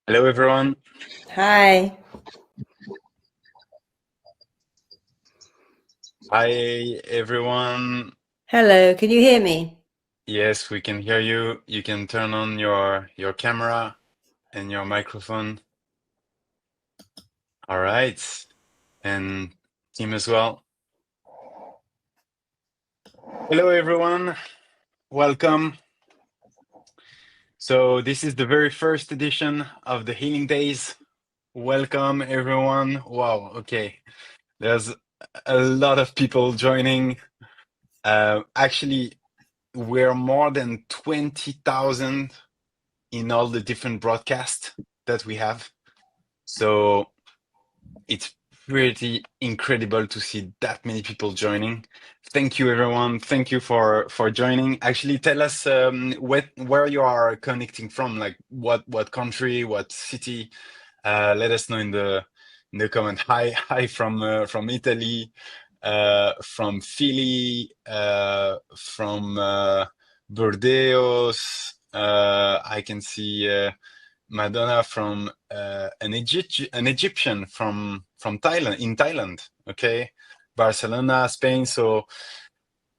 Hello, everyone. Hi. Hi, everyone. Hello, can you hear me? Yes, we can hear you. You can turn on your camera and your microphone. All right. And team as well. Hello, everyone. Welcome. So this is the very first edition of the Healing Days. Welcome, everyone. Wow. Okay. There's a lot of people joining. Actually, we're more than 20,000 in all the different broadcasts that we have. So it's pretty incredible to see that many people joining. Thank you, everyone. Thank you for joining. Actually, tell us where you are connecting from, like what country, what city. Let us know in the comment. Hi from Italy, from Philly, from Burdeos. I can see Madonna from an Egyptian from Thailand, in Thailand. Okay, Barcelona, Spain. So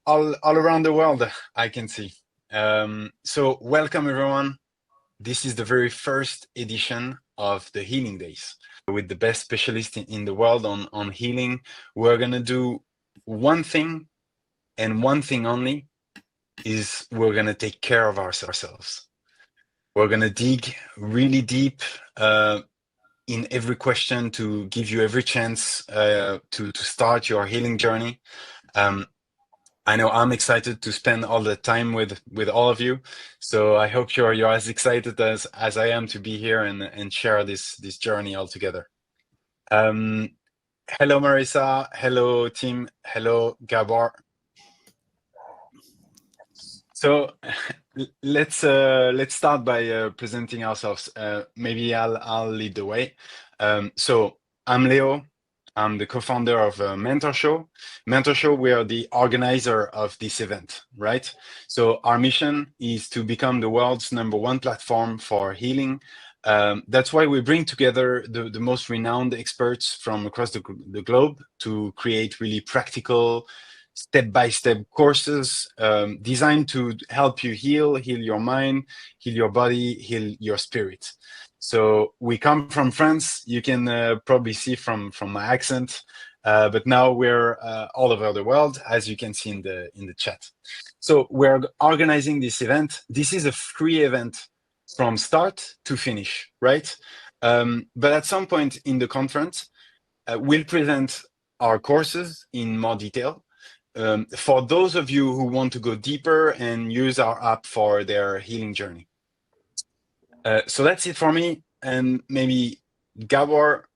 all around the world, I can see. So welcome, everyone. This is the very first edition of the Healing Days with the best specialist in the world on healing. We're gonna do one thing and one thing only, is we're gonna take care of ourselves. We're gonna dig really deep in every question to give you every chance to start your healing journey. I know I'm excited to spend all the time with all of you. So I hope you're as excited as I am to be here and share this journey all together. Hello, Marisa. Hello, team. Hello, Gabor. So let's start by presenting ourselves. Maybe I'll lead the way. So I'm Leo. I'm the co-founder of Mentor Show. Mentor Show, we are the organizer of this event, right? So our mission is to become the world's #1 platform for healing. That's why we bring together the most renowned experts from across the globe to create really practical, step-by-step courses designed to help you heal your mind, heal your body, heal your spirit. So we come from France. You can probably see from my accent, but now we're all over the world, as you can see in the chat. So we're organizing this event. This is a free event from start to finish, right? But at some point in the conference, we'll present our courses in more detail. For those of you who want to go deeper and use our app for their healing journey. So that's it for me. And maybe Gabor,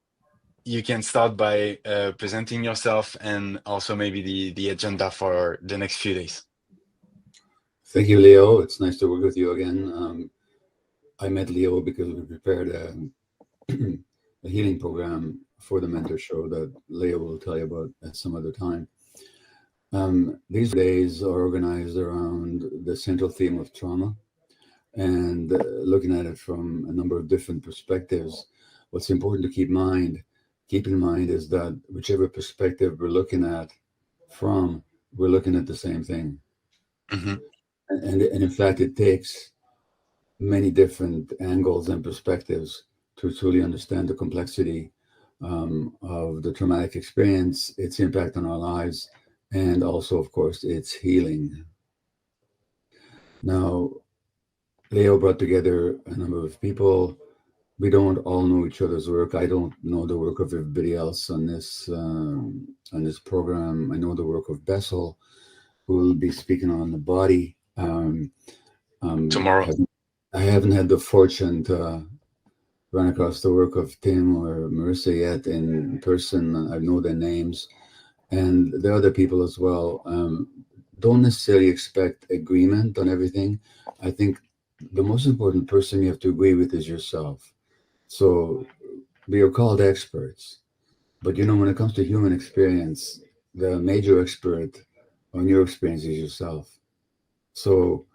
you can start by presenting yourself and also maybe the agenda for the next few days. Thank you, Leo. It's nice to work with you again. I met Leo because we prepared a healing program for the Mentor Show that Leo will tell you about at some other time. These days are organized around the central theme of trauma and looking at it from a number of different perspectives. What's important to keep in mind is that whichever perspective we're looking at from, we're looking at the same thing. Mm-hmm. And in fact, it takes many different angles and perspectives to truly understand the complexity of the traumatic experience, its impact on our lives, and also, of course, its healing. Now, Leo brought together a number of people. We don't all know each other's work. I don't know the work of everybody else on this program. I know the work of Bessel, who will be speaking on the body. Tomorrow. I haven't had the fortune to run across the work of Tim or Marisa yet in person. I know their names, and the other people as well. Don't necessarily expect agreement on everything. I think the most important person you have to agree with is yourself. So we are called experts, but when it comes to human experience, the major expert on your experience is yourself. So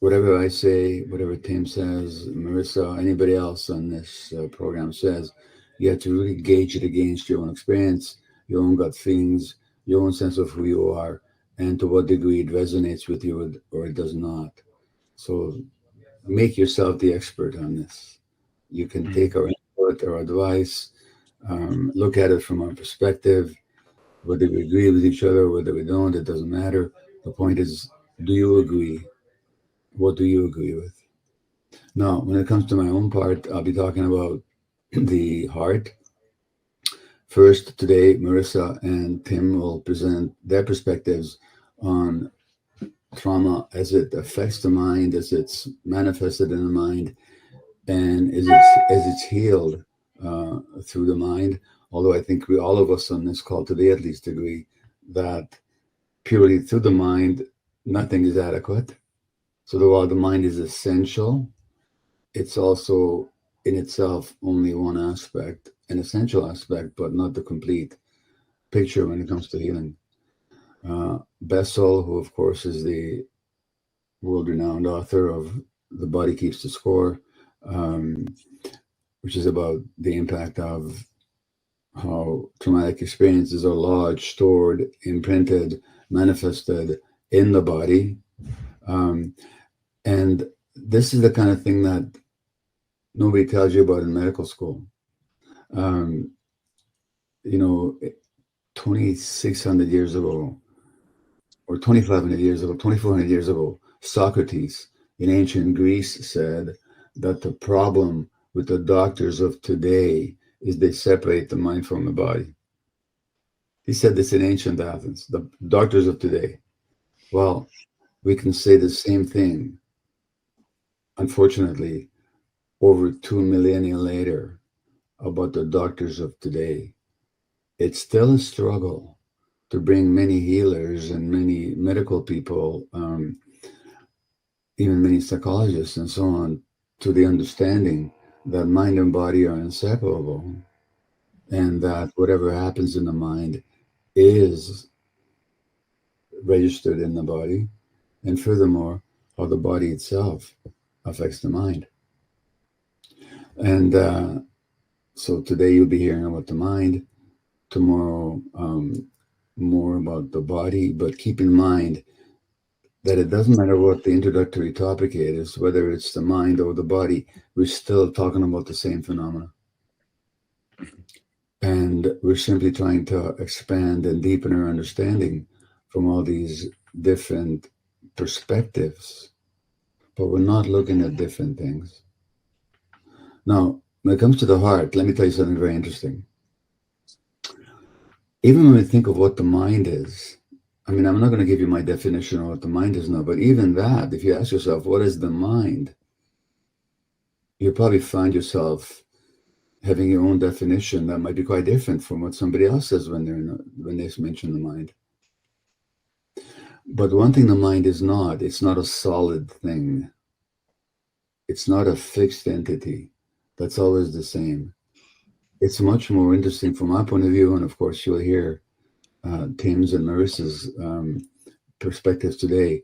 whatever I say, whatever Tim says, Marisa, anybody else on this program says, you have to really gauge it against your own experience, your own gut feelings, your own sense of who you are, and to what degree it resonates with you or it does not. So make yourself the expert on this. You can take our input or advice, look at it from our perspective, whether we agree with each other, whether we don't, it doesn't matter. The point is, do you agree? What do you agree with? Now, when it comes to my own part, I'll be talking about the heart. First, today, Marisa and Tim will present their perspectives on trauma as it affects the mind, as it's manifested in the mind, and as it's healed through the mind. Although I think we, all of us on this call today at least, agree that purely through the mind, nothing is adequate. So while the mind is essential, it's also in itself only one aspect, an essential aspect, but not the complete picture when it comes to healing. Bessel, who of course is the world-renowned author of The Body Keeps the Score, which is about the impact of how traumatic experiences are lodged, stored, imprinted, manifested in the body. And this is the kind of thing that nobody tells you about in medical school. 2,600 years ago, or 2,500 years ago, 2,400 years ago, Socrates in ancient Greece said that the problem with the doctors of today is they separate the mind from the body. He said this in ancient Athens, the doctors of today. Well, we can say the same thing, unfortunately, over 2 millennia later, about the doctors of today. It's still a struggle to bring many healers and many medical people, even many psychologists and so on, to the understanding that mind and body are inseparable, and that whatever happens in the mind is registered in the body, and furthermore, how the body itself affects the mind. And so today you'll be hearing about the mind, tomorrow more about the body, but keep in mind that it doesn't matter what the introductory topic is, whether it's the mind or the body, we're still talking about the same phenomena. And we're simply trying to expand and deepen our understanding from all these different perspectives, but we're not looking at different things. Now, when it comes to the heart, let me tell you something very interesting. Even when we think of what the mind is, I mean, I'm not going to give you my definition of what the mind is now, but even that, if you ask yourself, what is the mind? You'll probably find yourself having your own definition that might be quite different from what somebody else says when they mention the mind. But one thing the mind is not, it's not a solid thing. It's not a fixed entity that's always the same. It's much more interesting from my point of view, and of course you'll hear Tim's and Marisa's perspectives today,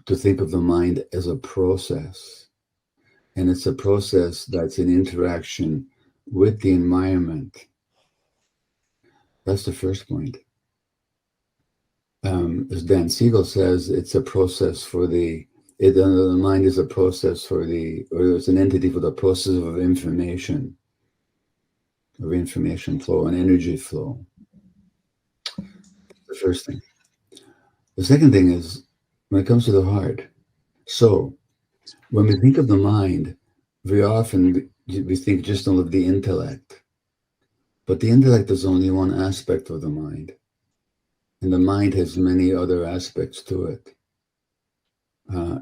to think of the mind as a process. And it's a process that's in interaction with the environment. That's the first point. As Dan Siegel says, it's a process for the mind is a process for or it's an entity for the process of information flow and energy flow. The first thing. The second thing is when it comes to the heart. So when we think of the mind, very often we think just of the intellect. But the intellect is only one aspect of the mind. And the mind has many other aspects to it.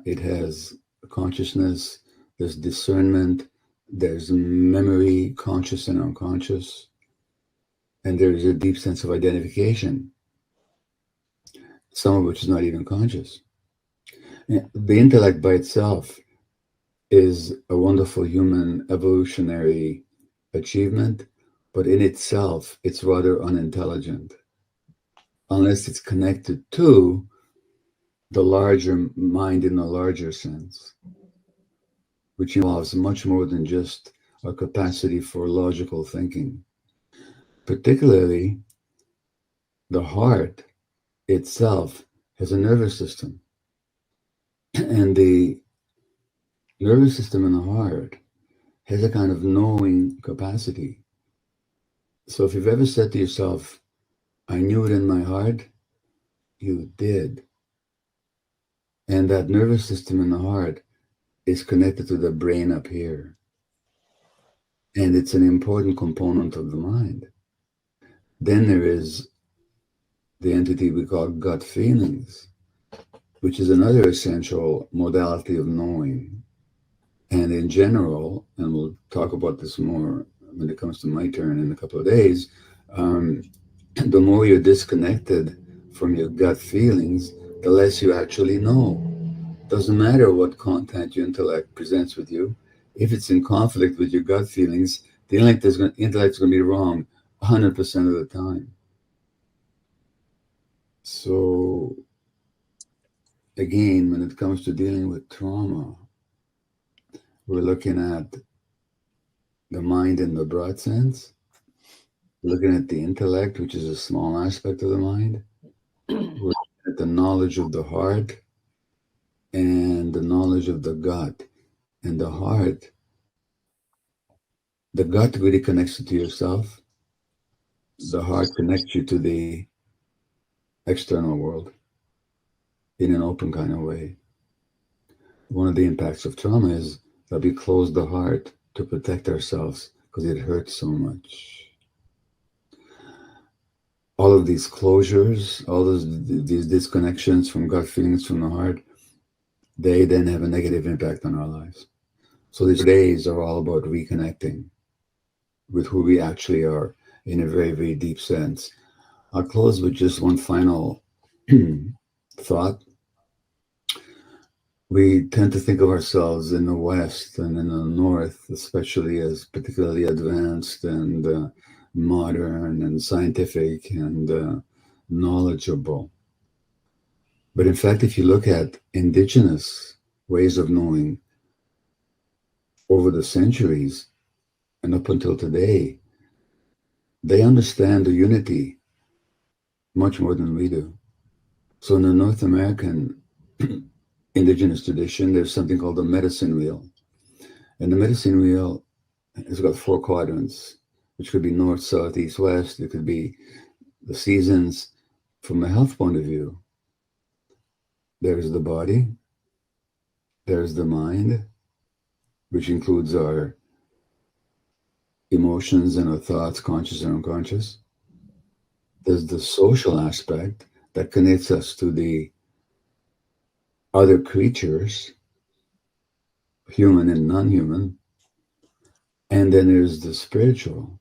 It has consciousness, there's discernment, there's memory, conscious and unconscious, and there's a deep sense of identification, some of which is not even conscious. The intellect by itself is a wonderful human evolutionary achievement, but in itself, it's rather unintelligent, unless it's connected to the larger mind in the larger sense, which involves much more than just our capacity for logical thinking. Particularly, the heart itself has a nervous system. And the nervous system in the heart has a kind of knowing capacity. So if you've ever said to yourself, I knew it in my heart, you did. And that nervous system in the heart is connected to the brain up here. And it's an important component of the mind. Then there is the entity we call gut feelings, which is another essential modality of knowing. And in general, and we'll talk about this more when it comes to my turn in a couple of days, the more you're disconnected from your gut feelings, the less you actually know. Doesn't matter what content your intellect presents with you. If it's in conflict with your gut feelings, the intellect is going to be wrong 100% of the time. So again, when it comes to dealing with trauma, we're looking at the mind in the broad sense, looking at the intellect, which is a small aspect of the mind. We're looking at the knowledge of the heart and the knowledge of the gut. And the gut really connects you to yourself. The heart connects you to the external world in an open kind of way. One of the impacts of trauma is that we close the heart to protect ourselves because it hurts so much. All of these closures, all these disconnections from gut feelings from the heart, they then have a negative impact on our lives. So these days are all about reconnecting with who we actually are in a very, very deep sense. I'll close with just one final thought. We tend to think of ourselves in the West and in the North, especially as particularly advanced and modern and scientific and knowledgeable. But in fact, if you look at indigenous ways of knowing over the centuries and up until today, they understand the unity much more than we do. So in the North American indigenous tradition, there's something called the medicine wheel. And the medicine wheel has got 4 quadrants, which could be north, south, east, west. It could be the seasons. From a health point of view, there's the body, there's the mind, which includes our emotions and our thoughts, conscious and unconscious. There's the social aspect that connects us to the other creatures, human and non-human. And then there's the spiritual,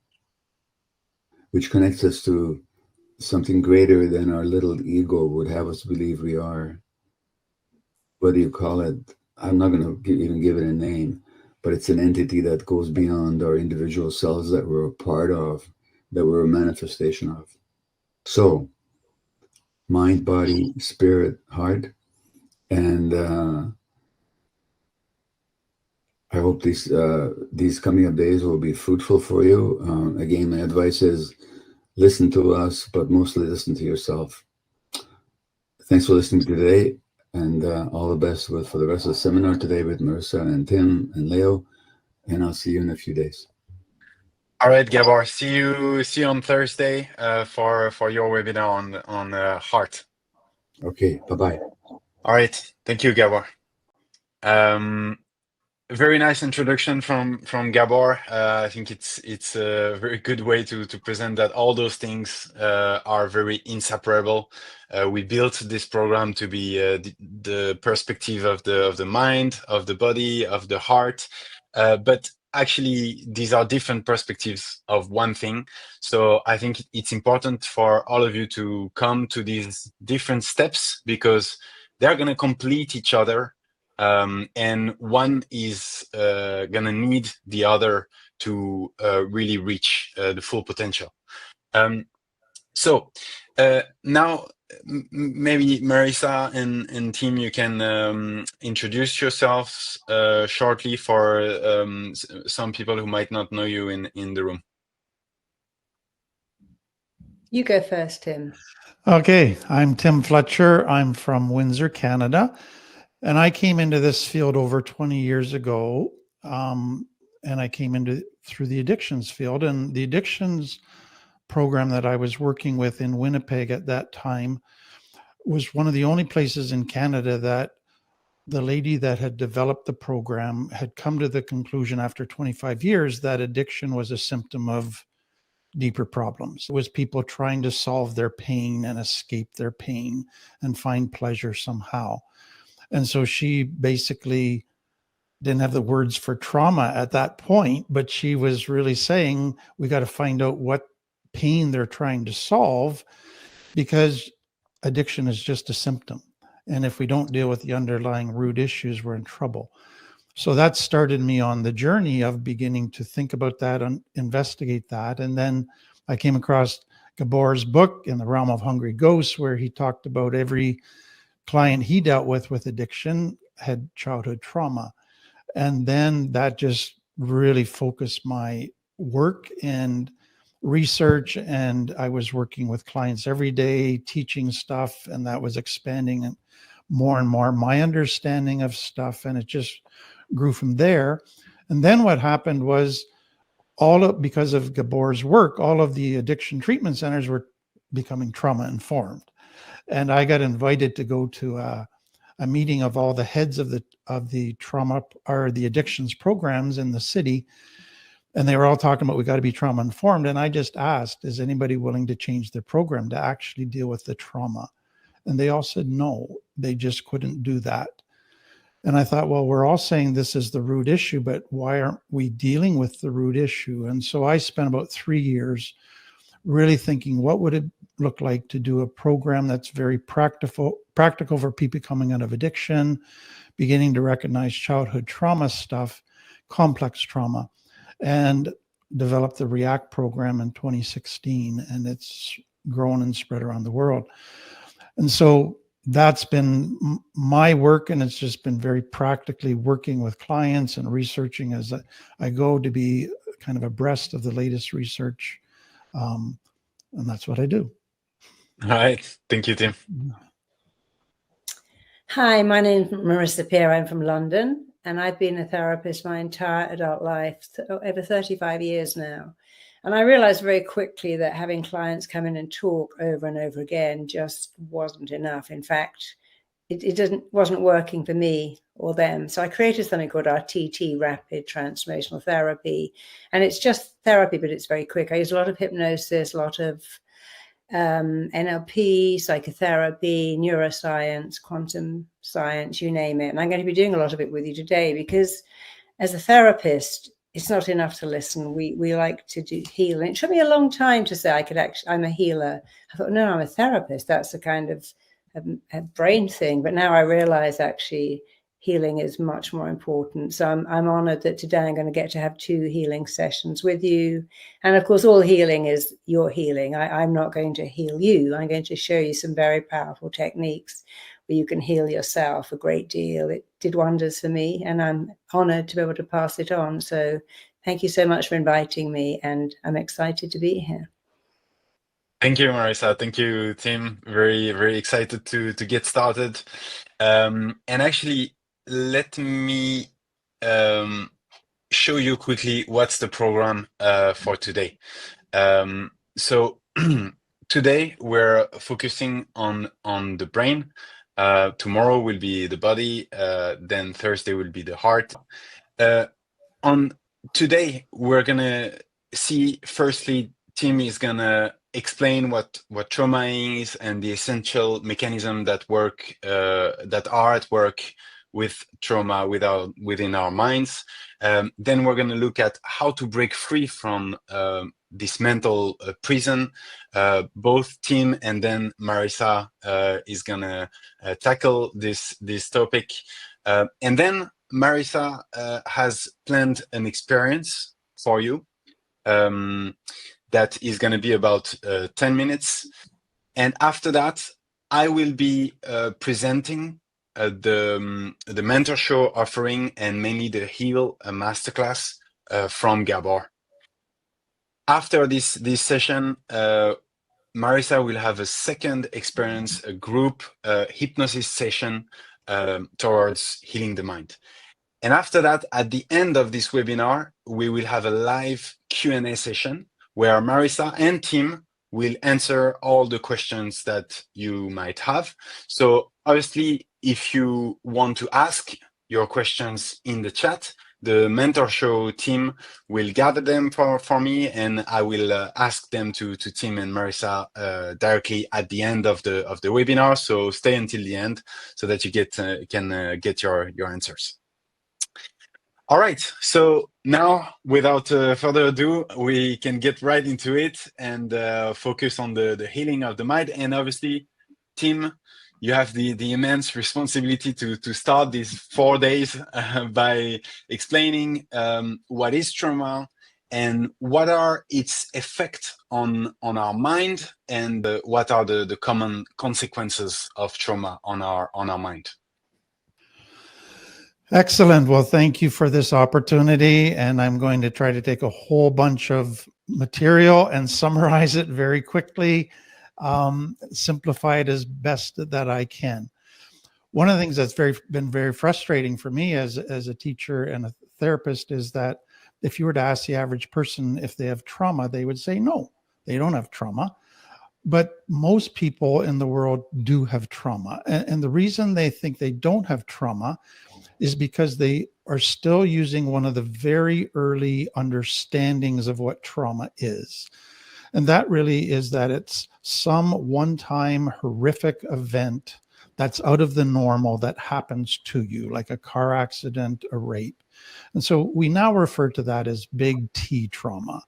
which connects us to something greater than our little ego would have us believe we are. Whether you call it, I'm not going to even give it a name, but it's an entity that goes beyond our individual selves that we're a part of, that we're a manifestation of. So, mind, body, spirit, heart, and I hope these coming up days will be fruitful for you. Again, my advice is listen to us, but mostly listen to yourself. Thanks for listening today, and all the best for the rest of the seminar today with Marisa and Tim and Leo, and I'll see you in a few days. All right, Gabor. See you on Thursday for your webinar on heart. Okay. Bye-bye. All right. Thank you, Gabor. Very nice introduction from Gabor. I think it's a very good way to present that all those things are very inseparable. We built this program to be the perspective of the mind, of the body, of the heart, but actually these are different perspectives of one thing. So I think it's important for all of you to come to these different steps because they're going to complete each other. And one is gonna need the other to really reach the full potential. So now maybe Marisa and team, you can introduce yourselves shortly for some people who might not know you in the room. You go first, Tim. Okay, I'm Tim Fletcher. I'm from Windsor, Canada, and I came into this field over 20 years ago. And I came into through the addictions field, and the addictions program that I was working with in Winnipeg at that time was one of the only places in Canada that the lady that had developed the program had come to the conclusion after 25 years that addiction was a symptom of deeper problems. It was people trying to solve their pain and escape their pain and find pleasure somehow. And so she basically didn't have the words for trauma at that point, but she was really saying, we got to find out what pain they're trying to solve, because addiction is just a symptom. And if we don't deal with the underlying root issues, we're in trouble. So that started me on the journey of beginning to think about that and investigate that. And then I came across Gabor's book, In the Realm of Hungry Ghosts, where he talked about every client he dealt with addiction had childhood trauma. And then that just really focused my work and research. And I was working with clients every day, teaching stuff, and that was expanding more and more my understanding of stuff. And it just grew from there. And then what happened was because of Gabor's work, all of the addiction treatment centers were becoming trauma informed. And I got invited to go to a meeting of all the heads of the trauma or the addictions programs in the city. And they were all talking about, we got to be trauma informed. And I just asked, is anybody willing to change their program to actually deal with the trauma? And they all said no, they just couldn't do that. And I thought, well, we're all saying this is the root issue, but why aren't we dealing with the root issue? And so I spent about 3 years really thinking, what would it look like to do a program that's very practical for people coming out of addiction, beginning to recognize childhood trauma stuff, complex trauma, and developed the REACT program in 2016. And it's grown and spread around the world. And so that's been my work, and it's just been very practically working with clients and researching as I go to be kind of abreast of the latest research. And that's what I do. All right. Thank you, Tim. Hi, my name is Marisa Peer. I'm from London, and I've been a therapist my entire adult life, over 35 years now. And I realized very quickly that having clients come in and talk over and over again just wasn't enough. In fact, it wasn't working for me or them. So I created something called RTT, Rapid Transformational Therapy. And it's just therapy, but it's very quick. I use a lot of hypnosis, a lot of NLP, psychotherapy, neuroscience, quantum science, you name it. And I'm going to be doing a lot of it with you today, because as a therapist, it's not enough to listen. We like to do healing. It took me a long time to say I'm a healer. I thought, no, I'm a therapist. That's a kind of a brain thing. But now I realize actually healing is much more important. So I'm honored that today I'm going to get to have 2 healing sessions with you. And of course, all healing is your healing. I'm not going to heal you. I'm going to show you some very powerful techniques where you can heal yourself a great deal. It did wonders for me, and I'm honored to be able to pass it on. So thank you so much for inviting me, and I'm excited to be here. Thank you, Marisa. Thank you, Tim. Very, very excited to get started. And actually, let me show you quickly what's the program for today. So today we're focusing on the brain. Tomorrow will be the body. Then Thursday will be the heart. On today, we're gonna see, firstly, Tim is gonna explain what trauma is and the essential mechanism that are at work with trauma within our minds. Then we're gonna look at how to break free from this mental prison. Both Tim and then Marisa is gonna tackle this topic, and then Marisa has planned an experience for you that is going to be about 10 minutes. And after that, I will be presenting the mentor show offering and mainly the Heal masterclass from Gabor. After this session, Marisa will have a second experience, a group hypnosis session towards healing the mind. And after that, at the end of this webinar, we will have a live Q&A session where Marisa and Tim will answer all the questions that you might have. So obviously, if you want to ask your questions in the chat, the mentor show team will gather them for me, and I will ask them to Tim and Marisa directly at the end of the webinar. So stay until the end so that you can get your answers. All right, so now without further ado, we can get right into it and focus on the healing of the mind. And obviously, Tim, you have the immense responsibility to start these 4 days by explaining what is trauma and what are its effects on our mind, and what are the common consequences of trauma on our mind. Excellent. Well, thank you for this opportunity. And I'm going to try to take a whole bunch of material and summarize it very quickly, simplify it as best that I can. One of the things that's been very frustrating for me as a teacher and a therapist is that if you were to ask the average person if they have trauma, they would say, no, they don't have trauma. But most people in the world do have trauma. And the reason they think they don't have trauma is because they are still using one of the very early understandings of what trauma is. And that really is that it's some one-time horrific event that's out of the normal that happens to you, like a car accident, a rape. And so we now refer to that as big T trauma.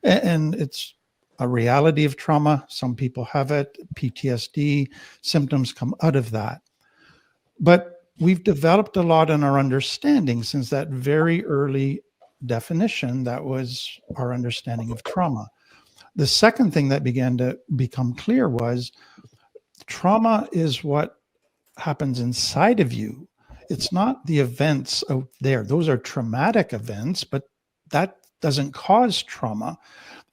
And it's a reality of trauma. Some people have it, PTSD, symptoms come out of that. But we've developed a lot in our understanding since that very early definition. That was our understanding of trauma. The second thing that began to become clear was trauma is what happens inside of you. It's not the events out there. Those are traumatic events, but that doesn't cause trauma.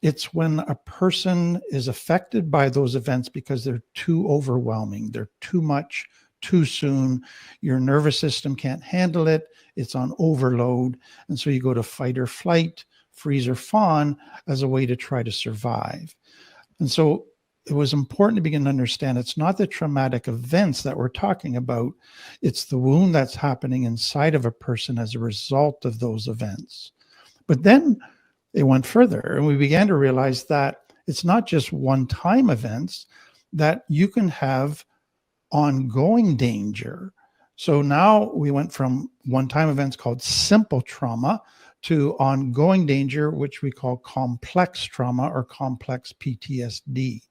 It's when a person is affected by those events because they're too overwhelming, they're too much, too soon. Your nervous system can't handle it. It's on overload. And so you go to fight or flight, freeze or fawn as a way to try to survive. And so it was important to begin to understand it's not the traumatic events that we're talking about. It's the wound that's happening inside of a person as a result of those events. But then it went further, and we began to realize that it's not just one-time events, that you can have ongoing danger. So now we went from one-time events called simple trauma to ongoing danger, which we call complex trauma or complex PTSD.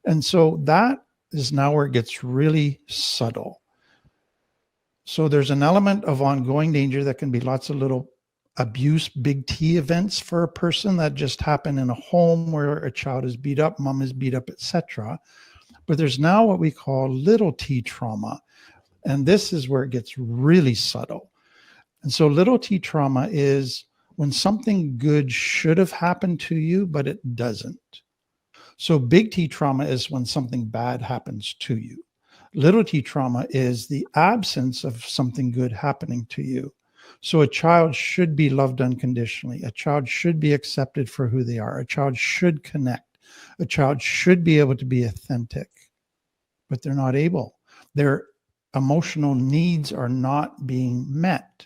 And so that is now where it gets really subtle. So there's an element of ongoing danger that can be lots of little abuse, big T events for a person that just happen in a home where a child is beat up, mom is beat up, etc. But there's now what we call little T trauma. And this is where it gets really subtle. And so little T trauma is when something good should have happened to you, but it doesn't. So big T trauma is when something bad happens to you. Little T trauma is the absence of something good happening to you. So a child should be loved unconditionally. A child should be accepted for who they are. A child should connect. A child should be able to be authentic, but they're not able. Their emotional needs are not being met.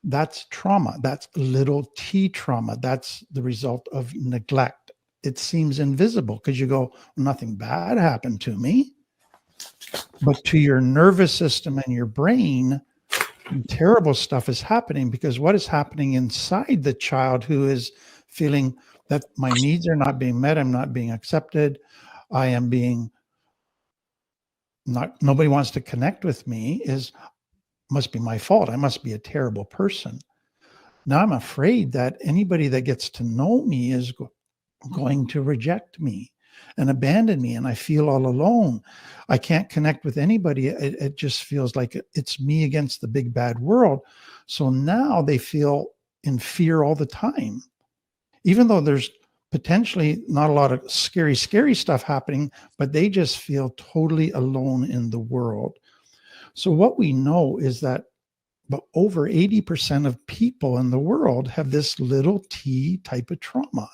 That's trauma. That's little T trauma. That's the result of neglect. It seems invisible because you go, nothing bad happened to me. But to your nervous system and your brain, terrible stuff is happening, because what is happening inside the child who is feeling that my needs are not being met, I'm not being accepted, I am being nobody wants to connect with me, must be my fault. I must be a terrible person. Now I'm afraid that anybody that gets to know me is going to reject me. and abandoned me, and I feel all alone. I can't connect with anybody. It just feels like it's me against the big bad world. So now they feel in fear all the time, even though there's potentially not a lot of scary stuff happening, but they just feel totally alone in the world. So what we know is that over 80% of people in the world have this little t type of trauma.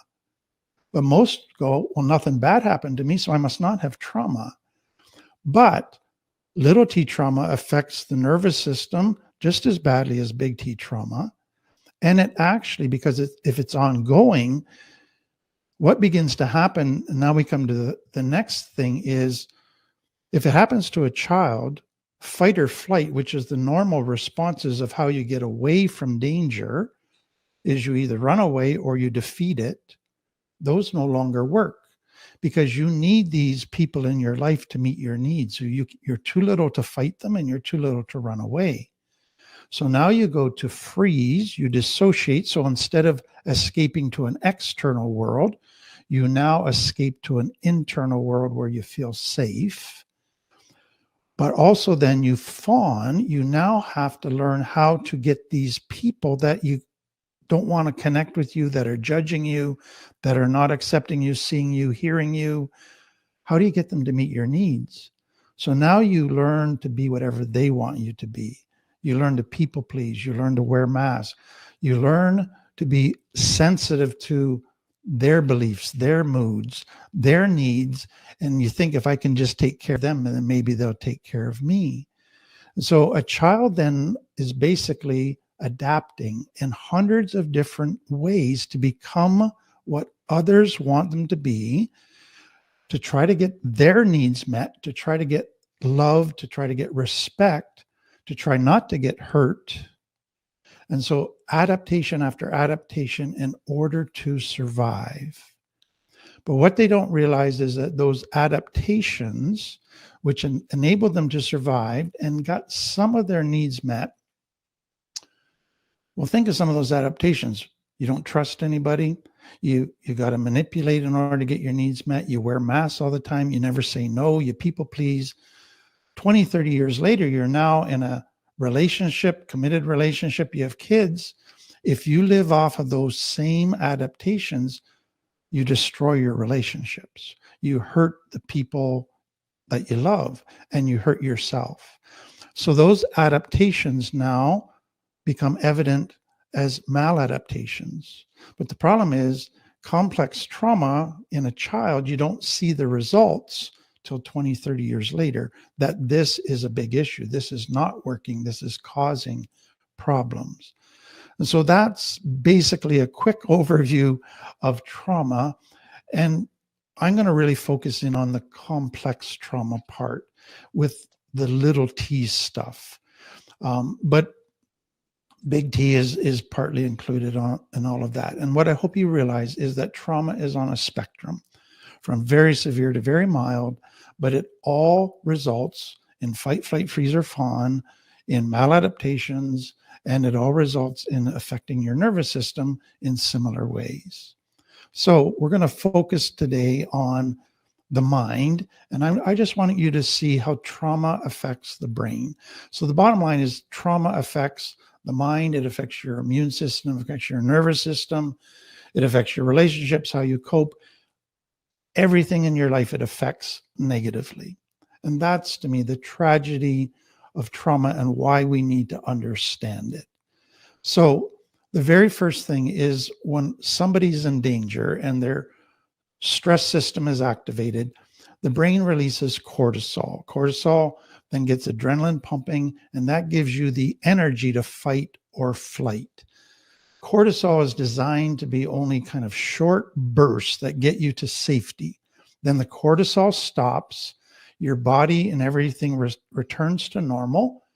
But most go, well, nothing bad happened to me, so I must not have trauma. But little t trauma affects the nervous system just as badly as big T trauma. And it actually, because if it's ongoing, what begins to happen, and now we come to the next thing, is if it happens to a child, fight or flight, which is the normal responses of how you get away from danger, is you either run away or you defeat it. Those no longer work because you need these people in your life to meet your needs. So you're too little to fight them and you're too little to run away. So now you go to freeze, you dissociate. So instead of escaping to an external world, you now escape to an internal world where you feel safe. But also then you fawn, you now have to learn how to get these people that you don't want to connect with you, that are judging you, that are not accepting you, seeing you, hearing you. How do you get them to meet your needs? So now you learn to be whatever they want you to be. You learn to people please. You learn to wear masks. You learn to be sensitive to their beliefs, their moods, their needs. And you think if I can just take care of them, then maybe they'll take care of me. So a child then is basically adapting in hundreds of different ways to become what others want them to be, to try to get their needs met, to try to get love, to try to get respect, to try not to get hurt. And so adaptation after adaptation in order to survive. But what they don't realize is that those adaptations, which enabled them to survive and got some of their needs met. Well, think of some of those adaptations. You don't trust anybody. You got to manipulate in order to get your needs met. You wear masks all the time. You never say no. You people please. 20, 30 years later, you're now in a relationship, committed relationship. You have kids. If you live off of those same adaptations, you destroy your relationships. You hurt the people that you love and you hurt yourself. So those adaptations now become evident as maladaptations. But the problem is complex trauma in a child, you don't see the results till 20, 30 years later, that this is a big issue. This is not working. This is causing problems. And so that's basically a quick overview of trauma. And I'm going to really focus in on the complex trauma part with the little t stuff. But big T is partly included in all of that. And what I hope you realize is that trauma is on a spectrum from very severe to very mild, but it all results in fight, flight, freeze, or fawn, in maladaptations, and it all results in affecting your nervous system in similar ways. So we're going to focus today on the mind, and I just want you to see how trauma affects the brain. So the bottom line is trauma affects the mind, it affects your immune system, it affects your nervous system, it affects your relationships, how you cope. Everything in your life it affects negatively. And that's, to me, the tragedy of trauma and why we need to understand it. So the very first thing is when somebody's in danger and their stress system is activated, the brain releases cortisol. Cortisol then gets adrenaline pumping, and that gives you the energy to fight or flight. Cortisol is designed to be only kind of short bursts that get you to safety. Then the cortisol stops, your body and everything returns to normal,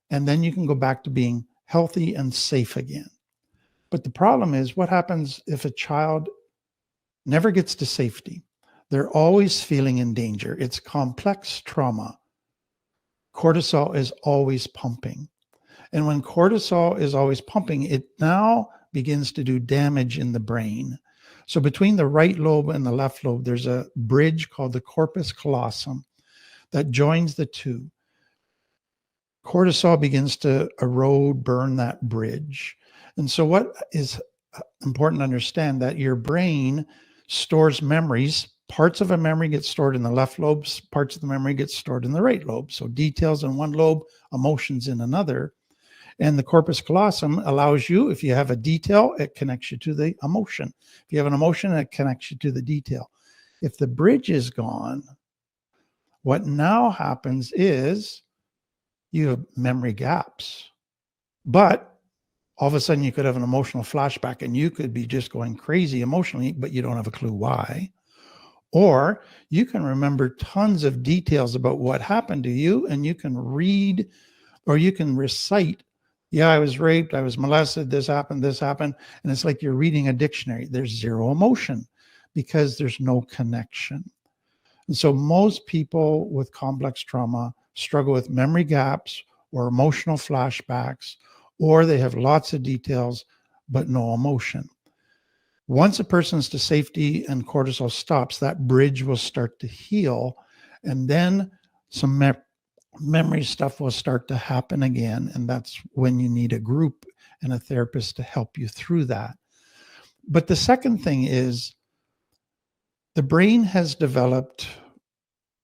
and then you can go back to being healthy and safe again. But the problem is, what happens if a child never gets to safety? They're always feeling in danger. It's complex trauma. Cortisol is always pumping. And when cortisol is always pumping, it now begins to do damage in the brain. So between the right lobe and the left lobe, there's a bridge called the corpus callosum that joins the two. Cortisol begins to erode, burn that bridge. And so what is important to understand, that your brain stores memories. Parts of a memory get stored in the left lobe, parts of the memory get stored in the right lobe. So details in one lobe, emotions in another. And the corpus callosum allows you, if you have a detail, it connects you to the emotion. If you have an emotion, it connects you to the detail. If the bridge is gone, what now happens is you have memory gaps. But all of a sudden you could have an emotional flashback and you could be just going crazy emotionally, but you don't have a clue why. Or you can remember tons of details about what happened to you, and you can read or you can recite, yeah, I was raped, I was molested, this happened. And it's like you're reading a dictionary. There's zero emotion because there's no connection. And so most people with complex trauma struggle with memory gaps or emotional flashbacks, or they have lots of details, but no emotion. Once a person's to safety and cortisol stops, that bridge will start to heal. And then some memory stuff will start to happen again. And that's when you need a group and a therapist to help you through that. But the second thing is the brain has developed.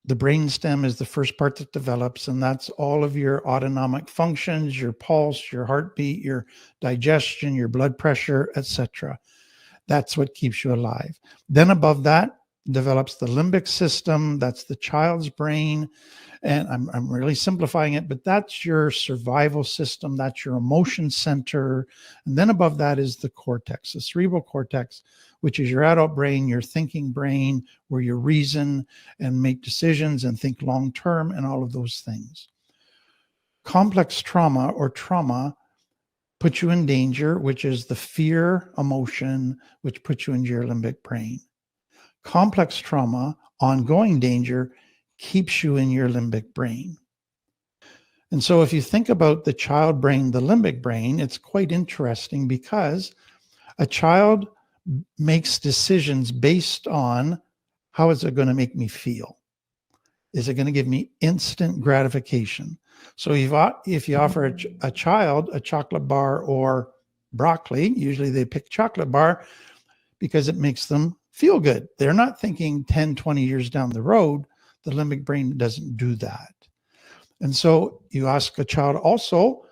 The brainstem is the first part that develops, and that's all of your autonomic functions, your pulse, your heartbeat, your digestion, your blood pressure, etc. That's what keeps you alive. Then above that develops the limbic system. That's the child's brain. And I'm really simplifying it, but that's your survival system. That's your emotion center. And then above that is the cortex, the cerebral cortex, which is your adult brain, your thinking brain, where you reason and make decisions and think long-term and all of those things. Complex trauma or trauma puts you in danger, which is the fear emotion, which puts you into your limbic brain. Complex trauma, ongoing danger, keeps you in your limbic brain. And so if you think about the child brain, the limbic brain, it's quite interesting because a child makes decisions based on how is it going to make me feel? Is it going to give me instant gratification? So if you offer a child a chocolate bar or broccoli, usually they pick chocolate bar because it makes them feel good. They're not thinking 10, 20 years down the road. The limbic brain doesn't do that. And so you ask a child also,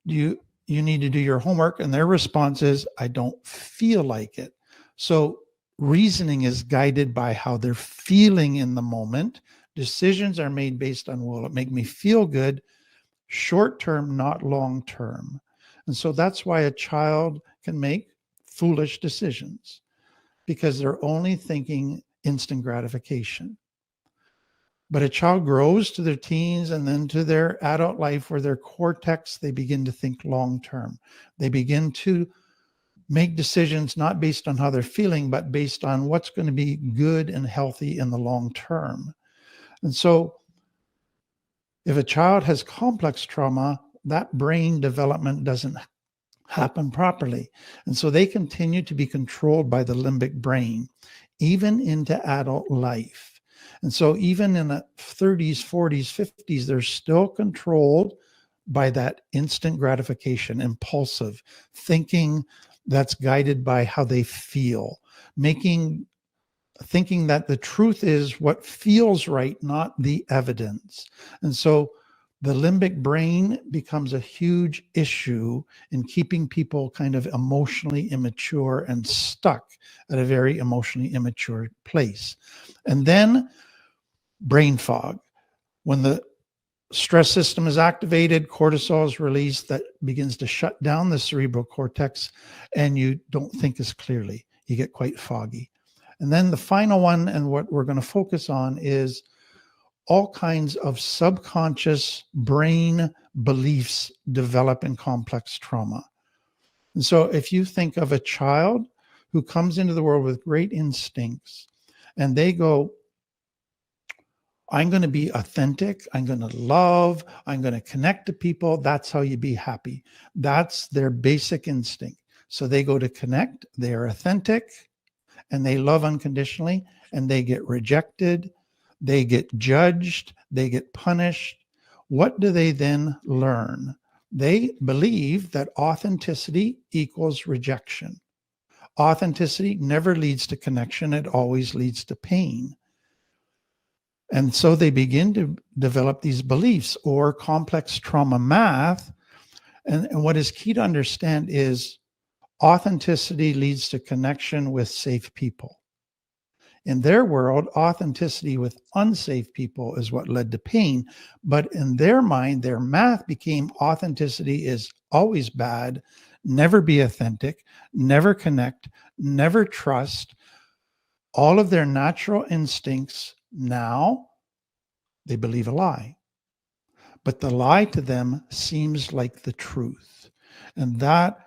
you need to do your homework, and their response is, I don't feel like it. So reasoning is guided by how they're feeling in the moment. Decisions are made based on, will it make me feel good? Short term, not long term. And so that's why a child can make foolish decisions, because they're only thinking instant gratification. But a child grows to their teens and then to their adult life, where their cortex, they begin to think long term. They begin to make decisions not based on how they're feeling, but based on what's going to be good and healthy in the long term. And so if a child has complex trauma, that brain development doesn't happen properly. And so they continue to be controlled by the limbic brain, even into adult life. And so even in the 30s, 40s, 50s, they're still controlled by that instant gratification, impulsive thinking that's guided by how they feel, thinking that the truth is what feels right, not the evidence. And so the limbic brain becomes a huge issue in keeping people kind of emotionally immature and stuck at a very emotionally immature place. And then brain fog. When the stress system is activated, cortisol is released, that begins to shut down the cerebral cortex, and you don't think as clearly. You get quite foggy. And then the final one, and what we're going to focus on, is all kinds of subconscious brain beliefs develop in complex trauma. And so if you think of a child who comes into the world with great instincts, and they go, I'm going to be authentic, I'm going to love, I'm going to connect to people. That's how you be happy. That's their basic instinct. So they go to connect, they're authentic, and they love unconditionally, and they get rejected, they get judged, they get punished, what do they then learn? They believe that authenticity equals rejection. Authenticity never leads to connection. It always leads to pain. And so they begin to develop these beliefs or complex trauma math. And what is key to understand is authenticity leads to connection with safe people. In their world, authenticity with unsafe people is what led to pain. But in their mind, their math became authenticity is always bad, never be authentic, never connect, never trust. All of their natural instincts now, they believe a lie. But the lie to them seems like the truth. And that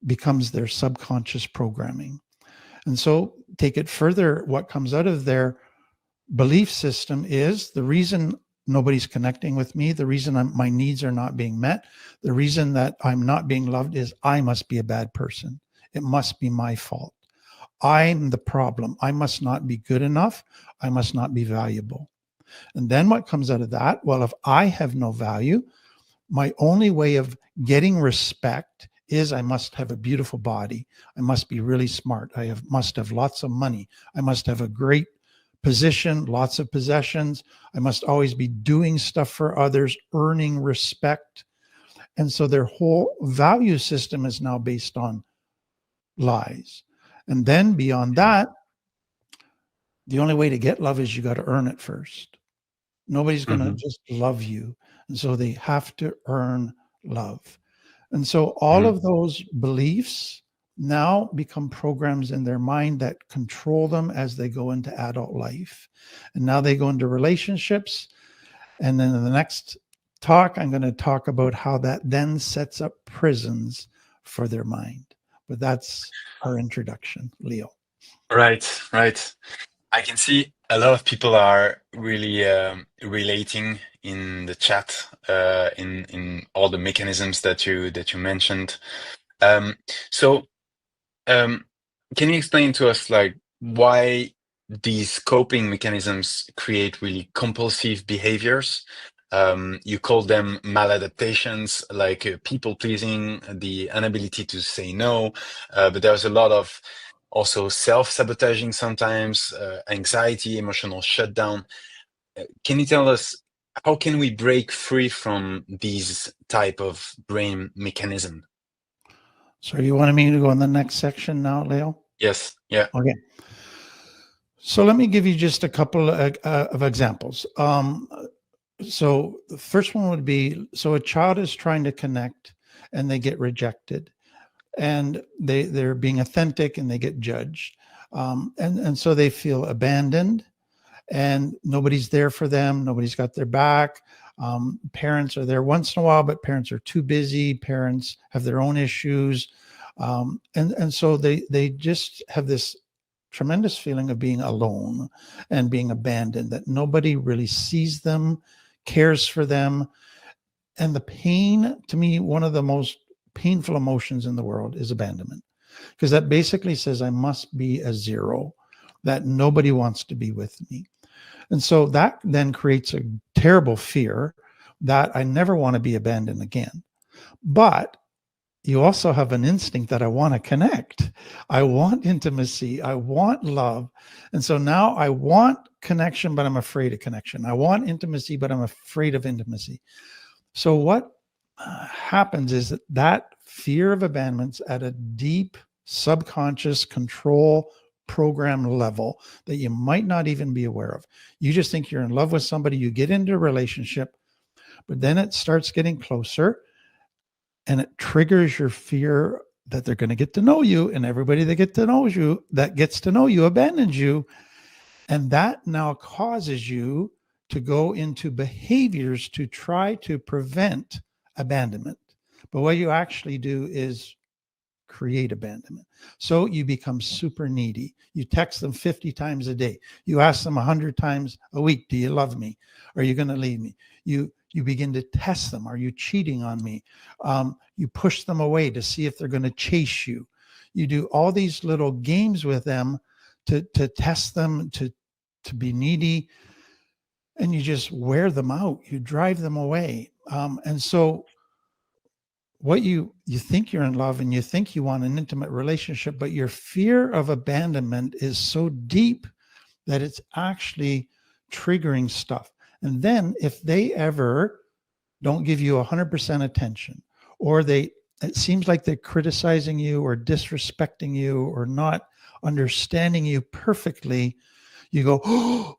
becomes their subconscious programming. And so take it further, what comes out of their belief system is the reason nobody's connecting with me, the reason my needs are not being met, the reason that I'm not being loved is I must be a bad person. It must be my fault. I'm the problem. I must not be good enough. I must not be valuable. And then what comes out of that? Well, if I have no value, my only way of getting respect is I must have a beautiful body. I must be really smart. Must have lots of money. I must have a great position, lots of possessions. I must always be doing stuff for others, earning respect. And so their whole value system is now based on lies. And then beyond that, the only way to get love is you got to earn it first. Nobody's going to just love you. And so they have to earn love. And so all of those beliefs now become programs in their mind that control them as they go into adult life. And now they go into relationships. And then in the next talk, I'm going to talk about how that then sets up prisons for their mind. But that's our introduction, Leo. Right. I can see a lot of people are really relating in the chat in all the mechanisms that you mentioned. So can you explain to us like why these coping mechanisms create really compulsive behaviors? You call them maladaptations, like people pleasing, the inability to say no, but there's a lot of also self-sabotaging sometimes, anxiety, emotional shutdown. Can you tell us how can we break free from these type of brain mechanism? So you wanted me to go in the next section now, Leo? Yes. Yeah. Okay. So let me give you just a couple of examples. So the first one would be, so a child is trying to connect and they get rejected. And they're being authentic and they get judged. And so they feel abandoned and nobody's there for them. Nobody's got their back. Parents are there once in a while, but parents are too busy. Parents have their own issues. And so they just have this tremendous feeling of being alone and being abandoned, that nobody really sees them, cares for them. And the pain, to me, one of the most painful emotions in the world is abandonment, because that basically says I must be a zero, that nobody wants to be with me. And so that then creates a terrible fear that I never want to be abandoned again. But you also have an instinct that I want to connect. I want intimacy. I want love. And so now I want connection, but I'm afraid of connection. I want intimacy, but I'm afraid of intimacy. So what happens is that fear of abandonment's at a deep subconscious control program level that you might not even be aware of. You just think you're in love with somebody, you get into a relationship, but then it starts getting closer and it triggers your fear that they're going to get to know you, and everybody that gets to know you abandons you. And that now causes you to go into behaviors to try to prevent abandonment. But what you actually do is create abandonment. So you become super needy. You text them 50 times a day. You ask them 100 times a week, do you love me? Are you going to leave me? You begin to test them. Are you cheating on me? You push them away to see if they're going to chase you. You do all these little games with them to test them, to be needy, and you just wear them out. You drive them away. And so what you think you're in love and you think you want an intimate relationship, but your fear of abandonment is so deep that it's actually triggering stuff. And then if they ever don't give you 100% attention, or it seems like they're criticizing you or disrespecting you or not understanding you perfectly, you go, oh,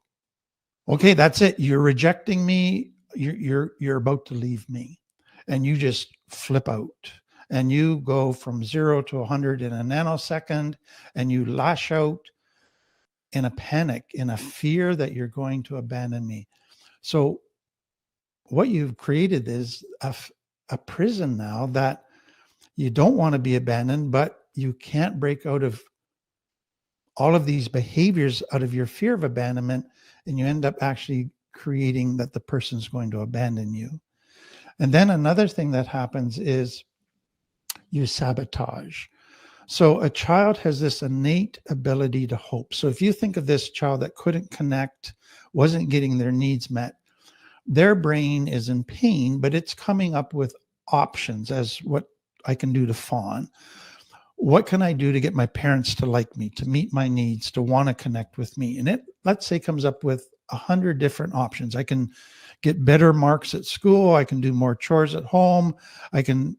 okay, that's it. You're rejecting me. You're about to leave me. And you just flip out and you go from 0 to 100 in a nanosecond, and you lash out in a panic, in a fear that you're going to abandon me. So what you've created is a prison now that you don't want to be abandoned, but you can't break out of all of these behaviors out of your fear of abandonment, and you end up actually creating that the person's going to abandon you. And then another thing that happens is you sabotage. So a child has this innate ability to hope. So if you think of this child that couldn't connect, wasn't getting their needs met, their brain is in pain, but it's coming up with options as what I can do to fawn. What can I do to get my parents to like me, to meet my needs, to want to connect with me? And it, let's say, comes up with 100 different options. I can get better marks at school. I can do more chores at home. I can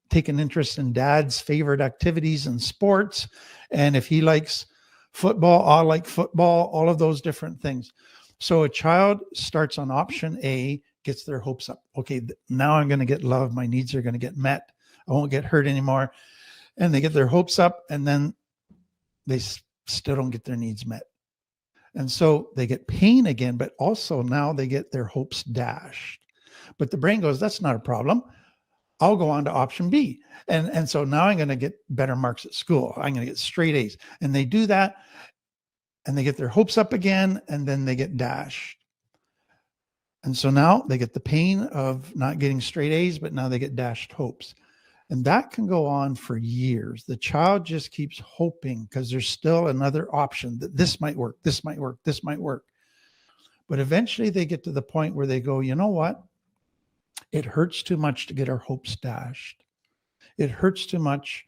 take an interest in dad's favorite activities and sports. And if he likes football, I like football, all of those different things. So a child starts on option A, gets their hopes up. Okay, now I'm going to get love. My needs are going to get met. I won't get hurt anymore. And they get their hopes up, and then they still don't get their needs met. And so they get pain again, but also now they get their hopes dashed. But the brain goes, that's not a problem. I'll go on to option B. And so now I'm going to get better marks at school. I'm going to get straight A's. And they do that, and they get their hopes up again, and then they get dashed. And so now they get the pain of not getting straight A's, but now they get dashed hopes. And that can go on for years. The child just keeps hoping because there's still another option that this might work, this might work, this might work. But eventually they get to the point where they go, you know what? It hurts too much to get our hopes dashed. It hurts too much.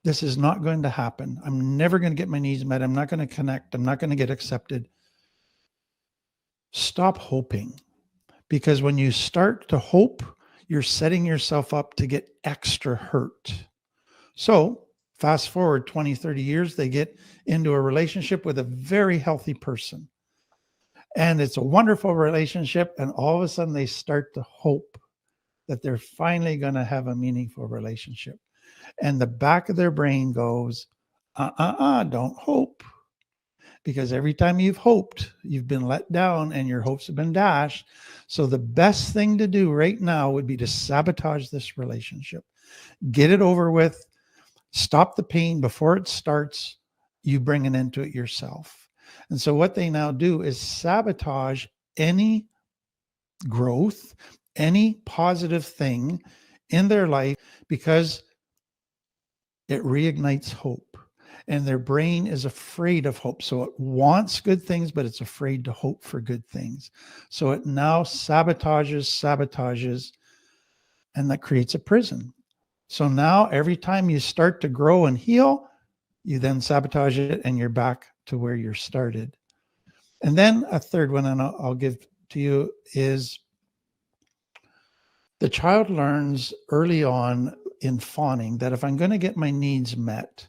This is not going to happen. I'm never going to get my needs met. I'm not going to connect. I'm not going to get accepted. Stop hoping. Because when you start to hope, you're setting yourself up to get extra hurt. So fast forward 20, 30 years, they get into a relationship with a very healthy person. And it's a wonderful relationship. And all of a sudden they start to hope that they're finally going to have a meaningful relationship. And the back of their brain goes, don't hope. Because every time you've hoped, you've been let down and your hopes have been dashed. So the best thing to do right now would be to sabotage this relationship. Get it over with. Stop the pain before it starts. You bring an end to it yourself. And so what they now do is sabotage any growth, any positive thing in their life, because it reignites hope. And their brain is afraid of hope. So it wants good things, but it's afraid to hope for good things. So it now sabotages, and that creates a prison. So now every time you start to grow and heal, you then sabotage it and you're back to where you started. And then a third one, and I'll give to you, is the child learns early on in fawning that if I'm going to get my needs met,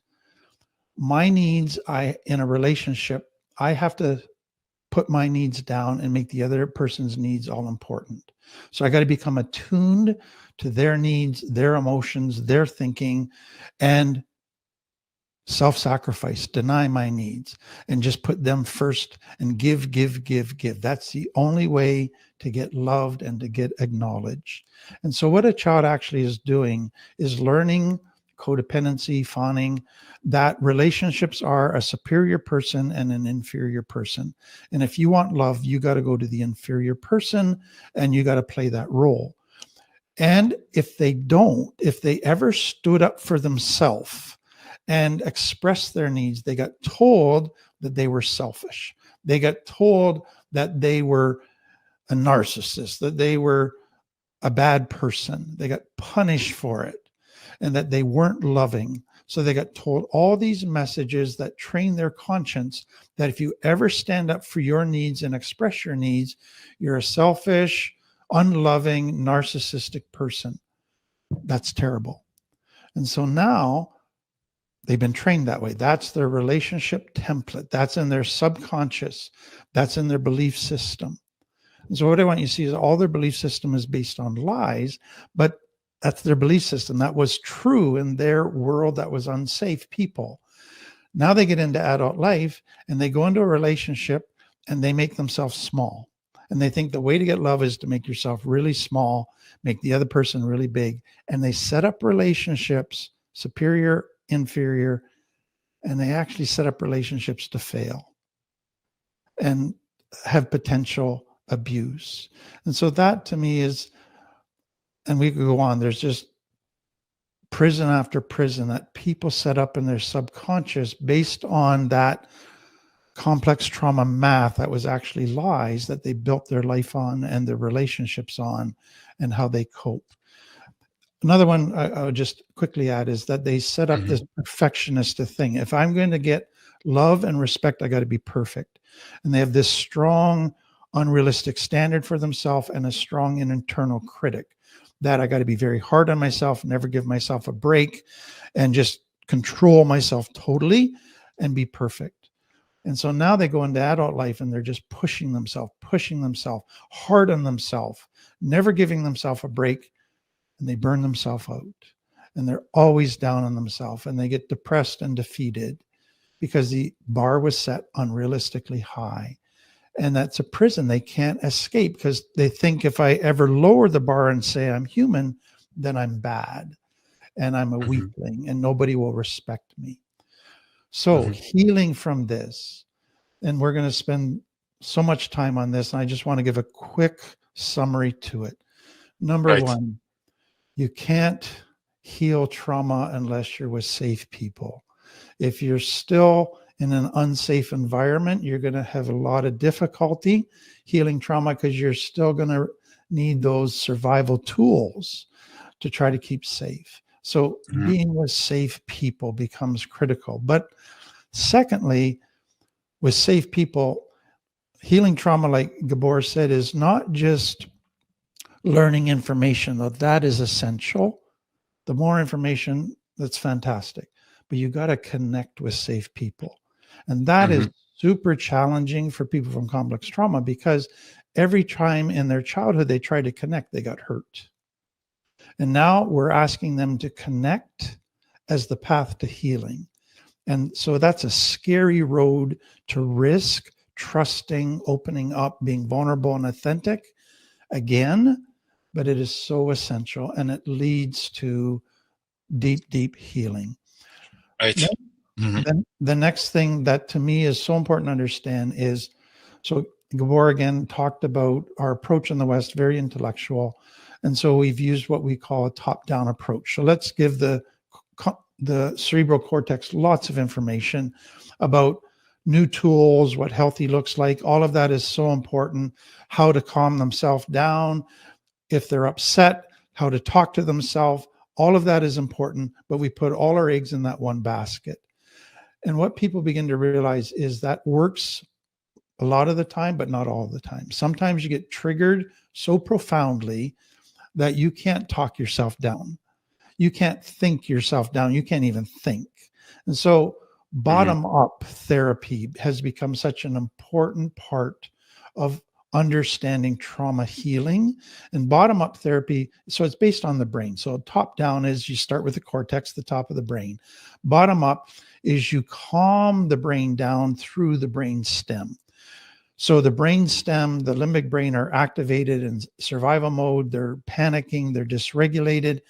my needs, in a relationship, I have to put my needs down and make the other person's needs all important. So I got to become attuned to their needs, their emotions, their thinking, and self-sacrifice, deny my needs, and just put them first and give. That's the only way to get loved and to get acknowledged. And so what a child actually is doing is learning codependency, fawning, that relationships are a superior person and an inferior person. And if you want love, you got to go to the inferior person and you got to play that role. And if they ever stood up for themselves and express their needs. They got told that they were selfish. They got told that they were a narcissist, that they were a bad person. They got punished for it, and that they weren't loving. So they got told all these messages that train their conscience that if you ever stand up for your needs and express your needs, you're a selfish, unloving, narcissistic person. That's terrible. And so now they've been trained that way. That's their relationship template. That's in their subconscious. That's in their belief system. And so what I want you to see is all their belief system is based on lies, but that's their belief system. That was true in their world. That was unsafe people. Now they get into adult life and they go into a relationship and they make themselves small. And they think the way to get love is to make yourself really small, make the other person really big. And they set up relationships, superior, inferior, and they actually set up relationships to fail and have potential abuse. And so that to me is, and we could go on, there's just prison after prison that people set up in their subconscious based on that complex trauma math that was actually lies that they built their life on and their relationships on and how they cope. Another one I'll just quickly add is that they set up this perfectionist thing. If I'm going to get love and respect, I got to be perfect. And they have this strong, unrealistic standard for themselves and a strong and internal critic that I got to be very hard on myself, never give myself a break, and just control myself totally and be perfect. And so now they go into adult life and they're just pushing themselves, hard on themselves, never giving themselves a break, and they burn themselves out. And they're always down on themselves and they get depressed and defeated because the bar was set unrealistically high. And that's a prison they can't escape because they think if I ever lower the bar and say I'm human, then I'm bad and I'm a weakling and nobody will respect me. So healing from this, and we're going to spend so much time on this, and I just want to give a quick summary to it. Number one, you can't heal trauma unless you're with safe people. If you're still in an unsafe environment, you're going to have a lot of difficulty healing trauma because you're still going to need those survival tools to try to keep safe. So being with safe people becomes critical. But secondly, with safe people, healing trauma, like Gabor said, is not just learning information, though that is essential. The more information, that's fantastic. But you got to connect with safe people. And that is super challenging for people from complex trauma because every time in their childhood they tried to connect, they got hurt. And now we're asking them to connect as the path to healing. And so that's a scary road to risk trusting, opening up, being vulnerable and authentic again, but it is so essential and it leads to deep, deep healing. Right. Then the next thing that to me is so important to understand is, so Gabor again talked about our approach in the West, very intellectual. And so we've used what we call a top-down approach. So let's give the cerebral cortex lots of information about new tools, what healthy looks like. All of that is so important. How to calm themselves down. If they're upset, how to talk to themselves. All of that is important, but we put all our eggs in that one basket. And what people begin to realize is that works a lot of the time, but not all the time. Sometimes you get triggered so profoundly that you can't talk yourself down. You can't think yourself down. You can't even think. And so bottom-up therapy has become such an important part of understanding trauma healing. And bottom-up therapy, so it's based on the brain. So top-down is you start with the cortex, the top of the brain. Bottom-up is you calm the brain down through the brain stem. So the brain stem, the limbic brain are activated in survival mode. They're panicking, they're dysregulated.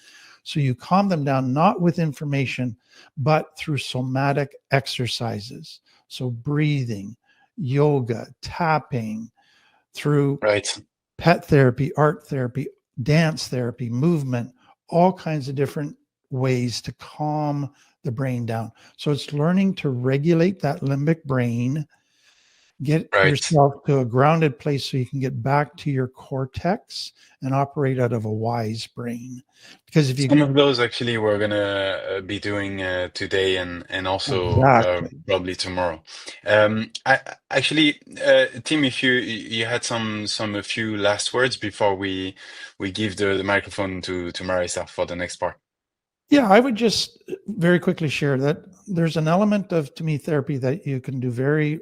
So you calm them down, not with information, but through somatic exercises. So breathing, yoga, tapping, through pet therapy, art therapy, dance therapy, movement, all kinds of different ways to calm the brain down. So it's learning to regulate that limbic brain, get Right. yourself to a grounded place so you can get back to your cortex and operate out of a wise brain. Because if you Some of those actually we're gonna be doing today and also Exactly. probably tomorrow. Actually, Tim, if you had a few last words before we give the microphone to Marisa for the next part. Yeah, I would just very quickly share that there's an element of, to me, therapy that you can do very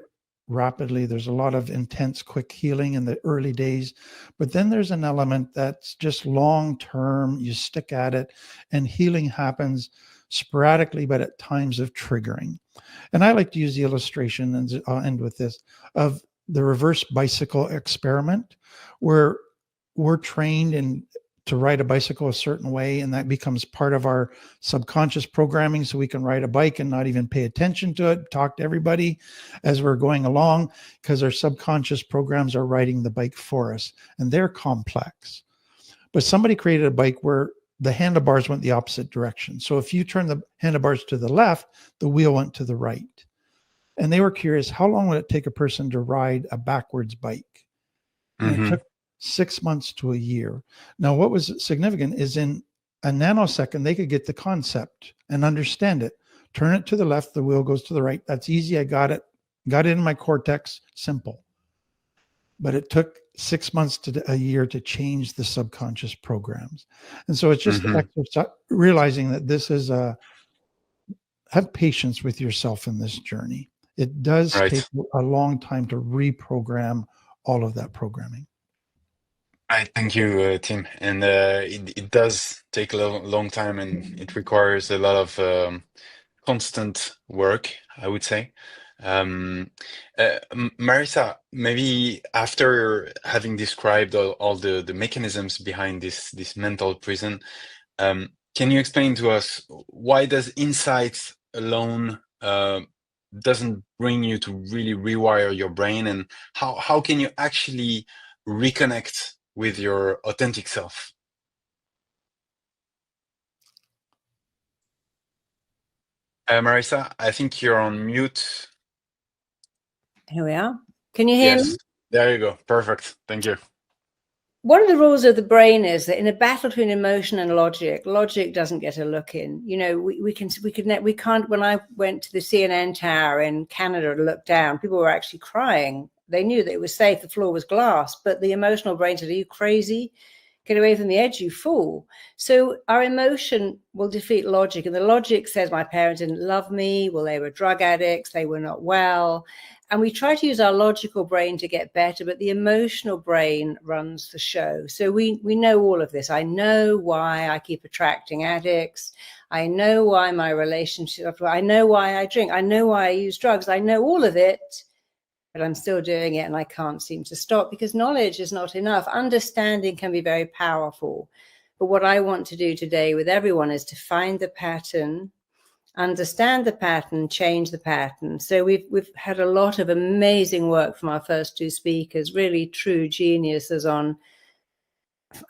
rapidly. There's a lot of intense, quick healing in the early days, but then there's an element that's just long term. You stick at it, and healing happens sporadically, but at times of triggering. And I like to use the illustration, and I'll end with this, of the reverse bicycle experiment, where we're trained to ride a bicycle a certain way, and that becomes part of our subconscious programming, so we can ride a bike and not even pay attention to it, talk to everybody as we're going along, because our subconscious programs are riding the bike for us, and they're complex. But somebody created a bike where the handlebars went the opposite direction. So if you turn the handlebars to the left, the wheel went to the right. And they were curious, how long would it take a person to ride a backwards bike? And it took 6 months to a year. Now, what was significant is in a nanosecond, they could get the concept and understand it. Turn it to the left, the wheel goes to the right. That's easy. I got it in my cortex, simple. But it took 6 months to a year to change the subconscious programs. And so it's just realizing that this is have patience with yourself in this journey. It does take a long time to reprogram all of that programming. Right, thank you, Tim. And it does take a long time, and it requires a lot of constant work, I would say. Marisa, maybe after having described all the mechanisms behind this mental prison, can you explain to us why does insights alone doesn't bring you to really rewire your brain, and how can you actually reconnect with your authentic self? Marisa, I think you're on mute. Here we are. Can you hear me? There you go. Perfect. Thank you. One of the rules of the brain is that in a battle between emotion and logic doesn't get a look in. You know, we can't. When I went to the CNN tower in Canada to look down, people were actually crying. They knew that it was safe. The floor was glass, but the emotional brain said, "Are you crazy? Get away from the edge, you fool." So our emotion will defeat logic. And the logic says, my parents didn't love me. Well, they were drug addicts. They were not well. And we try to use our logical brain to get better, but the emotional brain runs the show. So we know all of this. I know why I keep attracting addicts. I know why my relationship, I know why I drink. I know why I use drugs. I know all of it, but I'm still doing it and I can't seem to stop because knowledge is not enough. Understanding can be very powerful. But what I want to do today with everyone is to find the pattern, understand the pattern, change the pattern. So we've had a lot of amazing work from our first two speakers, really true geniuses on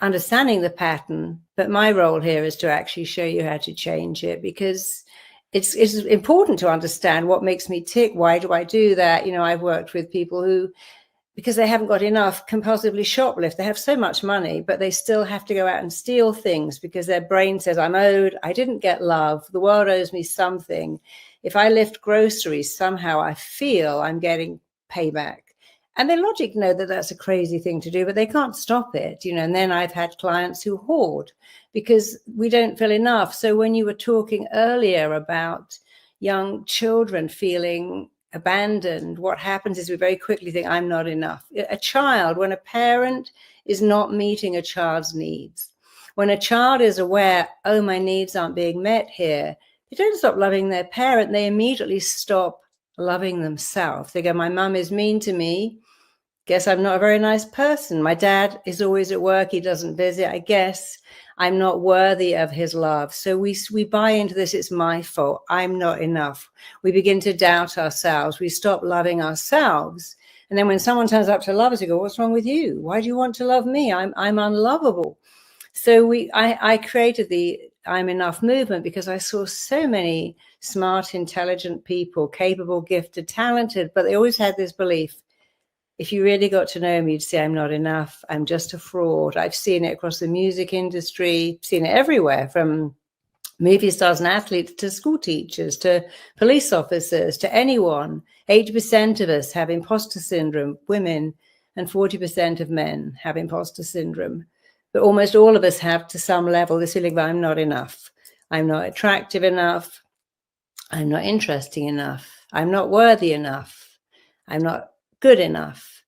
understanding the pattern. But my role here is to actually show you how to change it, because it's important to understand what makes me tick. Why do I do that? You know, I've worked with people who, because they haven't got enough, compulsively shoplift. They have so much money, but they still have to go out and steal things because their brain says, I'm owed, I didn't get love, the world owes me something. If I lift groceries, somehow I feel I'm getting payback. And their logic know that that's a crazy thing to do, but they can't stop it, you know. And then I've had clients who hoard because we don't feel enough. So when you were talking earlier about young children feeling abandoned, what happens is we very quickly think, I'm not enough. A child, when a parent is not meeting a child's needs, when a child is aware, oh, my needs aren't being met here, they don't stop loving their parent. They immediately stop loving themselves. They go, my mum is mean to me. Guess I'm not a very nice person. My dad is always at work. He doesn't visit. I guess I'm not worthy of his love. So we buy into this. It's my fault. I'm not enough. We begin to doubt ourselves. We stop loving ourselves. And then when someone turns up to love us, we go, what's wrong with you? Why do you want to love me? I'm unlovable. So I created the I'm enough movement, because I saw so many smart, intelligent people, capable, gifted, talented, but they always had this belief, if you really got to know me, you'd say I'm not enough. I'm just a fraud. I've seen it across the music industry, seen it everywhere, from movie stars and athletes to school teachers to police officers to anyone. 80% of us have imposter syndrome, women, and 40% of men have imposter syndrome. But almost all of us have, to some level, this feeling that I'm not enough. I'm not attractive enough. I'm not interesting enough. I'm not worthy enough. I'm not good enough.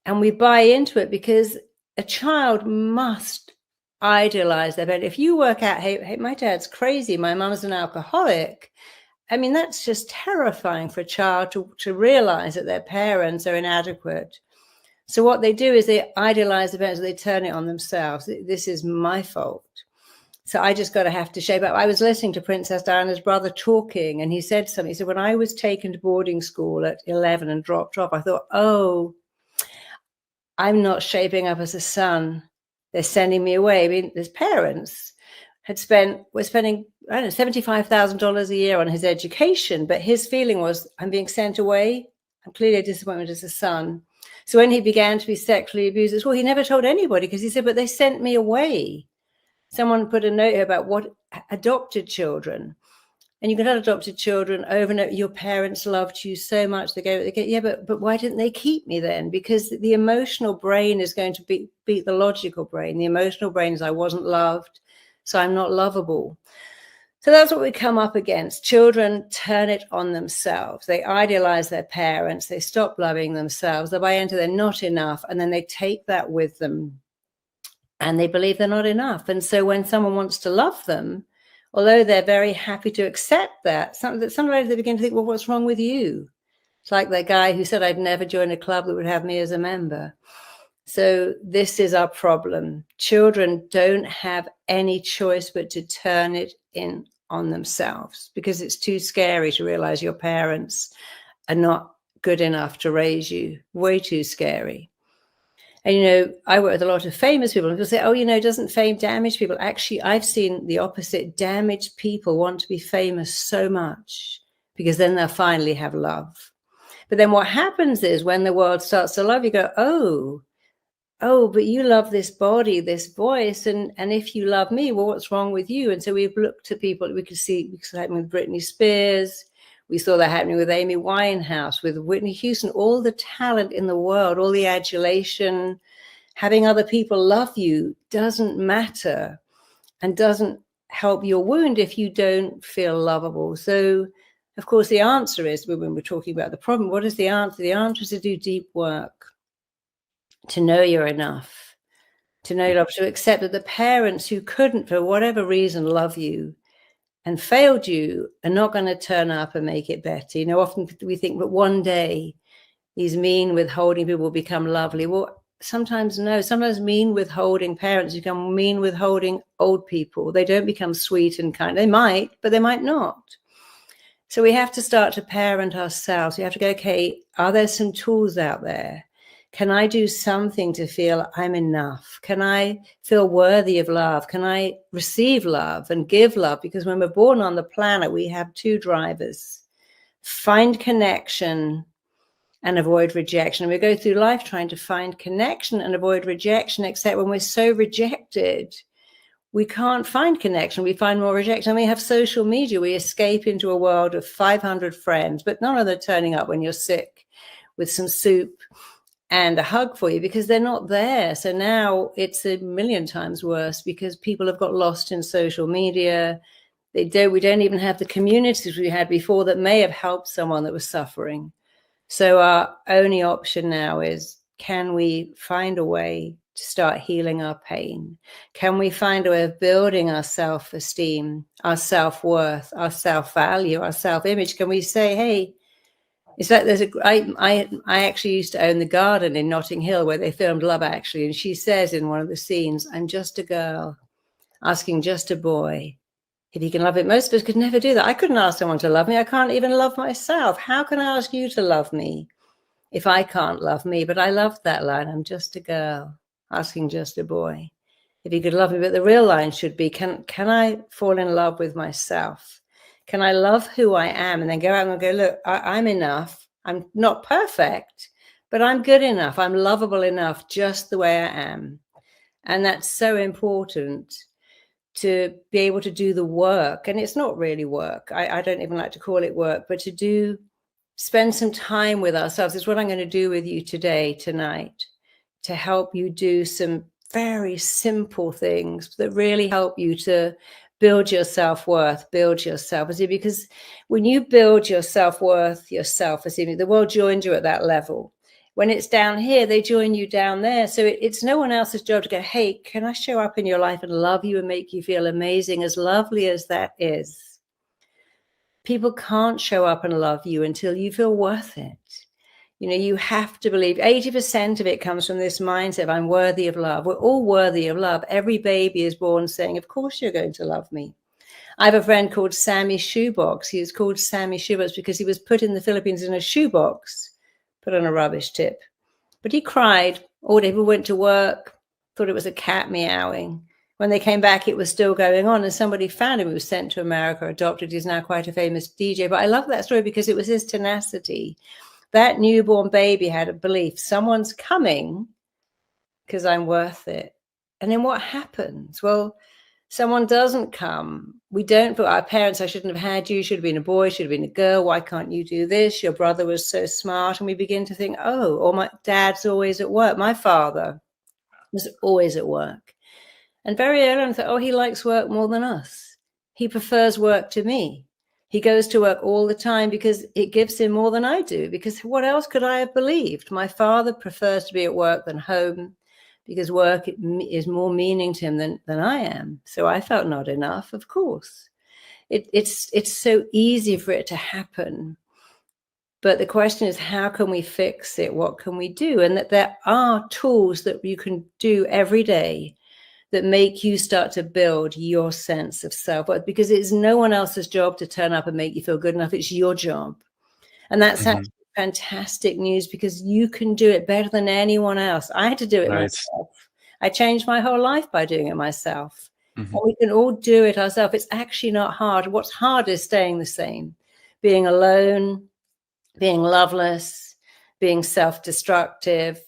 And we buy into it because a child must idealize their parent. If you work out, hey, my dad's crazy, my mum's an alcoholic, I mean, that's just terrifying for a child to realize that their parents are inadequate. So what they do is they idealize the parents, they turn it on themselves. This is my fault. So I just got to have to shape up. I was listening to Princess Diana's brother talking, and he said something. He said, when I was taken to boarding school at 11 and dropped off, I thought, oh, I'm not shaping up as a son. They're sending me away. I mean, his parents were spending, I don't know, $75,000 a year on his education, but his feeling was, I'm being sent away. I'm clearly a disappointment as a son. So when he began to be sexually abused, well, he never told anybody, because he said, but they sent me away. Someone put a note here about what adopted children. And you can have adopted children over and over. Your parents loved you so much. They go, yeah, but why didn't they keep me then? Because the emotional brain is going to beat the logical brain. The emotional brain is, I wasn't loved, so I'm not lovable. So that's what we come up against. Children turn it on themselves. They idealize their parents. They stop loving themselves. They buy into they're not enough. And then they take that with them. And they believe they're not enough. And so when someone wants to love them, although they're very happy to accept that, sometimes they begin to think, well, what's wrong with you? It's like that guy who said, I'd never join a club that would have me as a member. So this is our problem. Children don't have any choice but to turn it in on themselves, because it's too scary to realize your parents are not good enough to raise you. Way too scary. And, I work with a lot of famous people, and people say, oh, doesn't fame damage people? Actually, I've seen the opposite. Damaged people want to be famous so much because then they'll finally have love. But then what happens is when the world starts to love, you go, oh, but you love this body, this voice. And if you love me, well, what's wrong with you? And so we've looked at people, we could see what's happening with Britney Spears. We saw that happening with Amy Winehouse, with Whitney Houston, all the talent in the world, all the adulation. Having other people love you doesn't matter and doesn't help your wound if you don't feel lovable. So, of course, the answer is, when we're talking about the problem, what is the answer? The answer is to do deep work, to know you're enough, to know love, to accept that the parents who couldn't, for whatever reason, love you and failed you are not going to turn up and make it better. Often we think, but one day these mean, withholding people will become lovely. Well, sometimes no. Sometimes mean, withholding parents become mean, withholding old people. They don't become sweet and kind. They might, but they might not. So we have to start to parent ourselves. We have to go, okay, are there some tools out there? Can I do something to feel I'm enough? Can I feel worthy of love? Can I receive love and give love? Because when we're born on the planet, we have two drivers: find connection and avoid rejection. And we go through life trying to find connection and avoid rejection, except when we're so rejected, we can't find connection. We find more rejection. And we have social media. We escape into a world of 500 friends, but none of them turning up when you're sick with some soup and a hug for you, because they're not there. So now it's a million times worse because people have got lost in social media. We don't even have the communities we had before that may have helped someone that was suffering. So our only option now is, can we find a way to start healing our pain? Can we find a way of building our self-esteem, our self-worth, our self-value, our self-image? Can we say, hey, it's like I actually used to own the garden in Notting Hill where they filmed Love Actually. And she says in one of the scenes, I'm just a girl asking just a boy if he can love it. Most of us could never do that. I couldn't ask someone to love me. I can't even love myself. How can I ask you to love me if I can't love me? But I loved that line. I'm just a girl asking just a boy if you could love me. But the real line should be, can I fall in love with myself? Can I love who I am and then go out and go, look, I'm enough. I'm not perfect, but I'm good enough. I'm lovable enough just the way I am. And that's so important to be able to do the work. And it's not really work. I don't even like to call it work, but to spend some time with ourselves is what I'm going to do with you tonight, to help you do some very simple things that really help you to build your self-worth, build your self-esteem. Because when you build your self-worth, your self-esteem, the world joins you at that level. When it's down here, they join you down there. So it's no one else's job to go, hey, can I show up in your life and love you and make you feel amazing, as lovely as that is? People can't show up and love you until you feel worth it. You know, you have to believe 80% of it comes from this mindset of I'm worthy of love. We're all worthy of love. Every baby is born saying, of course you're going to love me. I have a friend called Sammy Shoebox. He was called Sammy Shoebox because he was put in the Philippines in a shoebox, put on a rubbish tip. But he cried all day. People went to work, thought it was a cat meowing. When they came back, it was still going on. And somebody found him. He was sent to America, adopted. He's now quite a famous DJ. But I love that story because it was his tenacity. That newborn baby had a belief, someone's coming because I'm worth it. And then what happens? Well, someone doesn't come. We don't put our parents, I shouldn't have had you, should have been a boy, should have been a girl. Why can't you do this? Your brother was so smart. And we begin to think, oh, or my dad's always at work. My father was always at work. And very early on, I thought, oh, he likes work more than us. He prefers work to me. He goes to work all the time because it gives him more than I do. Because what else could I have believed? My father prefers to be at work than home because work is more meaning to him than I am. So I felt not enough, of course. It's so easy for it to happen. But the question is, how can we fix it? What can we do? And that there are tools that you can do every day that make you start to build your sense of self-worth, because it's no one else's job to turn up and make you feel good enough. It's your job. And that's actually fantastic news, because you can do it better than anyone else. I had to do it myself. I changed my whole life by doing it myself. And we can all do it ourselves. It's actually not hard. What's hard is staying the same, being alone, being loveless, being self-destructive,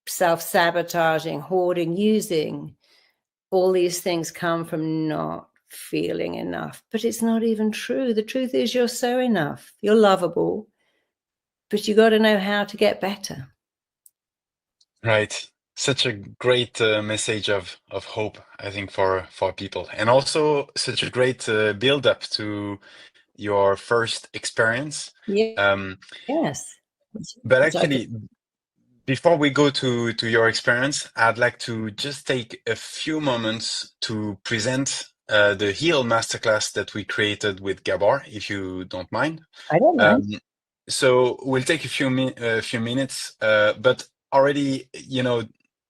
self-sabotaging, hoarding, using. All these things come from not feeling enough, but it's not even true. The truth is you're so enough. You're lovable, but you got to know how to get better. Right. Such a great message of hope, I think, for people, and also such a great build up to your first experience. Yes. But actually, before we go to your experience, I'd like to just take a few moments to present the Heal Masterclass that we created with Gabor, if you don't mind. I don't mind. So we'll take a few minutes, but already, you know,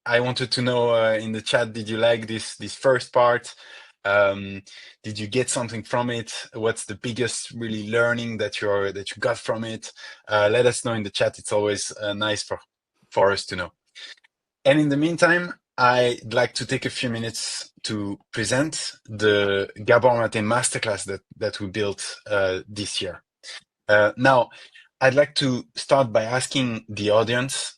I wanted to know in the chat, did you like this first part? Did you get something from it? What's the biggest really learning that you got from it? Let us know in the chat. It's always nice for us to know. And in the meantime, I'd like to take a few minutes to present the Gabor Maté Masterclass that we built this year. Now, I'd like to start by asking the audience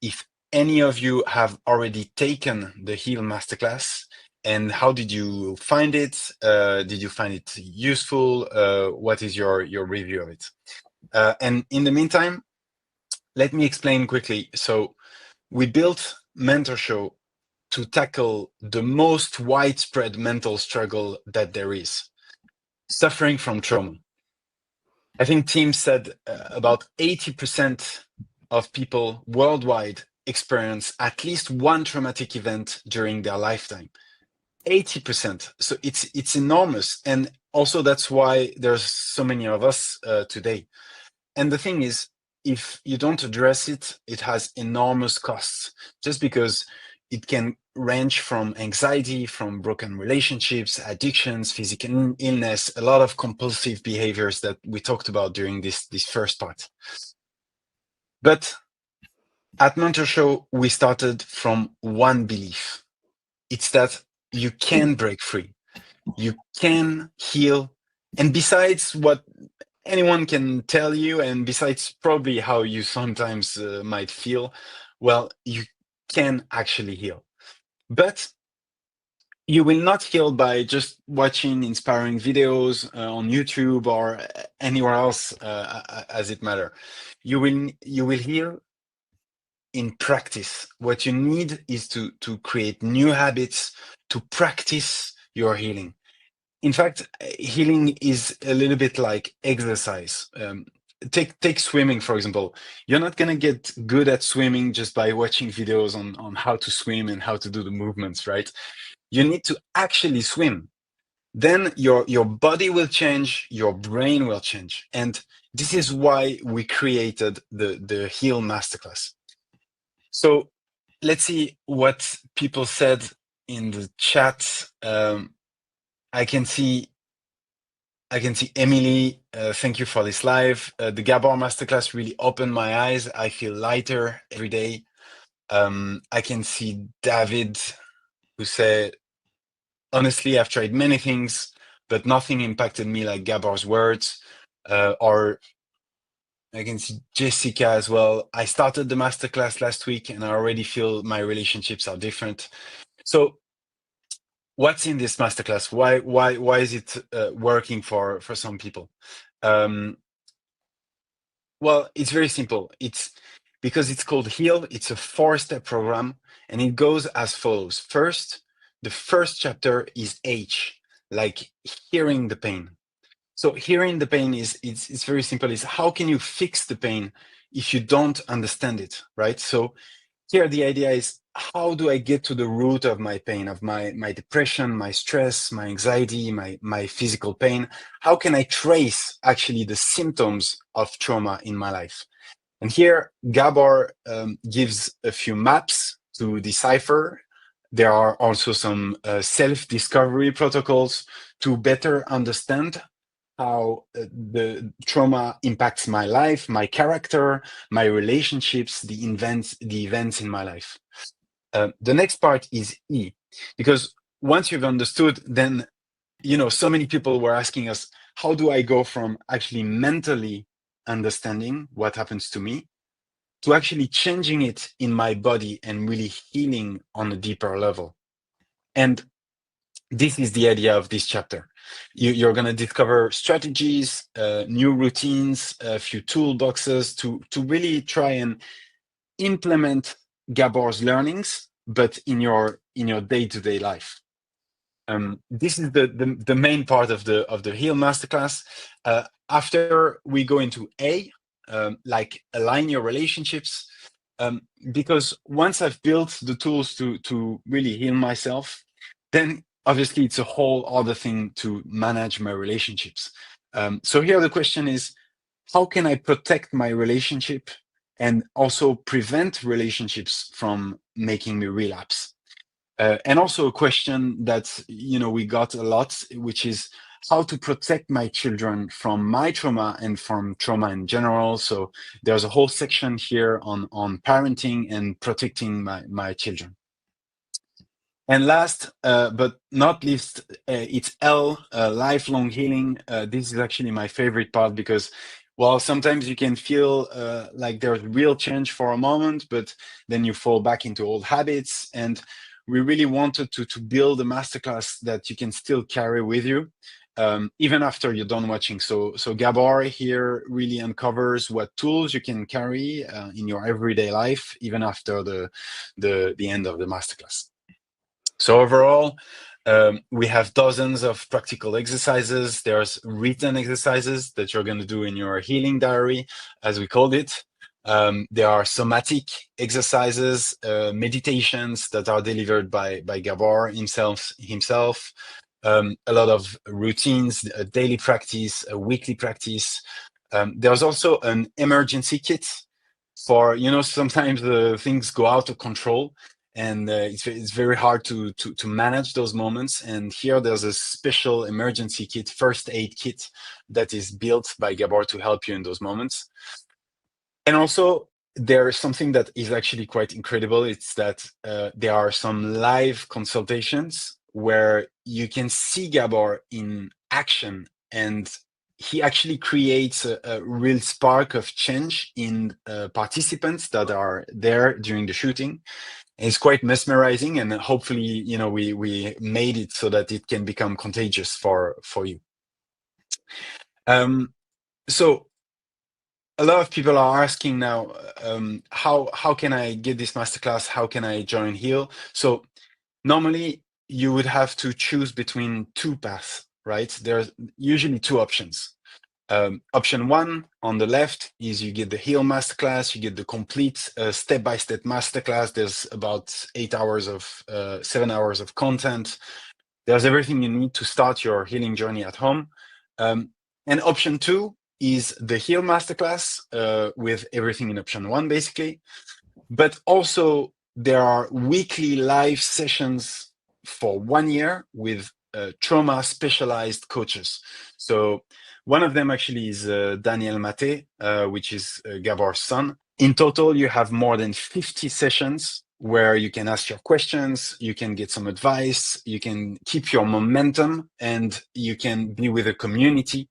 if any of you have already taken the Heal Masterclass, and how did you find it? Did you find it useful? What is your review of it? And in the meantime, let me explain quickly. So we built Mentor Show to tackle the most widespread mental struggle that there is, suffering from trauma. I think Tim said about 80% of people worldwide experience at least one traumatic event during their lifetime. 80%. So it's enormous. And also that's why there's so many of us today. And the thing is, if you don't address it, it has enormous costs, just because it can range from anxiety, from broken relationships, addictions, physical illness, a lot of compulsive behaviors that we talked about during this first part. But at Mentor Show, we started from one belief. It's that you can break free. You can heal. And besides what anyone can tell you, and besides probably how you sometimes might feel, well, you can actually heal. But you will not heal by just watching inspiring videos on YouTube or anywhere else, as it matter. You will heal in practice. What you need is to create new habits to practice your healing. In fact, healing is a little bit like exercise. Take swimming, for example. You're not going to get good at swimming just by watching videos on how to swim and how to do the movements, right? You need to actually swim. Then your body will change, your brain will change. And this is why we created the Heal Masterclass. So let's see what people said in the chat. I can see Emily, thank you for this live. The Gabor Masterclass really opened my eyes. I feel lighter every day. I can see David, who said, honestly, I've tried many things, but nothing impacted me like Gabor's words. Or I can see Jessica as well. I started the masterclass last week and I already feel my relationships are different. So what's in this masterclass? Why is it working for some people? Well, it's very simple. It's because it's called Heal. It's a 4-step program, and it goes as follows. First, the first chapter is H, like hearing the pain. So hearing the pain it's very simple. It's how can you fix the pain if you don't understand it, right? So here the idea is, how do I get to the root of my pain, of my depression, my stress, my anxiety, my physical pain? How can I trace actually the symptoms of trauma in my life? And here Gabor gives a few maps to decipher. There are also some self-discovery protocols to better understand how the trauma impacts my life, my character, my relationships, the events in my life. The next part is E, because once you've understood, then, so many people were asking us, how do I go from actually mentally understanding what happens to me to actually changing it in my body and really healing on a deeper level? And this is the idea of this chapter. You're going to discover strategies, new routines, a few toolboxes to really try and implement Gabor's learnings, but in your day-to-day life. This is the main part of the Heal Masterclass. After we go into A, like align your relationships, because once I've built the tools to really heal myself, then obviously it's a whole other thing to manage my relationships. So here the question is, how can I protect my relationship and also prevent relationships from making me relapse? And also a question that we got a lot, which is how to protect my children from my trauma and from trauma in general. So there's a whole section here on parenting and protecting my children. And last but not least, it's L, lifelong healing. This is actually my favorite part because, well, sometimes you can feel like there's real change for a moment, but then you fall back into old habits. And we really wanted to build a masterclass that you can still carry with you, even after you're done watching. So Gabor here really uncovers what tools you can carry in your everyday life, even after the end of the masterclass. So overall, we have dozens of practical exercises. There's written exercises that you're going to do in your healing diary, as we called it. There are somatic exercises, meditations that are delivered by Gabor himself. A lot of routines, a daily practice, a weekly practice. There's also an emergency kit for, sometimes things go out of control. And it's very hard to manage those moments. And here there's a special emergency kit, first aid kit, that is built by Gabor to help you in those moments. And also there is something that is actually quite incredible. It's that there are some live consultations where you can see Gabor in action, and he actually creates a real spark of change in participants that are there during the shooting. It's quite mesmerizing, and hopefully, you know, we made it so that it can become contagious for you. So a lot of people are asking now, how can I get this masterclass? How can I join Heal? So normally you would have to choose between two paths, right? There's usually two options. Option one on the left is you get the Heal masterclass, you get the complete step-by-step masterclass. There's about 7 hours of content. There's everything you need to start your healing journey at home. And option two is the Heal masterclass with everything in option one, basically. But also there are weekly live sessions for 1 year with trauma specialized coaches. So one of them actually is Daniel Maté, which is Gabor's son. In total, you have more than 50 sessions where you can ask your questions, you can get some advice, you can keep your momentum, and you can be with a community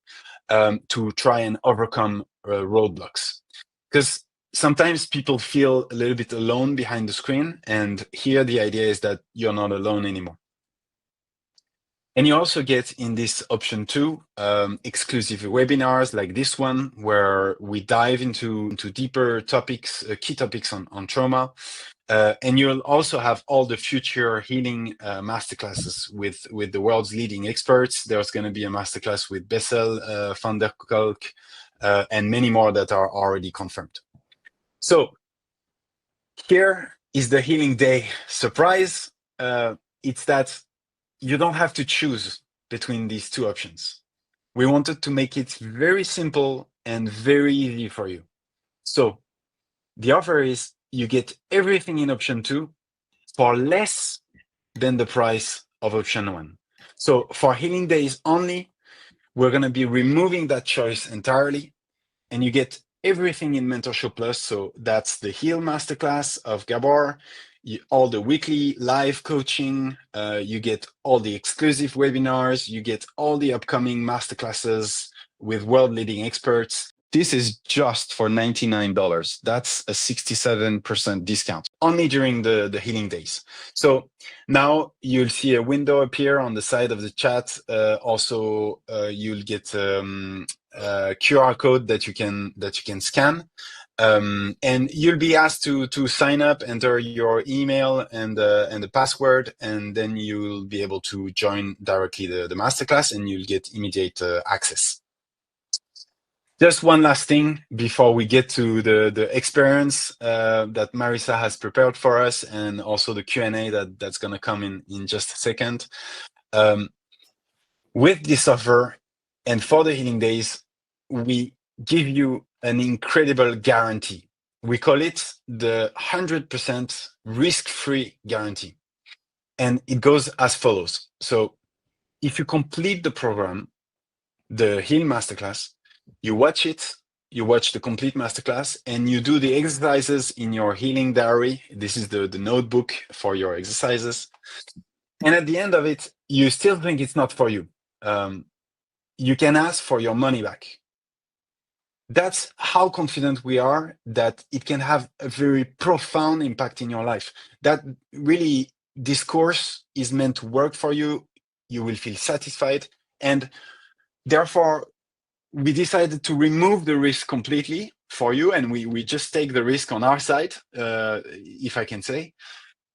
to try and overcome roadblocks. Because sometimes people feel a little bit alone behind the screen, and here the idea is that you're not alone anymore. And you also get in this option two, exclusive webinars like this one, where we dive into deeper topics, key topics on trauma. And you'll also have all the future healing masterclasses with the world's leading experts. There's going to be a masterclass with Bessel van der Kolk, and many more that are already confirmed. So here is the Healing Day surprise. It's that you don't have to choose between these two options. We wanted to make it very simple and very easy for you. So the offer is you get everything in option two for less than the price of option one. So for Healing Days only, we're going to be removing that choice entirely, and you get everything in Mentorship Plus. So that's the Heal Masterclass of Gabor, all the weekly live coaching, you get all the exclusive webinars, you get all the upcoming masterclasses with world-leading experts. This is just for $99. That's a 67% discount, only during the Healing Days. So now you'll see a window appear on the side of the chat. Also, you'll get QR code that you can scan, and you'll be asked to sign up, enter your email and the password, and then you'll be able to join directly the masterclass, and you'll get immediate access. Just one last thing before we get to the experience that Marisa has prepared for us, and also the Q&A that's going to come in just a second. With this offer and for the Healing Days, we give you an incredible guarantee. We call it the 100% risk-free guarantee. And it goes as follows. So if you complete the program, the Heal Masterclass, you watch it, you watch the complete masterclass, and you do the exercises in your healing diary. This is the notebook for your exercises. And at the end of it, you still think it's not for you. You can ask for your money back. That's how confident we are that it can have a very profound impact in your life. That really, this course is meant to work for you. You will feel satisfied. And therefore, we decided to remove the risk completely for you. And we just take the risk on our side, if I can say.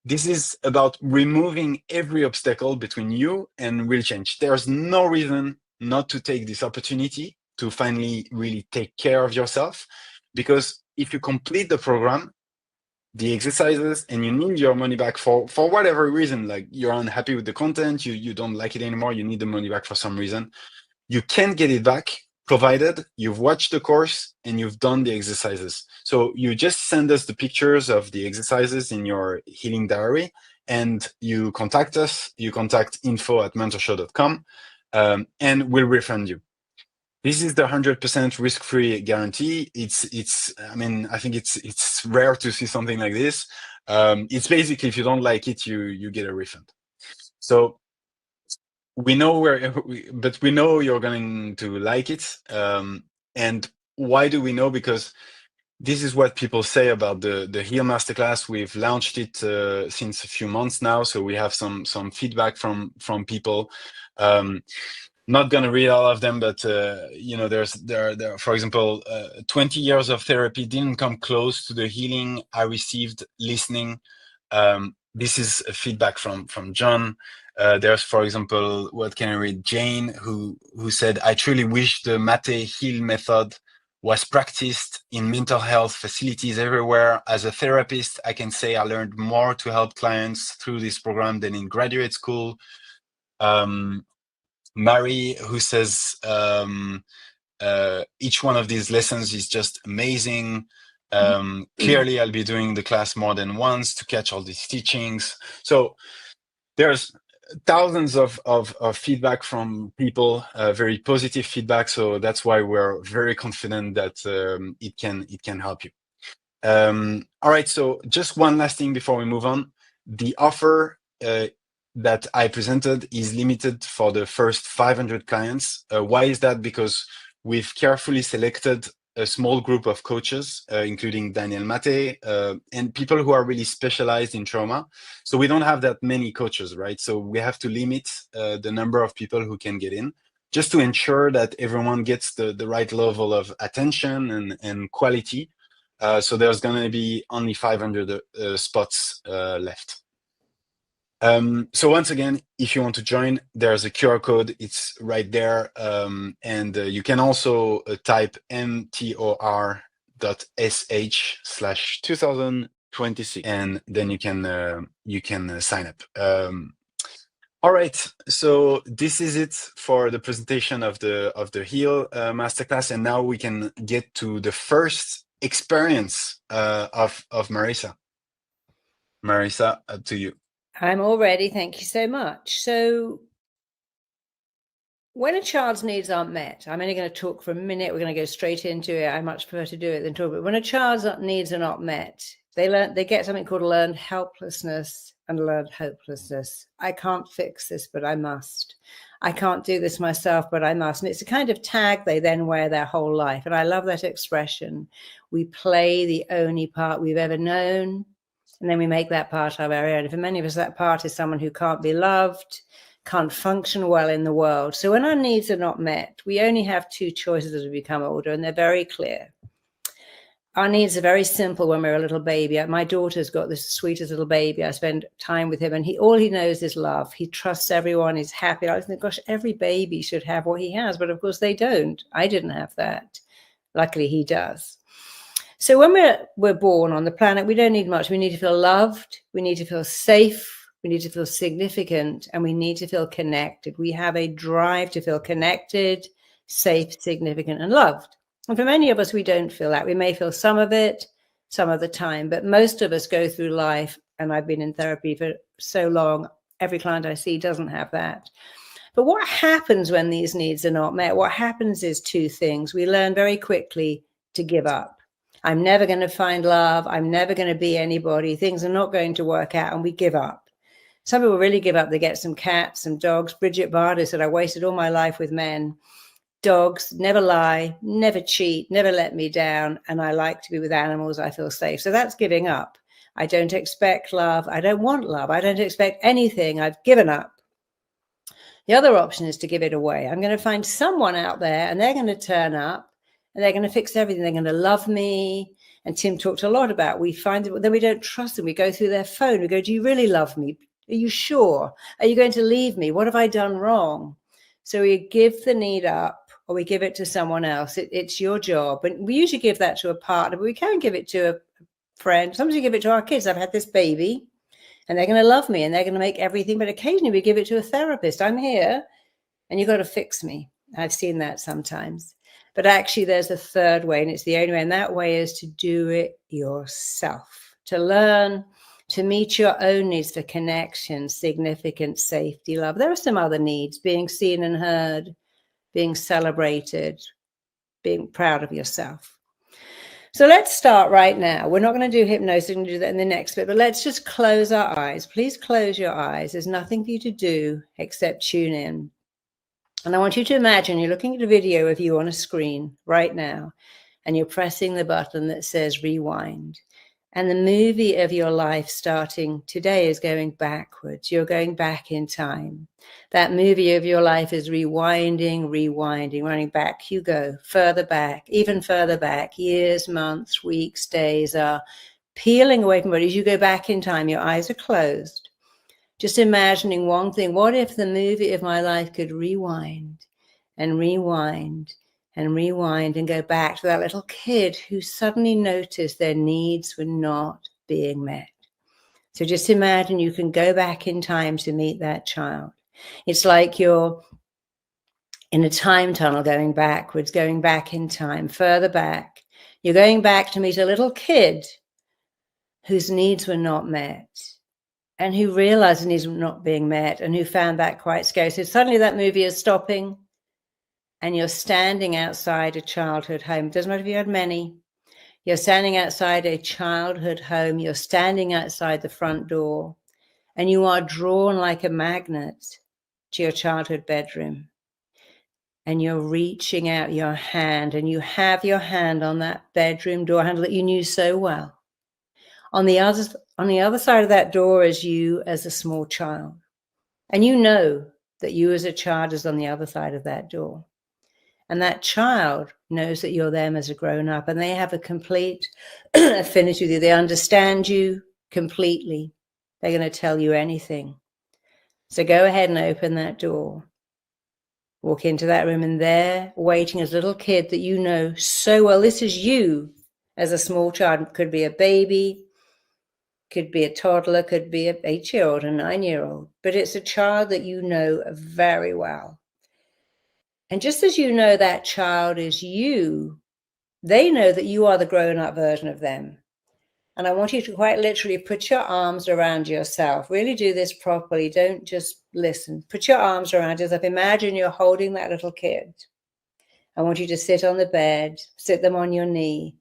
This is about removing every obstacle between you and real change. There's no reason not to take this opportunity to finally really take care of yourself, because if you complete the program, the exercises, and you need your money back for whatever reason, like you're unhappy with the content, you don't like it anymore, you need the money back for some reason, you can get it back, provided you've watched the course and you've done the exercises. So you just send us the pictures of the exercises in your healing diary, and you contact us, you contact info@mentorshow.com, and we'll refund you. This is the 100% risk-free guarantee. I mean, I think it's rare to see something like this. It's basically, if you don't like it, you get a refund. So we know but we know you're going to like it. And why do we know? Because this is what people say about the Heal Masterclass. We've launched it since a few months now, so we have some feedback from people. Not going to read all of them, but you know, there are, for example, 20 years of therapy didn't come close to the healing I received listening. This is a feedback from John. There's, for example, what can I read? Jane, who said, I truly wish the Maté Heal method was practiced in mental health facilities everywhere. As a therapist, I can say I learned more to help clients through this program than in graduate school. Mary, who says, each one of these lessons is just amazing. Clearly, I'll be doing the class more than once to catch all these teachings. So there's thousands of feedback from people, very positive feedback. So that's why we're very confident that it can help you. All right. So just one last thing before we move on. The offer that I presented is limited for the first 500 clients. Why is that? Because we've carefully selected a small group of coaches, including Daniel Maté, and people who are really specialized in trauma. So we don't have that many coaches, right? So we have to limit the number of people who can get in, just to ensure that everyone gets the right level of attention and quality. So there's going to be only 500 spots left. So once again, if you want to join, there's a QR code. It's right there. And you can also type mtor.sh/2026, and then you can sign up. All right, so this is it for the presentation of the Heal Masterclass, and now we can get to the first experience of Marisa. Marisa, up to you. I'm all ready. Thank you so much. So when a child's needs aren't met, I'm only going to talk for a minute. We're going to go straight into it. I much prefer to do it than talk. But when a child's needs are not met, they get something called learned helplessness and learned hopelessness. I can't fix this, but I must. I can't do this myself, but I must. And it's a kind of tag they then wear their whole life. And I love that expression. We play the only part we've ever known, and then we make that part our own. And for many of us, that part is someone who can't be loved, can't function well in the world. So when our needs are not met, we only have two choices as we become older, and they're very clear. Our needs are very simple when we're a little baby. My daughter's got this sweetest little baby. I spend time with him, and all he knows is love. He trusts everyone. He's happy. I think, gosh, every baby should have what he has, but of course they don't. I didn't have that. Luckily, he does. So when we're born on the planet, we don't need much. We need to feel loved. We need to feel safe. We need to feel significant, and we need to feel connected. We have a drive to feel connected, safe, significant, and loved. And for many of us, we don't feel that. We may feel some of it, some of the time, but most of us go through life, and I've been in therapy for so long, every client I see doesn't have that. But what happens when these needs are not met? What happens is two things. We learn very quickly to give up. I'm never going to find love. I'm never going to be anybody. Things are not going to work out, and we give up. Some people really give up. They get some cats, some dogs. Bridget Barder said, I wasted all my life with men. Dogs never lie, never cheat, never let me down. And I like to be with animals. I feel safe. So that's giving up. I don't expect love. I don't want love. I don't expect anything. I've given up. The other option is to give it away. I'm going to find someone out there, and they're going to turn up, and they're going to fix everything. They're going to love me. And Tim talked a lot about, we find that then we don't trust them. We go through their phone. We go, do you really love me? Are you sure? Are you going to leave me? What have I done wrong? So we give the need up, or we give it to someone else. It's your job. And we usually give that to a partner, but we can give it to a friend. Sometimes we give it to our kids. I've had this baby, and they're going to love me, and they're going to make everything. But occasionally we give it to a therapist. I'm here, and you've got to fix me. I've seen that sometimes. But actually, there's a third way, and it's the only way. And that way is to do it yourself, to learn to meet your own needs for connection, significance, safety, love. There are some other needs, being seen and heard, being celebrated, being proud of yourself. So let's start right now. We're not going to do hypnosis, we're going to do that in the next bit, but let's just close our eyes. Please close your eyes. There's nothing for you to do except tune in. And I want you to imagine you're looking at a video of you on a screen right now, and you're pressing the button that says rewind. And the movie of your life starting today is going backwards. You're going back in time. That movie of your life is rewinding, running back. You go further back, even further back. Years, months, weeks, days are peeling away from body. As you go back in time, your eyes are closed. Just imagining one thing. What if the movie of my life could rewind and rewind and rewind and go back to that little kid who suddenly noticed their needs were not being met? So just imagine you can go back in time to meet that child. It's like you're in a time tunnel going backwards, going back in time, further back. You're going back to meet a little kid whose needs were not met and who realized his needs were not being met and who found that quite scary. So suddenly that movie is stopping, and you're standing outside a childhood home. It doesn't matter if you had many. You're standing outside a childhood home. You're standing outside the front door, and you are drawn like a magnet to your childhood bedroom. And you're reaching out your hand, and you have your hand on that bedroom door handle that you knew so well. On the other side of that door is you as a small child. And you know that you as a child is on the other side of that door. And that child knows that you're them as a grown-up, and they have a complete affinity with you. They understand you completely. They're going to tell you anything. So go ahead and open that door. Walk into that room, and there, waiting as a little kid that you know so well. This is you as a small child. It could be a baby, could be a toddler, could be an 8-year-old, a 9-year-old. But it's a child that you know very well. And just as you know that child is you, they know that you are the grown-up version of them. And I want you to quite literally put your arms around yourself. Really do this properly. Don't just listen. Put your arms around yourself. Imagine you're holding that little kid. I want you to sit on the bed, sit them on your knee,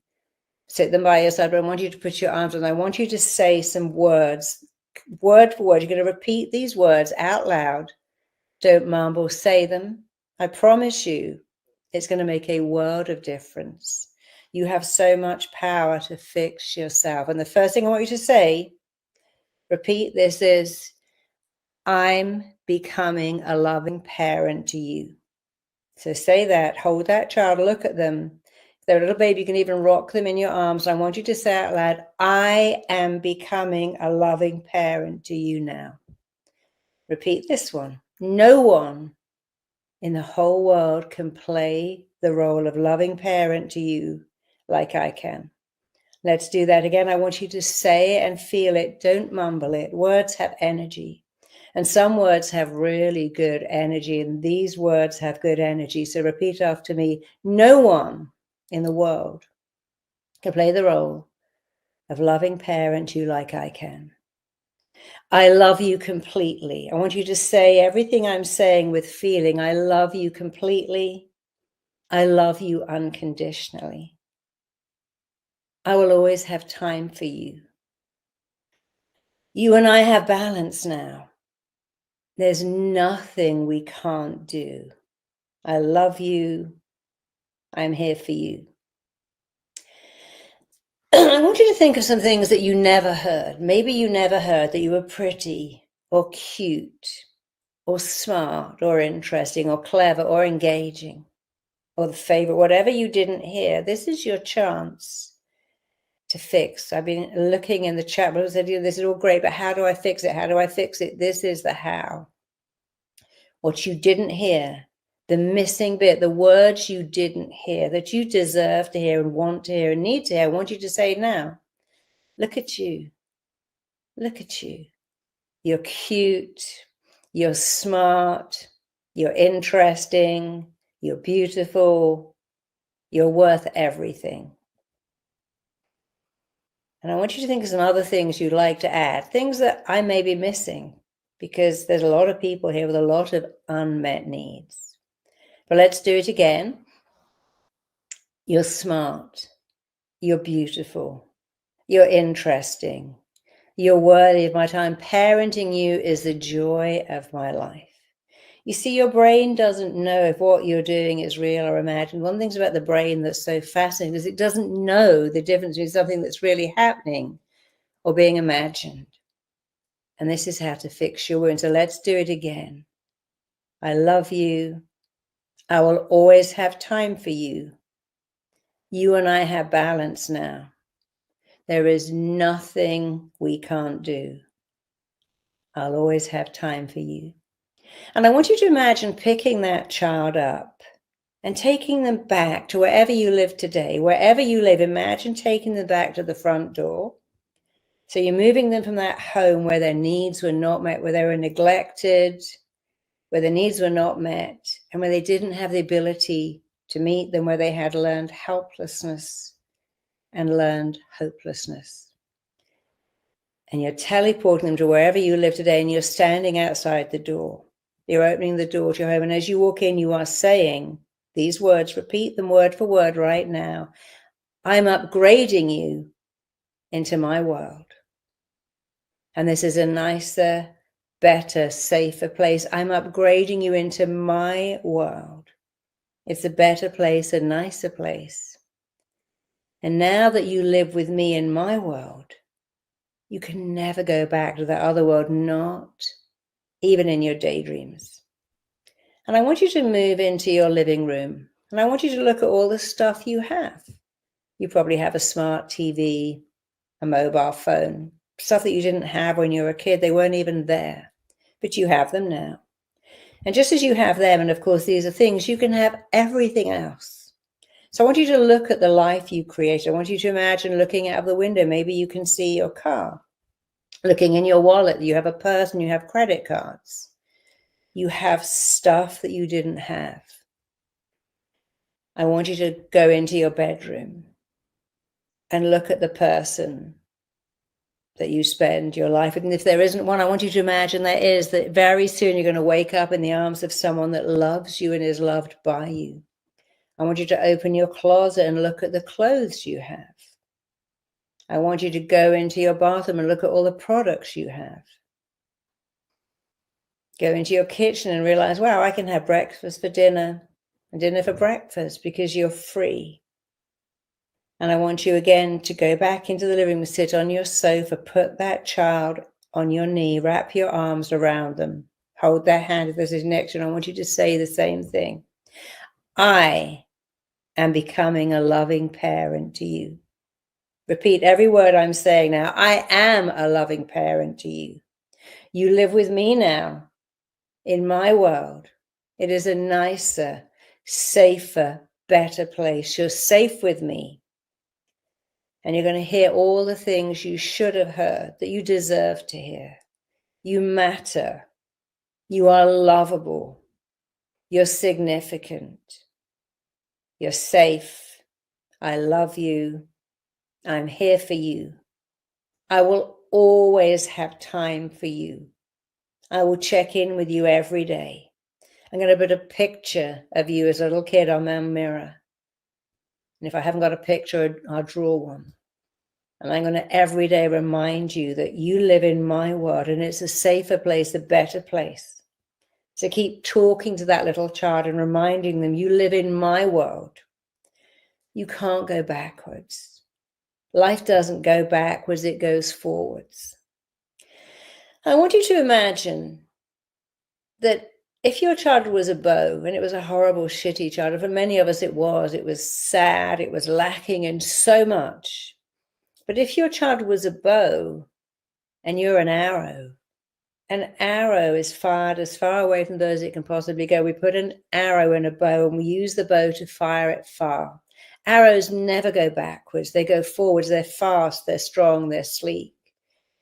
sit them by your side. But I want you to put your arms on. I want you to say some words, word for word. You're going to repeat these words out loud. Don't mumble, say them. I promise you, it's going to make a world of difference. You have so much power to fix yourself. And the first thing I want you to say, repeat this, is, I'm becoming a loving parent to you. So say that, hold that child, look at them. If they're a little baby, you can even rock them in your arms. I want you to say out loud, I am becoming a loving parent to you now. Repeat this one. No one in the whole world can play the role of loving parent to you like I can. Let's do that again. I want you to say it and feel it. Don't mumble it. Words have energy. And some words have really good energy, and these words have good energy. So repeat after me. No one in the world can play the role of loving parent to you like I can. I love you completely. I want you to say everything I'm saying with feeling. I love you completely. I love you unconditionally. I will always have time for you. You and I have balance now. There's nothing we can't do. I love you. I'm here for you. I want you to think of some things that you never heard. Maybe you never heard that you were pretty or cute or smart or interesting or clever or engaging or the favorite, whatever you didn't hear. This is your chance to fix. I've been looking in the chat, but I said, this is all great, but how do I fix it? How do I fix it? This is the how. What you didn't hear, the missing bit, the words you didn't hear that you deserve to hear and want to hear and need to hear. I want you to say now, look at you. Look at you. You're cute. You're smart. You're interesting. You're beautiful. You're worth everything. And I want you to think of some other things you'd like to add, things that I may be missing, because there's a lot of people here with a lot of unmet needs. But let's do it again. You're smart. You're beautiful. You're interesting. You're worthy of my time. Parenting you is the joy of my life. You see, your brain doesn't know if what you're doing is real or imagined. One of the things about the brain that's so fascinating is it doesn't know the difference between something that's really happening or being imagined. And this is how to fix your wound. So let's do it again. I love you. I will always have time for you. You and I have balance now. There is nothing we can't do. I'll always have time for you. And I want you to imagine picking that child up and taking them back to wherever you live today. Wherever you live, imagine taking them back to the front door. So you're moving them from that home where their needs were not met, where they were neglected, where their needs were not met, and where they didn't have the ability to meet them, where they had learned helplessness and learned hopelessness. And you're teleporting them to wherever you live today, and you're standing outside the door. You're opening the door to your home, and as you walk in, you are saying these words, repeat them word for word right now. I'm upgrading you into my world. And this is a nicer, better, safer place. I'm upgrading you into my world. It's a better place, a nicer place. And now that you live with me in my world, you can never go back to that other world, not even in your daydreams. And I want you to move into your living room. And I want you to look at all the stuff you have. You probably have a smart TV, a mobile phone, stuff that you didn't have when you were a kid. They weren't even there, but you have them now. And just as you have them, and of course, these are things, you can have everything else. So I want you to look at the life you created. I want you to imagine looking out of the window. Maybe you can see your car. Looking in your wallet, you have a purse and you have credit cards. You have stuff that you didn't have. I want you to go into your bedroom and look at the person that you spend your life with. And if there isn't one, I want you to imagine there is, that very soon you're going to wake up in the arms of someone that loves you and is loved by you. I want you to open your closet and look at the clothes you have. I want you to go into your bathroom and look at all the products you have. Go into your kitchen and realize, wow, I can have breakfast for dinner and dinner for breakfast because you're free. And I want you again to go back into the living room, sit on your sofa, put that child on your knee, wrap your arms around them, hold their hand if this is next to you. And I want you to say the same thing. I am becoming a loving parent to you. Repeat every word I'm saying now. I am a loving parent to you. You live with me now in my world. It is a nicer, safer, better place. You're safe with me. And you're going to hear all the things you should have heard, that you deserve to hear. You matter. You are lovable. You're significant. You're safe. I love you. I'm here for you. I will always have time for you. I will check in with you every day. I'm going to put a picture of you as a little kid on my mirror. And if I haven't got a picture, I'll draw one. And I'm going to every day remind you that you live in my world and it's a safer place, a better place. So keep talking to that little child and reminding them you live in my world. You can't go backwards. Life doesn't go backwards, it goes forwards. I want you to imagine that if your child was a bow, and it was a horrible, shitty child, for many of us it was sad, it was lacking in so much. But if your child was a bow and you're an arrow is fired as far away from those it can possibly go. We put an arrow in a bow and we use the bow to fire it far. Arrows never go backwards. They go forwards. They're fast, they're strong, they're sleek.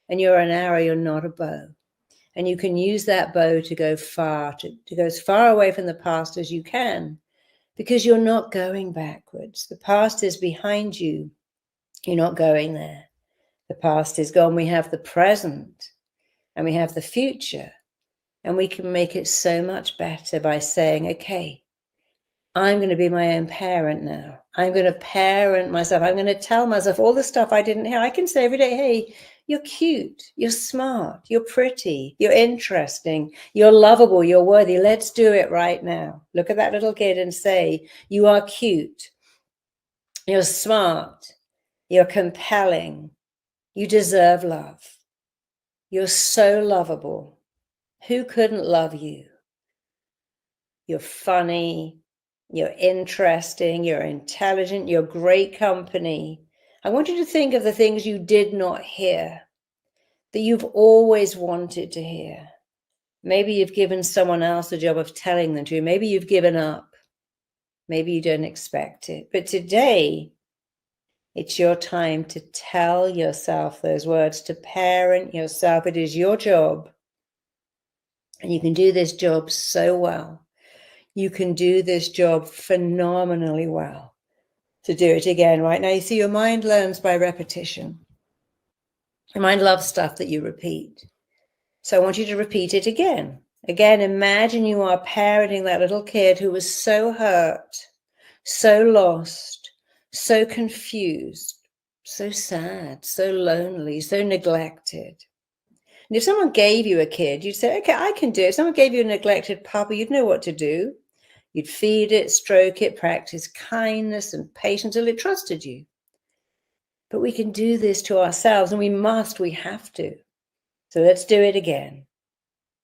And you're an arrow, you're not a bow. And you can use that bow to go far, to go as far away from the past as you can, because you're not going backwards. The past is behind you. You're not going there. The past is gone. We have the present and we have the future. And we can make it so much better by saying, okay, I'm going to be my own parent now. I'm going to parent myself. I'm going to tell myself all the stuff I didn't hear. I can say every day, hey, you're cute, you're smart, you're pretty, you're interesting, you're lovable, you're worthy. Let's do it right now. Look at that little kid and say, you are cute, you're smart, you're compelling, you deserve love. You're so lovable. Who couldn't love you? You're funny, you're interesting, you're intelligent, you're great company. I want you to think of the things you did not hear that you've always wanted to hear. Maybe you've given someone else the job of telling them to you. Maybe you've given up. Maybe you don't expect it. But today, it's your time to tell yourself those words, to parent yourself. It is your job. And you can do this job so well. You can do this job phenomenally well. To do it again right now. You see, your mind learns by repetition. Your mind loves stuff that you repeat. So I want you to repeat it again. Again, imagine you are parenting that little kid who was so hurt, so lost, so confused, so sad, so lonely, so neglected. And if someone gave you a kid, you'd say, okay, I can do it. If someone gave you a neglected puppy, you'd know what to do. You'd feed it, stroke it, practice kindness and patience until it trusted you. But we can do this to ourselves, and we have to. So let's do it again.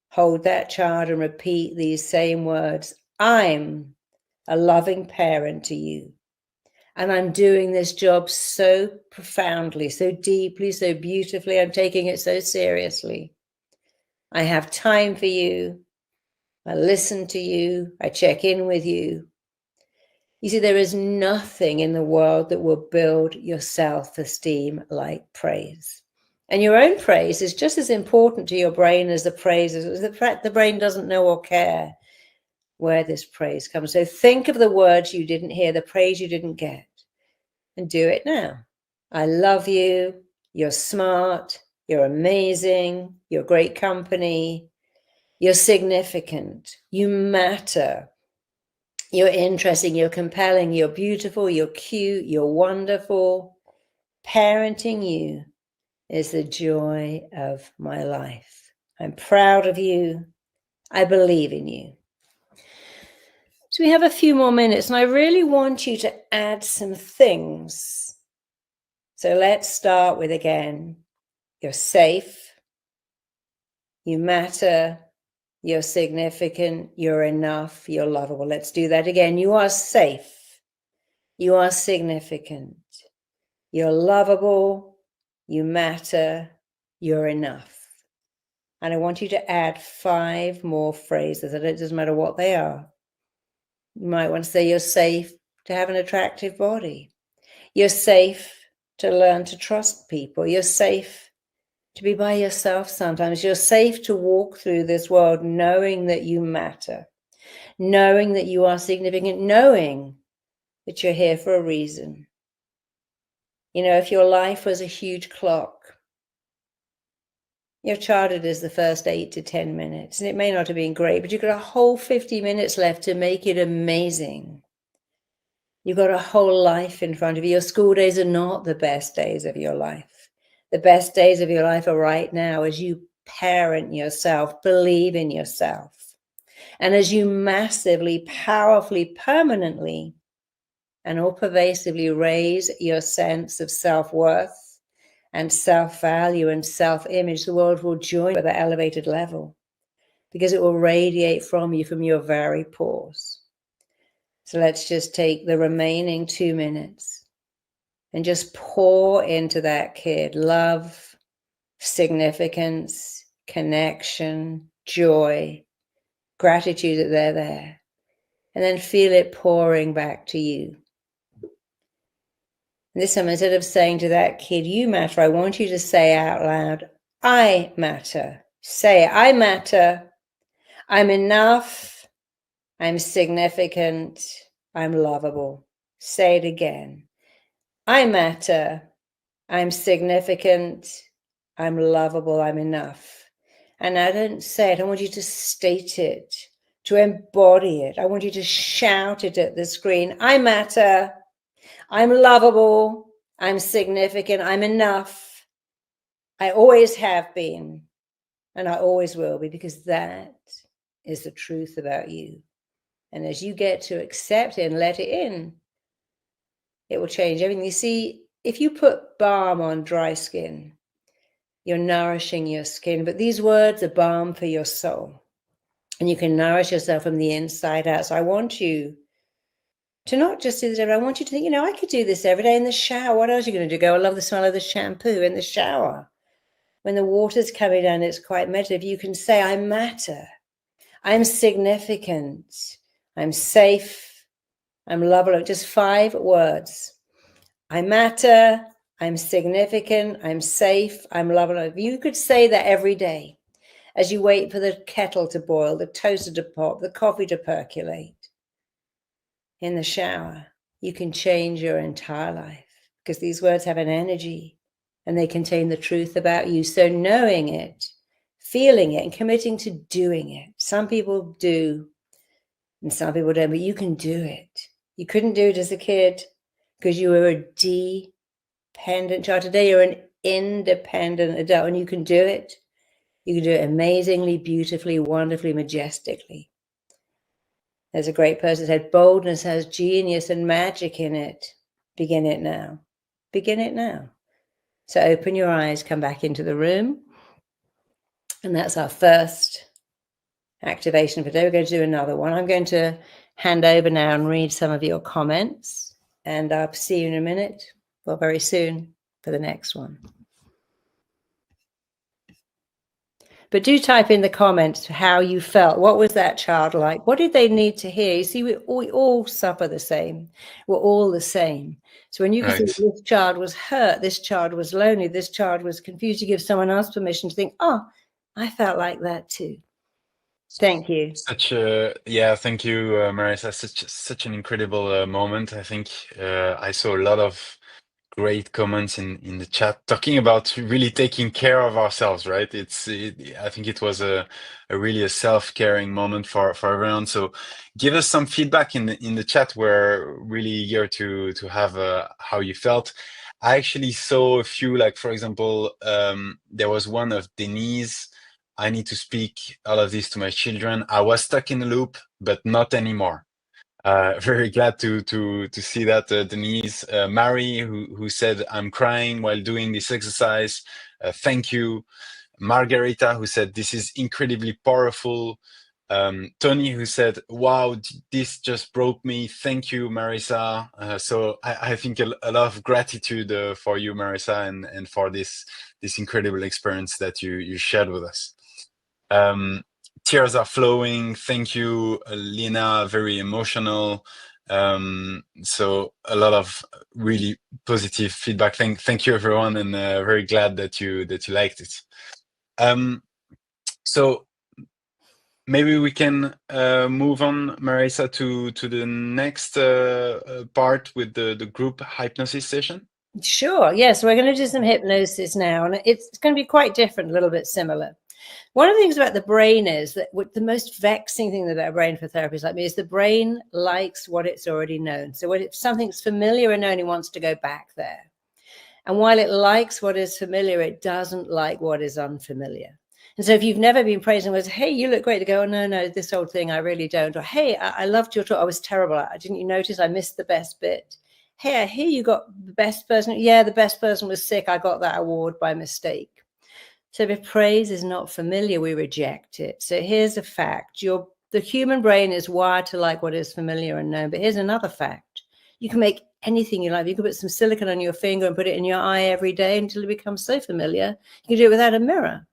Hold that child and repeat these same words. I'm a loving parent to you. And I'm doing this job so profoundly, so deeply, so beautifully. I'm taking it so seriously. I have time for you. I listen to you. I check in with you. You see, there is nothing in the world that will build your self-esteem like praise. And your own praise is just as important to your brain as the praise is. The fact the brain doesn't know or care where this praise comes. So think of the words you didn't hear, the praise you didn't get, and do it now. I love you. You're smart. You're amazing. You're great company. You're significant. You matter. You're interesting, you're compelling, you're beautiful, you're cute, you're wonderful. Parenting you is the joy of my life. I'm proud of you. I believe in you. So we have a few more minutes, and I really want you to add some things. So let's start with, again, you're safe, you matter, you're significant, you're enough, you're lovable. Let's do that again. You are safe. You are significant. You're lovable. You matter. You're enough. And I want you to add 5 more phrases. And it doesn't matter what they are. You might want to say you're safe to have an attractive body. You're safe to learn to trust people. You're safe to be by yourself sometimes. You're safe to walk through this world knowing that you matter, knowing that you are significant, knowing that you're here for a reason. You know, if your life was a huge clock, your childhood is the first 8 to 10 minutes, and it may not have been great, but you've got a whole 50 minutes left to make it amazing. You've got a whole life in front of you. Your school days are not the best days of your life. The best days of your life are right now as you parent yourself, believe in yourself, and as you massively, powerfully, permanently, and all pervasively raise your sense of self-worth and self-value and self-image. The world will join at that elevated level because it will radiate from you, from your very pores. So let's just take the remaining 2 minutes and just pour into that kid love, significance, connection, joy, gratitude that they're there. And then feel it pouring back to you. This time, instead of saying to that kid, you matter, I want you to say out loud, I matter. Say, I matter. I'm enough. I'm significant. I'm lovable. Say it again. I matter. I'm significant. I'm lovable. I'm enough. And I don't say it. I want you to state it to embody it. I want you to shout it at the screen. I matter. I'm lovable. I'm significant. I'm enough. I always have been. And I always will be, because that is the truth about you. And as you get to accept it and let it in, it will change everything. You see, if you put balm on dry skin, you're nourishing your skin. But these words are balm for your soul. And you can nourish yourself from the inside out. So I want you to not just do this every day. I want you to think, you know, I could do this every day in the shower. What else are you going to do? Go, I love the smell of the shampoo in the shower. When the water's coming down, it's quite meditative. You can say, I matter. I'm significant. I'm safe. I'm lovable. Just 5 words. I matter. I'm significant. I'm safe. I'm lovable. You could say that every day as you wait for the kettle to boil, the toaster to pop, the coffee to percolate. In the shower, you can change your entire life, because these words have an energy and they contain the truth about you. So knowing it, feeling it, and committing to doing it. Some people do and some people don't, but you can do it. You couldn't do it as a kid because you were a dependent child. Today you're an independent adult, and you can do it. You can do it amazingly, beautifully, wonderfully, majestically. There's a great person that said, boldness has genius and magic in it. Begin it now. Begin it now. So open your eyes, come back into the room. And that's our first activation for today. We're going to do another one. I'm going to hand over now and read some of your comments. And I'll see you in a minute, or very soon, for the next one. But do type in the comments how you felt. What was that child like? What did they need to hear? You see, we all suffer the same. We're all the same. So when you can see this child was hurt, this child was lonely, this child was confused, you give someone else permission to think, oh, I felt like that too. Thank you. Thank you, Marisa. Such an incredible moment. I think I saw a lot of great comments in the chat talking about really taking care of ourselves, right? I think it was a really a self-caring moment for everyone. So give us some feedback in the chat. We're really eager to have how you felt. I actually saw a few, like, for example, there was one of Denise. I need to speak all of this to my children. I was stuck in a loop, but not anymore. Very glad to see that, Denise. Mary, who said, I'm crying while doing this exercise. Thank you. Margarita, who said, this is incredibly powerful. Tony, who said, wow, this just broke me. Thank you, Marisa. So I think a lot of gratitude for you, Marisa, and for this incredible experience that you shared with us. Tears are flowing. Thank you, Lena. Very emotional. So a lot of really positive feedback. Thank you, everyone, and very glad that you liked it. So maybe we can move on, Marisa, to the next part with the group hypnosis session. Sure. Yes, we're going to do some hypnosis now, and it's going to be quite different, a little bit similar. One of the things about the brain is that the most vexing thing about a brain for therapists like me is the brain likes what it's already known. So when something's familiar and known, it wants to go back there. And while it likes what is familiar, it doesn't like what is unfamiliar. And so if you've never been praised and was, hey, you look great, to go, oh, no, this old thing, I really don't. Or, hey, I loved your talk. I was terrible. Didn't you notice I missed the best bit? Hey, I hear you got the best person. Yeah, the best person was sick. I got that award by mistake. So if praise is not familiar, we reject it. So here's a fact. The human brain is wired to like what is familiar and known. But here's another fact. You can make anything you like. You can put some silicone on your finger and put it in your eye every day until it becomes so familiar. You can do it without a mirror.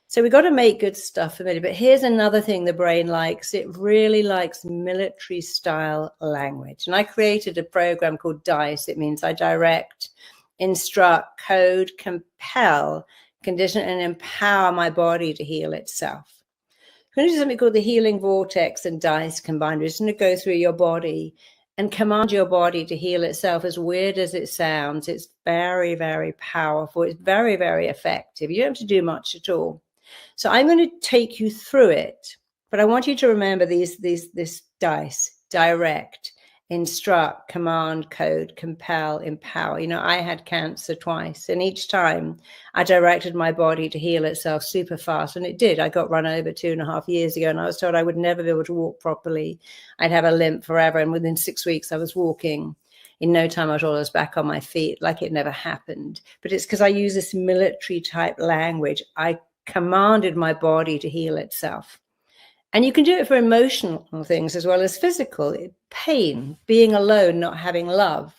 So we've got to make good stuff familiar. But here's another thing the brain likes. It really likes military style language. And I created a program called DICE. It means I direct, instruct, code, compel, condition, and empower my body to heal itself. I'm going to do something called the healing vortex and DICE combined. We're just going to go through your body and command your body to heal itself. As weird as it sounds, it's very, very powerful. It's very, very effective. You don't have to do much at all. So I'm going to take you through it. But I want you to remember this dice: direct, instruct, command, code, compel, empower. You know, I had cancer twice, and each time I directed my body to heal itself super fast, and it did. I got run over 2.5 years ago, and I was told I would never be able to walk properly. I'd have a limp forever, and within 6 weeks I was walking. In no time at all, I was back on my feet like it never happened. But it's because I use this military type language. I commanded my body to heal itself. And you can do it for emotional things as well as physical. Pain, being alone, not having love.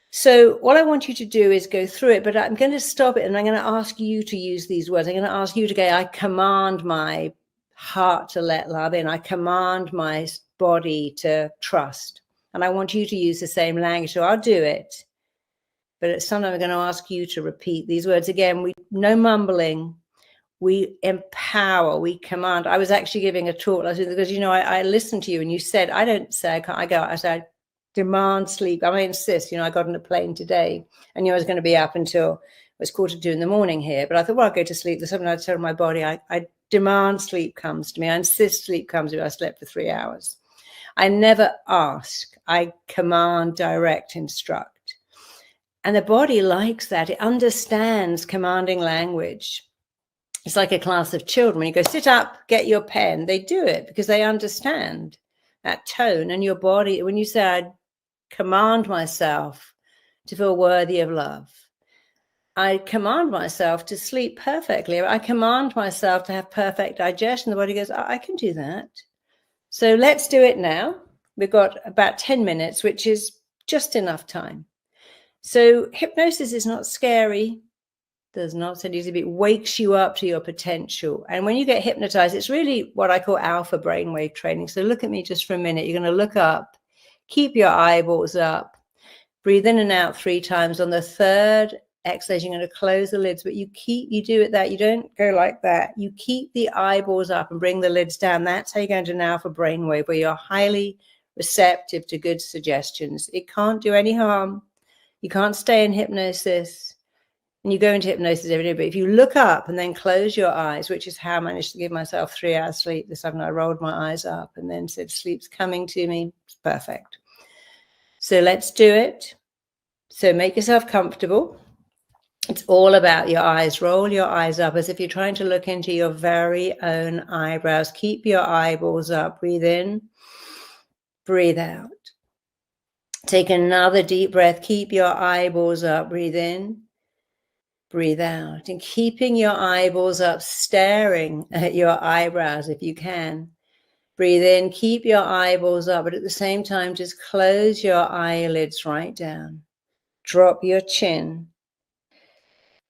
So what I want you to do is go through it, but I'm going to stop it and I'm going to ask you to use these words. I'm going to ask you to go, I command my heart to let love in. I command my body to trust. And I want you to use the same language. So I'll do it. But at some time I'm going to ask you to repeat these words again. No mumbling. We empower, we command. I was actually giving a talk last week because, you know, I listened to you and you said, I don't say I can't, I said, I demand sleep. I insist, you know, I got on a plane today and, you know, I was going to be up until it was 1:45 in the morning here. But I thought, well, I'll go to sleep. There's something I tell my body, I demand sleep comes to me. I insist sleep comes to me. I slept for 3 hours. I never ask. I command, direct, instruct. And the body likes that. It understands commanding language. It's like a class of children. When you go, sit up, get your pen, they do it because they understand that tone. And your body, when you say, I command myself to feel worthy of love, I command myself to sleep perfectly, I command myself to have perfect digestion, the body goes, I can do that. So let's do it now. We've got about 10 minutes, which is just enough time. So hypnosis is not scary. Does not send you to be, it wakes you up to your potential. And when you get hypnotized, it's really what I call alpha brainwave training. So look at me just for a minute. You're going to look up, keep your eyeballs up, breathe in and out 3 times. On the third exhalation, you're going to close the lids, but you do it that you don't go like that. You keep the eyeballs up and bring the lids down. That's how you go into an alpha brainwave where you're highly receptive to good suggestions. It can't do any harm. You can't stay in hypnosis. And you go into hypnosis every day, but if you look up and then close your eyes, which is how I managed to give myself 3 hours sleep this afternoon, I rolled my eyes up and then said, sleep's coming to me. It's perfect. So let's do it. So make yourself comfortable. It's all about your eyes. Roll your eyes up as if you're trying to look into your very own eyebrows. Keep your eyeballs up. Breathe in, breathe out. Take another deep breath. Keep your eyeballs up. Breathe in. Breathe out, and keeping your eyeballs up, staring at your eyebrows if you can. Breathe in, keep your eyeballs up, but at the same time, just close your eyelids right down. Drop your chin.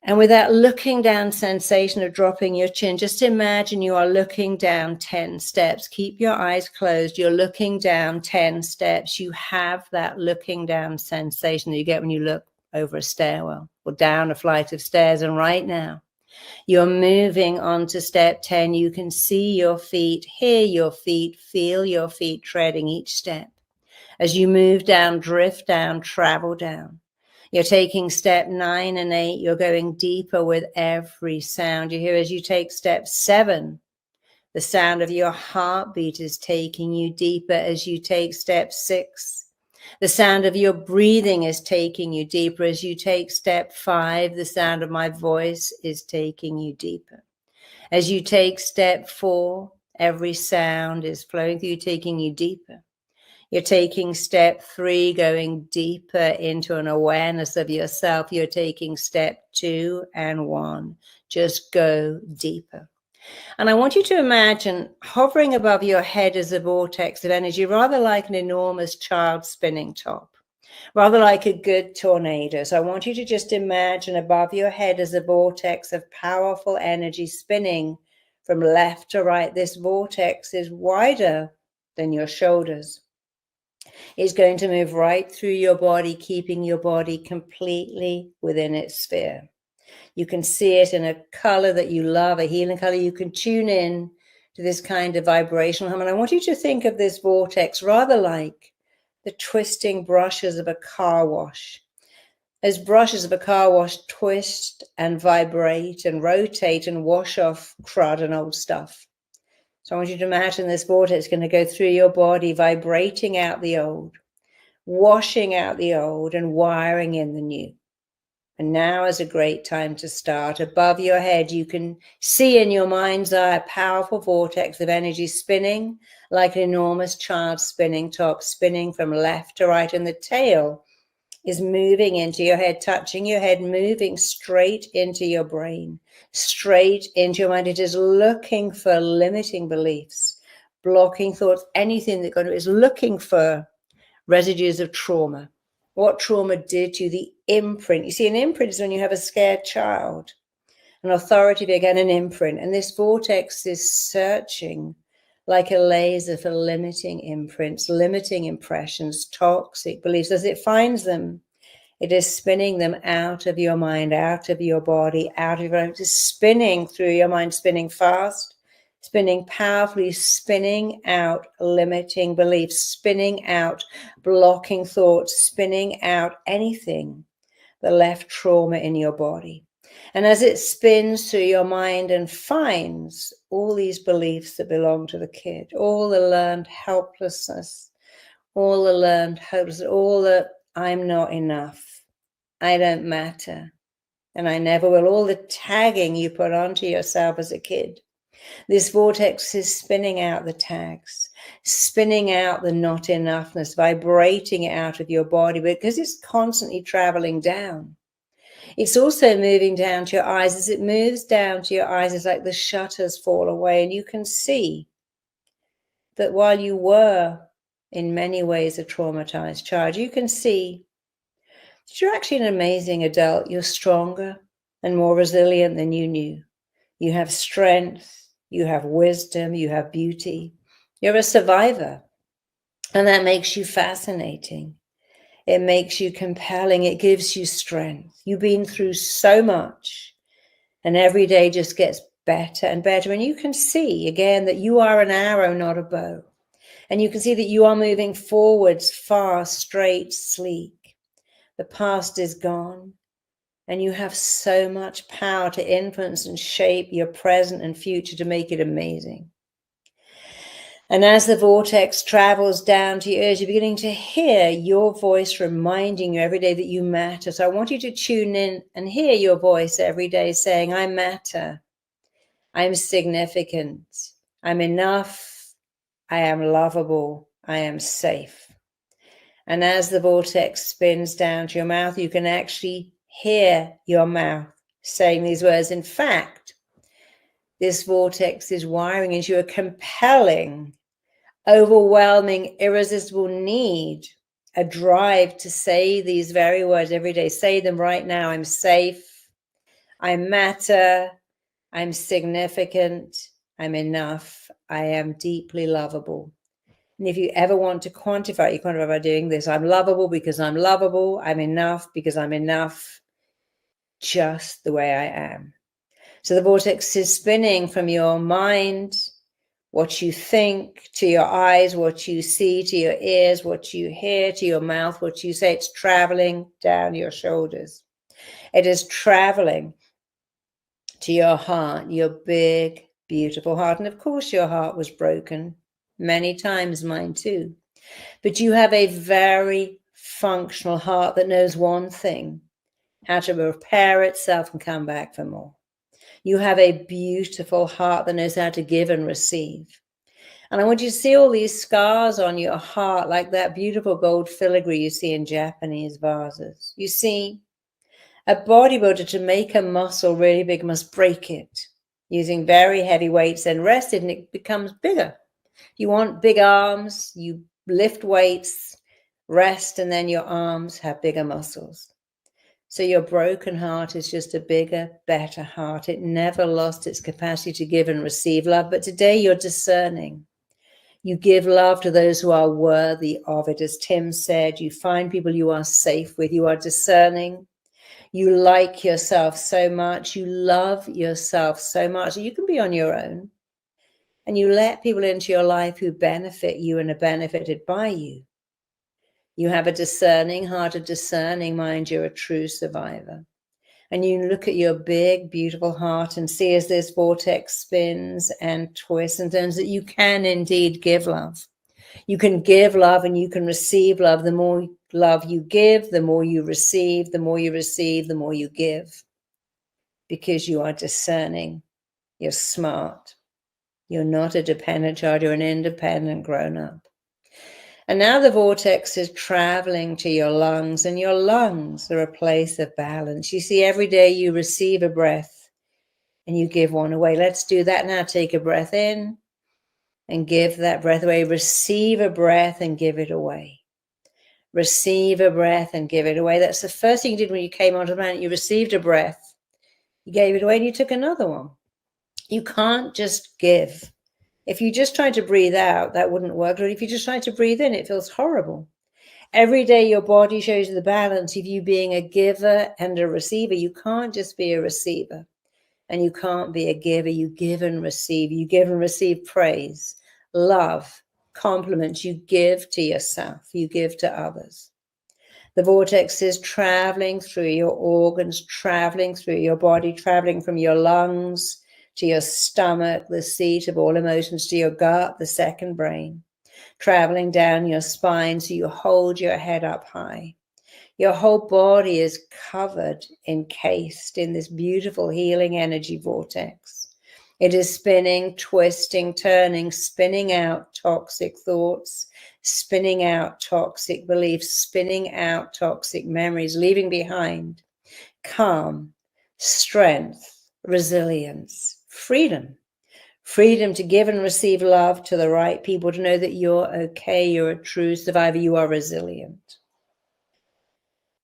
And with that looking down sensation of dropping your chin, just imagine you are looking down 10 steps. Keep your eyes closed. You're looking down 10 steps. You have that looking down sensation that you get when you look over a stairwell or down a flight of stairs. And right now, you're moving on to step 10. You can see your feet, hear your feet, feel your feet treading each step. As you move down, drift down, travel down. You're taking step 9 and 8. You're going deeper with every sound you hear. As you take step 7, the sound of your heartbeat is taking you deeper. As you take step 6, the sound of your breathing is taking you deeper. As you take step 5, the sound of my voice is taking you deeper. As you take step 4, every sound is flowing through you, taking you deeper. You're taking step 3, going deeper into an awareness of yourself. You're taking step 2 and 1. Just go deeper. And I want you to imagine hovering above your head as a vortex of energy, rather like an enormous child spinning top, rather like a good tornado. So I want you to just imagine above your head as a vortex of powerful energy spinning from left to right. This vortex is wider than your shoulders. It's going to move right through your body, keeping your body completely within its sphere. You can see it in a color that you love, a healing color. You can tune in to this kind of vibrational hum. And I want you to think of this vortex rather like the twisting brushes of a car wash. As brushes of a car wash twist and vibrate and rotate and wash off crud and old stuff. So I want you to imagine this vortex going to go through your body, vibrating out the old, washing out the old and wiring in the new. And now is a great time to start. Above your head, you can see in your mind's eye a powerful vortex of energy spinning like an enormous child spinning top, spinning from left to right. And the tail is moving into your head, touching your head, moving straight into your brain, straight into your mind. It is looking for limiting beliefs, blocking thoughts, anything that is looking for residues of trauma. What trauma did to you? The imprint. You see, an imprint is when you have a scared child. An authority figure, again, an imprint. And this vortex is searching like a laser for limiting imprints, limiting impressions, toxic beliefs. As it finds them, it is spinning them out of your mind, out of your body, out of your life. It is spinning through your mind, spinning fast, spinning powerfully, spinning out limiting beliefs, spinning out blocking thoughts, spinning out anything that left trauma in your body. And as it spins through your mind and finds all these beliefs that belong to the kid, all the learned helplessness, all the learned hopelessness, all the I'm not enough, I don't matter, and I never will, all the tagging you put onto yourself as a kid. This vortex is spinning out the tags, spinning out the not enoughness, vibrating it out of your body, because it's constantly traveling down. It's also moving down to your eyes. As it moves down to your eyes, it's like the shutters fall away, and you can see that while you were in many ways a traumatized child, you can see that you're actually an amazing adult. You're stronger and more resilient than you knew. You have strength, you have wisdom, you have beauty. You're a survivor, and that makes you fascinating. It makes you compelling. It gives you strength. You've been through so much, and every day just gets better and better. And you can see, again, that you are an arrow, not a bow. And you can see that you are moving forwards, fast, straight, sleek. The past is gone, and you have so much power to influence and shape your present and future to make it amazing. And as the vortex travels down to your ears, you're beginning to hear your voice reminding you every day that you matter. So I want you to tune in and hear your voice every day saying, I matter, I'm significant, I'm enough, I am lovable, I am safe. And as the vortex spins down to your mouth, you can actually hear your mouth saying these words. In fact, this vortex is wiring into a compelling, overwhelming, irresistible need, a drive to say these very words every day. Say them right now. I'm safe, I matter, I'm significant, I'm enough, I am deeply lovable. And if you ever want to quantify, you quantify by doing this. I'm lovable because I'm lovable. I'm enough because I'm enough, just the way I am. So the vortex is spinning from your mind, what you think, to your eyes, what you see, to your ears, what you hear, to your mouth, what you say. It's traveling down your shoulders. It is traveling to your heart, your big, beautiful heart. And of course, your heart was broken many times, mine too. But you have a very functional heart that knows one thing, how to repair itself and come back for more. You have a beautiful heart that knows how to give and receive. And I want you to see all these scars on your heart, like that beautiful gold filigree you see in Japanese vases. You see, a bodybuilder, to make a muscle really big, must break it using very heavy weights and rest it, and it becomes bigger. You want big arms, you lift weights, rest, and then your arms have bigger muscles. So your broken heart is just a bigger, better heart. It never lost its capacity to give and receive love. But today you're discerning. You give love to those who are worthy of it. As Tim said, you find people you are safe with. You are discerning. You like yourself so much. You love yourself so much. You can be on your own. And you let people into your life who benefit you and are benefited by you. You have a discerning heart, a discerning mind. You're a true survivor. And you look at your big, beautiful heart and see as this vortex spins and twists and turns that you can indeed give love. You can give love and you can receive love. The more love you give, the more you receive, the more you receive, the more you give. Because you are discerning, you're smart, you're not a dependent child, you're an independent grown-up. And now the vortex is traveling to your lungs, and your lungs are a place of balance. You see, every day you receive a breath and you give one away. Let's do that now. Take a breath in and give that breath away. Receive a breath and give it away. Receive a breath and give it away. That's the first thing you did when you came onto the planet. You received a breath, you gave it away, and you took another one. You can't just give. If you just tried to breathe out, that wouldn't work. Or if you just tried to breathe in, it feels horrible. Every day your body shows you the balance of you being a giver and a receiver. You can't just be a receiver, and you can't be a giver. You give and receive. You give and receive praise, love, compliments. You give to yourself. You give to others. The vortex is traveling through your organs, traveling through your body, traveling from your lungs to your stomach, the seat of all emotions, to your gut, the second brain, traveling down your spine so you hold your head up high. Your whole body is covered, encased in this beautiful healing energy vortex. It is spinning, twisting, turning, spinning out toxic thoughts, spinning out toxic beliefs, spinning out toxic memories, leaving behind calm, strength, resilience, freedom. Freedom to give and receive love to the right people, to know that you're okay, you're a true survivor, you are resilient.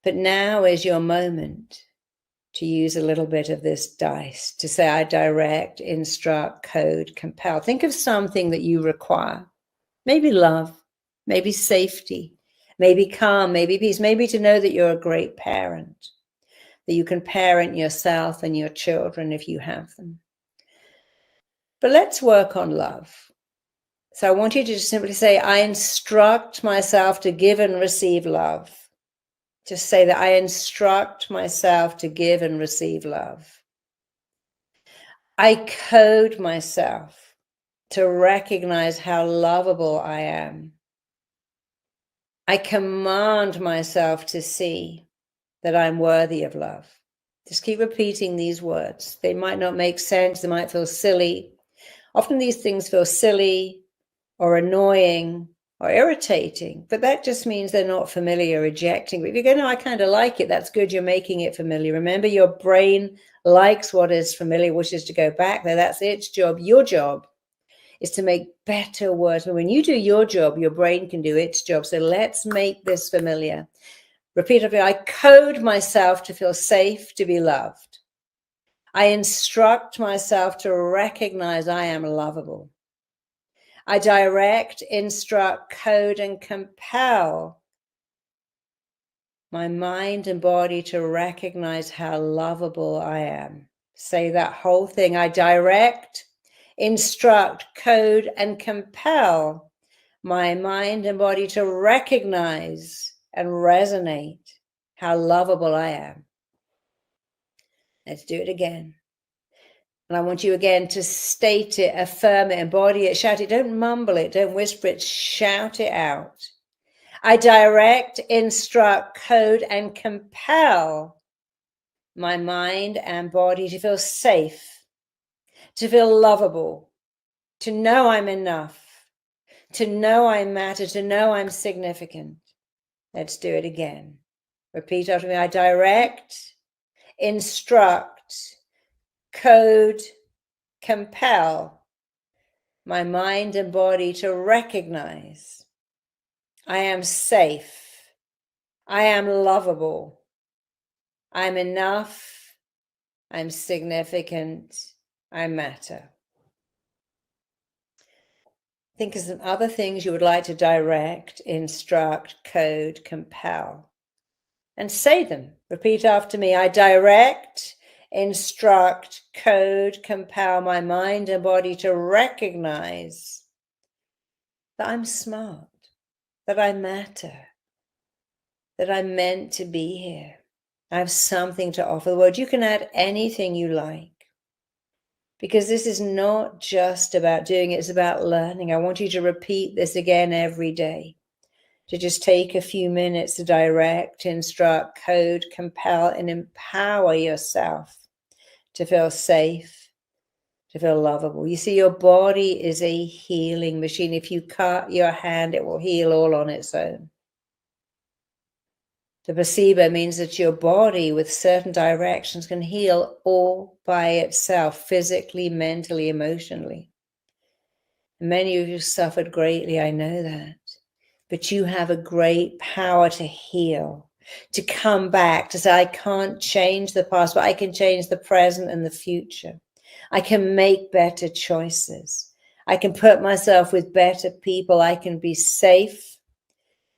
But now is your moment to use a little bit of this dice, to say, I direct, instruct, code, compel. Think of something that you require. Maybe love, maybe safety, maybe calm, maybe peace, maybe to know that you're a great parent, that you can parent yourself and your children if you have them. But let's work on love. So I want you to just simply say, I instruct myself to give and receive love. Just say that I instruct myself to give and receive love. I code myself to recognize how lovable I am. I command myself to see that I'm worthy of love. Just keep repeating these words. They might not make sense. They might feel silly. Often these things feel silly or annoying or irritating, but that just means they're not familiar, rejecting. But if you go, no, I kind of like it, that's good, you're making it familiar. Remember, your brain likes what is familiar, which is to go back there. That's its job. Your job is to make better words. But when you do your job, your brain can do its job. So let's make this familiar. Repeat after me. I code myself to feel safe, to be loved. I instruct myself to recognize I am lovable. I direct, instruct, code, and compel my mind and body to recognize how lovable I am. Say that whole thing. I direct, instruct, code, and compel my mind and body to recognize and resonate how lovable I am. Let's do it again. And I want you again to state it, affirm it, embody it, shout it. Don't mumble it, don't whisper it, shout it out. I direct, instruct, code, and compel my mind and body to feel safe, to feel lovable, to know I'm enough, to know I matter, to know I'm significant. Let's do it again. Repeat after me. I direct, instruct, code, compel my mind and body to recognize I am safe, I am lovable, I'm enough, I'm significant, I matter. Think of some other things you would like to direct, instruct, code, compel, and say them. Repeat after me. I direct, instruct, code, compel my mind and body to recognize that I'm smart, that I matter, that I'm meant to be here, I have something to offer the world. You can add anything you like, because this is not just about doing it, it's about learning. I want you to repeat this again every day, to just take a few minutes to direct, instruct, code, compel, and empower yourself to feel safe, to feel lovable. You see, your body is a healing machine. If you cut your hand, it will heal all on its own. The placebo means that your body with certain directions can heal all by itself, physically, mentally, emotionally. Many of you suffered greatly, I know that. But you have a great power to heal, to come back, to say, I can't change the past, but I can change the present and the future. I can make better choices. I can put myself with better people. I can be safe.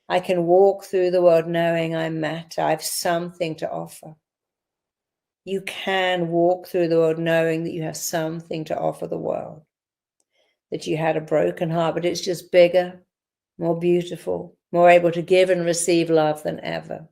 I can walk through the world knowing I matter. I have something to offer. You can walk through the world knowing that you have something to offer the world, that you had a broken heart, but it's just bigger, more beautiful, more able to give and receive love than ever.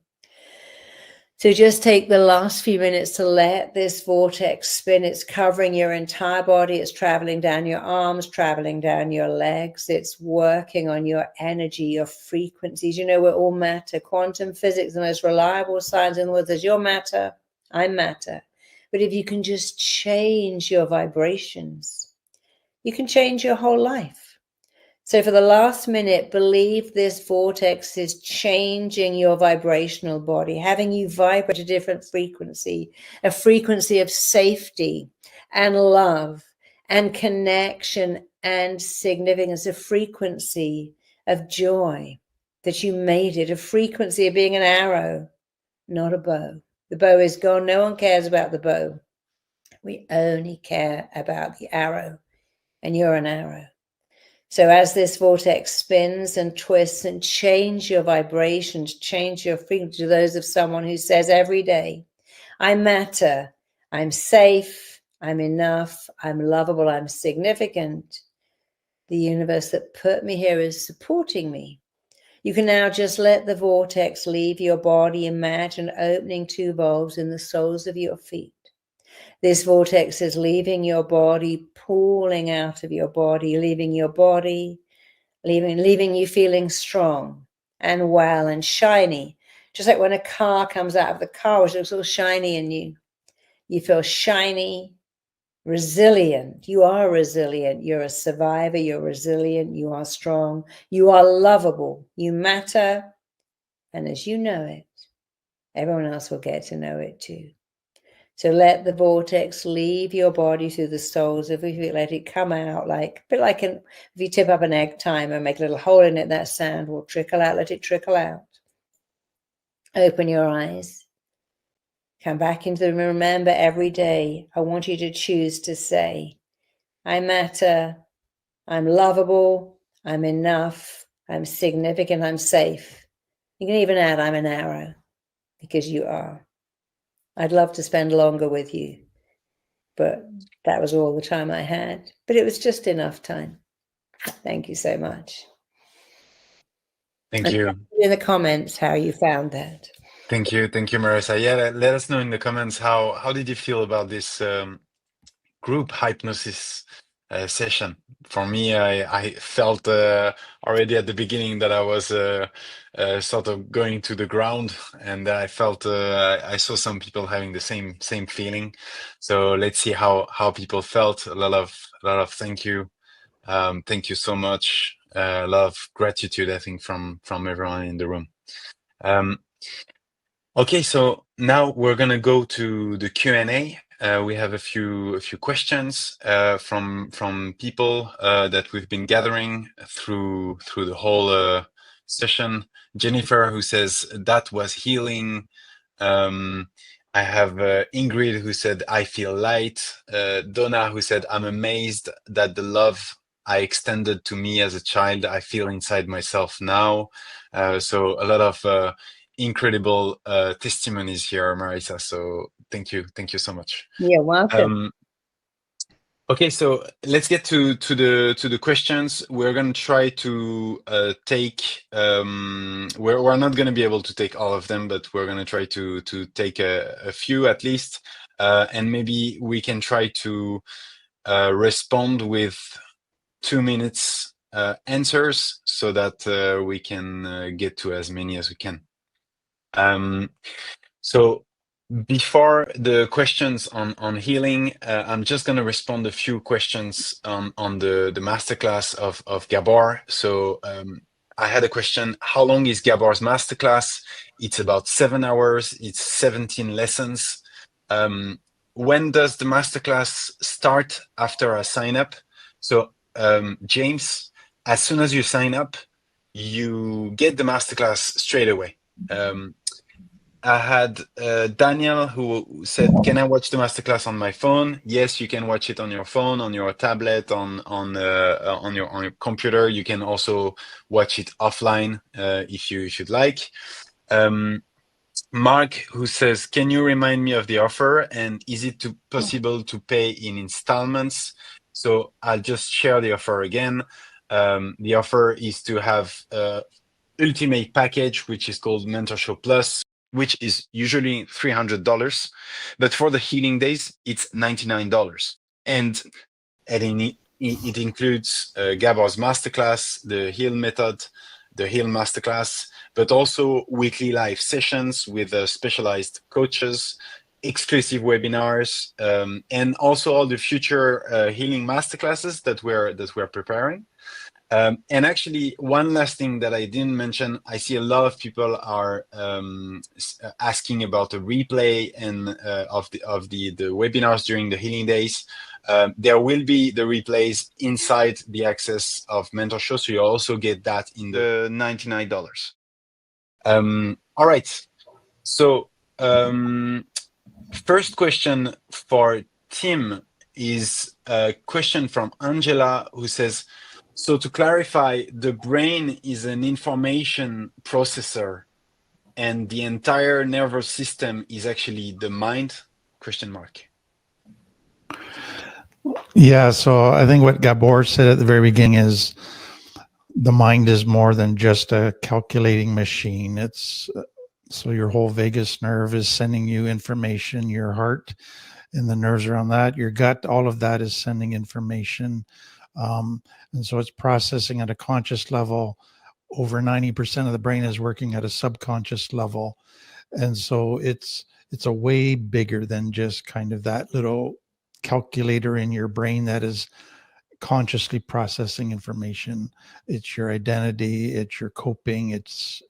So just take the last few minutes to let this vortex spin. It's covering your entire body. It's traveling down your arms, traveling down your legs. It's working on your energy, your frequencies. You know, we're all matter. Quantum physics, the most reliable science in the world, says you're matter, I'm matter. But if you can just change your vibrations, you can change your whole life. So for the last minute, believe this vortex is changing your vibrational body, having you vibrate a different frequency, a frequency of safety and love and connection and significance, a frequency of joy that you made it, a frequency of being an arrow, not a bow. The bow is gone. No one cares about the bow. We only care about the arrow, and you're an arrow. So as this vortex spins and twists, and change your vibrations, change your frequency to those of someone who says every day, I matter, I'm safe, I'm enough, I'm lovable, I'm significant. The universe that put me here is supporting me. You can now just let the vortex leave your body. Imagine opening 2 valves in the soles of your feet. This vortex is leaving your body, pulling out of your body, leaving your body, leaving you feeling strong and well and shiny. Just like when a car comes out of the car, which looks all shiny in you. You feel shiny, resilient. You are resilient. You're a survivor. You're resilient. You are strong. You are lovable. You matter. And as you know it, everyone else will get to know it too. So let the vortex leave your body through the soles of your feet. Let it come out like, a bit like if you tip up an egg timer, make a little hole in it, that sand will trickle out. Let it trickle out. Open your eyes. Come back into the room. Remember, every day, I want you to choose to say, I matter, I'm lovable, I'm enough, I'm significant, I'm safe. You can even add, I'm an arrow, because you are. I'd love to spend longer with you, but that was all the time I had. But it was just enough time. Thank you so much. Thank you. In the comments how you found that. Thank you, Marisa. Yeah, let us know in the comments how did you feel about this group hypnosis session. For me, I felt already at the beginning that I was sort of going to the ground, and I felt I saw some people having the same feeling. So let's see how people felt. A lot of thank you so much. A lot of gratitude, I think, from everyone in the room. Okay, so now we're gonna go to the Q&A. We have a few questions from people that we've been gathering through the whole session. Jennifer, who says that was healing. I have Ingrid, who said I feel light. Donna, who said I'm amazed that the love I extended to me as a child, I feel inside myself now. So a lot of incredible testimonies here, Marisa. So thank you so much. You're welcome. Okay, so let's get to the questions. We're going to try to take. We're not going to be able to take all of them, but we're going to try to take a few at least, and maybe we can try to respond with 2 minutes answers so that we can get to as many as we can. So before the questions on healing, I'm just going to respond a few questions on the masterclass of Gabor. So I had a question: how long is Gabor's masterclass? It's about 7 hours. It's 17 lessons. When does the masterclass start after I sign up? So James, as soon as you sign up, you get the masterclass straight away. I had Daniel who said, "Can I watch the masterclass on my phone?" Yes, you can watch it on your phone, on your tablet, on your computer. You can also watch it offline if you should like. Mark, who says, "Can you remind me of the offer, and is it possible to pay in installments?" So I'll just share the offer again. The offer is to have ultimate package, which is called Mentorship Plus, which is usually $300, but for the healing days, it's $99. And it includes Gabor's masterclass, the Heal Method, the Heal Masterclass, but also weekly live sessions with specialized coaches, exclusive webinars, and also all the future healing masterclasses that we're preparing. And actually, one last thing that I didn't mention, I see a lot of people are asking about the replay and of the webinars during the healing days. There will be the replays inside the access of Mentor Show, so you also get that in the $99. All right. So first question for Tim is a question from Angela, who says, "So to clarify, the brain is an information processor and the entire nervous system is actually the mind?" ? Yeah, so I think what Gabor said at the very beginning is the mind is more than just a calculating machine. It's so your whole vagus nerve is sending you information, your heart and the nerves around that, your gut, all of that is sending information. And so it's processing at a conscious level. Over 90% of the brain is working at a subconscious level. And so it's a way bigger than just kind of that little calculator in your brain that is consciously processing information. It's your identity, it's your coping, it's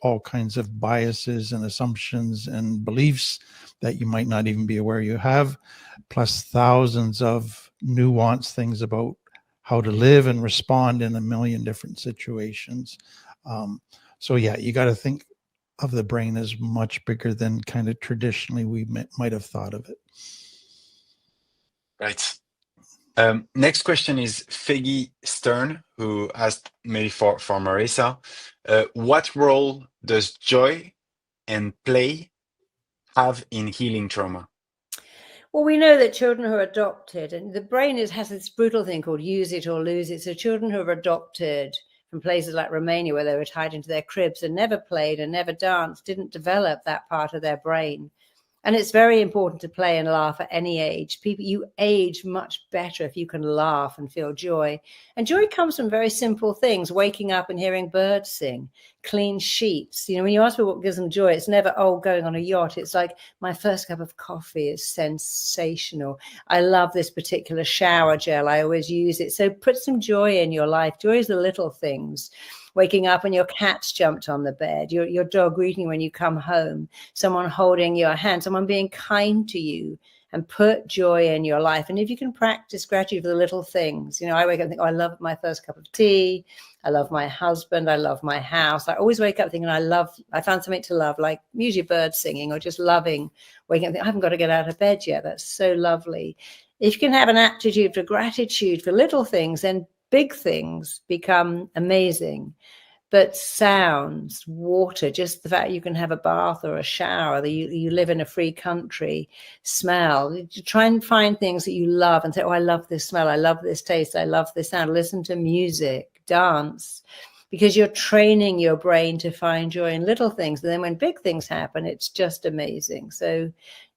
all kinds of biases and assumptions and beliefs that you might not even be aware you have, plus thousands of nuanced things about how to live and respond in a million different situations. So yeah, you got to think of the brain as much bigger than kind of traditionally we might have thought of it. Right. Next question is Feggy Stern, who asked maybe for Marisa, what role does joy and play have in healing trauma? Well, we know that children who are adopted, and the brain has this brutal thing called use it or lose it. So children who are adopted from places like Romania, where they were tied into their cribs and never played and never danced, didn't develop that part of their brain. And it's very important to play and laugh at any age. You age much better if you can laugh and feel joy. And joy comes from very simple things: waking up and hearing birds sing, clean sheets. You know, when you ask me what gives them joy, it's never, oh, going on a yacht. It's like, my first cup of coffee is sensational. I love this particular shower gel. I always use it. So put some joy in your life. Joy is the little things. Waking up and your cat's jumped on the bed, your dog greeting when you come home, someone holding your hand, someone being kind to you, and put joy in your life. And if you can practice gratitude for the little things, you know, I wake up and think, oh, I love my first cup of tea. I love my husband. I love my house. I always wake up thinking I found something to love, like usually birds singing or just loving, waking up and think, I haven't got to get out of bed yet. That's so lovely. If you can have an attitude for gratitude for little things, then big things become amazing. but sounds, water, just the fact you can have a bath or a shower, that you live in a free country, smell. You try and find things that you love and say, oh, I love this smell, I love this taste, I love this sound. Listen to music, dance, because you're training your brain to find joy in little things. And then when big things happen, it's just amazing. So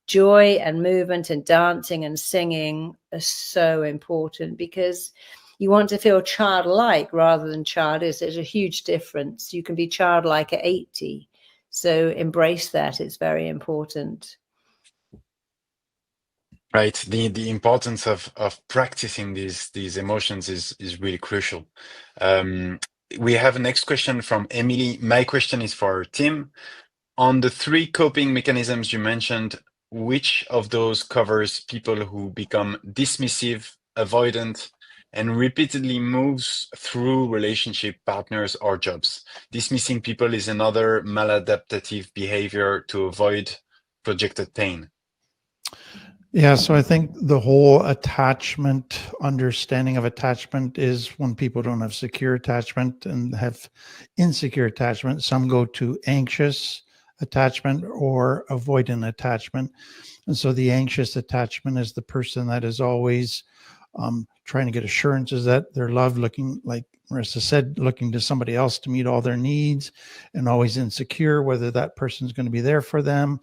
joy and movement and dancing and singing are so important, because you want to feel childlike rather than childish. There's a huge difference. You can be childlike at 80. So embrace that. It's very important. Right. The importance of practicing these emotions is really crucial. We have a next question from Emily. My question is for Tim. On the 3 coping mechanisms you mentioned, which of those covers people who become dismissive, avoidant, and repeatedly moves through relationship, partners, or jobs? Dismissing people is another maladaptive behavior to avoid projected pain. Yeah, so I think the whole attachment, understanding of attachment is when people don't have secure attachment and have insecure attachment. Some go to anxious attachment or avoidant attachment. And so the anxious attachment is the person that is always trying to get assurances that they're loved, looking, like Marisa said, looking to somebody else to meet all their needs, and always insecure whether that person's going to be there for them.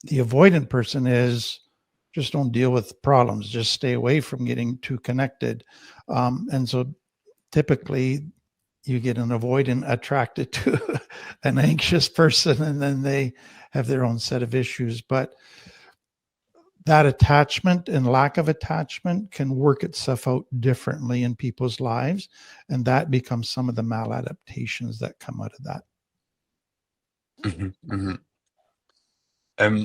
The avoidant person is just don't deal with problems, just stay away from getting too connected. And so typically you get an avoidant attracted to an anxious person, and then they have their own set of issues. But that attachment and lack of attachment can work itself out differently in people's lives. And that becomes some of the maladaptations that come out of that. Mm-hmm, mm-hmm.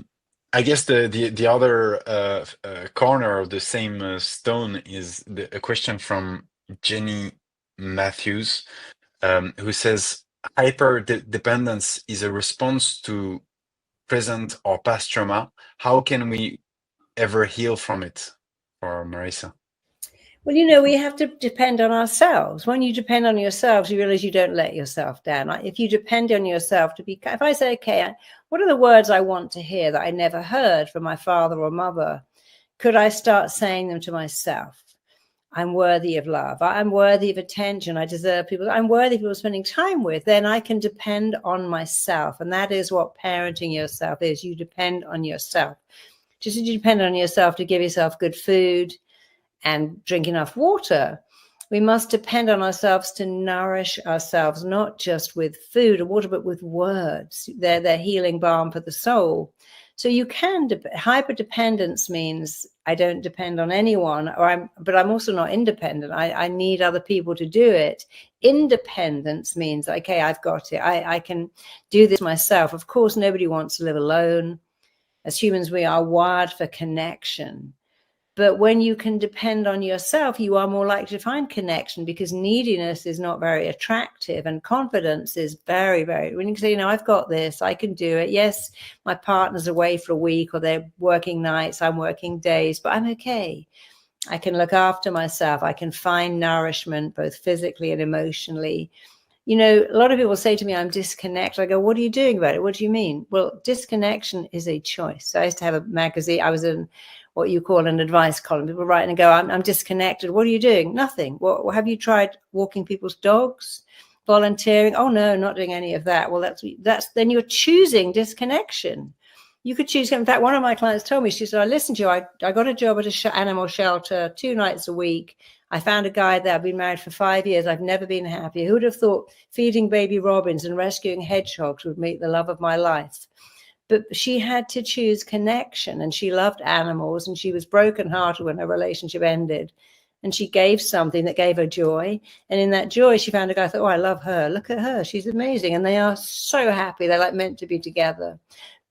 I guess the other corner of the same stone is a question from Jenny Matthews, who says, hyper-dependence is a response to present or past trauma. How can we ever heal from it? For Marisa. Well, you know, we have to depend on ourselves. When you depend on yourselves, you realize you don't let yourself down. If you depend on yourself to be, if I say, okay, what are the words I want to hear that I never heard from my father or mother? Could I start saying them to myself? I'm worthy of love. I'm worthy of attention. I deserve people. I'm worthy of people spending time with. Then I can depend on myself. And that is what parenting yourself is. You depend on yourself. Just as you depend on yourself to give yourself good food and drink enough water, we must depend on ourselves to nourish ourselves, not just with food or water, but with words. They're healing balm for the soul. So you can, hyper-dependence means I don't depend on anyone, but I'm also not independent. I need other people to do it. Independence means, okay, I've got it. I can do this myself. Of course, nobody wants to live alone. As humans, we are wired for connection. But when you can depend on yourself, you are more likely to find connection, because neediness is not very attractive and confidence is very, very, when you can say, you know, I've got this, I can do it. Yes, my partner's away for a week or they're working nights, I'm working days, but I'm okay. I can look after myself. I can find nourishment both physically and emotionally. You know, a lot of people say to me, I'm disconnected. I go, what are you doing about it? What do you mean? Well, disconnection is a choice. So I used to have a magazine. I was in what you call an advice column. People write and go, I'm disconnected. What are you doing? Nothing. What have you tried walking people's dogs, volunteering? Oh, no, not doing any of that. Well, that's then you're choosing disconnection. You could choose. In fact, one of my clients told me, she said, I listened to you. I got a job at an animal shelter 2 nights a week. I found a guy there. I've been married for 5 years. I've never been happier. Who would have thought feeding baby robins and rescuing hedgehogs would make the love of my life? But she had to choose connection, and she loved animals, and she was brokenhearted when her relationship ended. And she gave something that gave her joy. And in that joy, she found a guy who thought, oh, I love her. Look at her. She's amazing. And they are so happy. They're like meant to be together.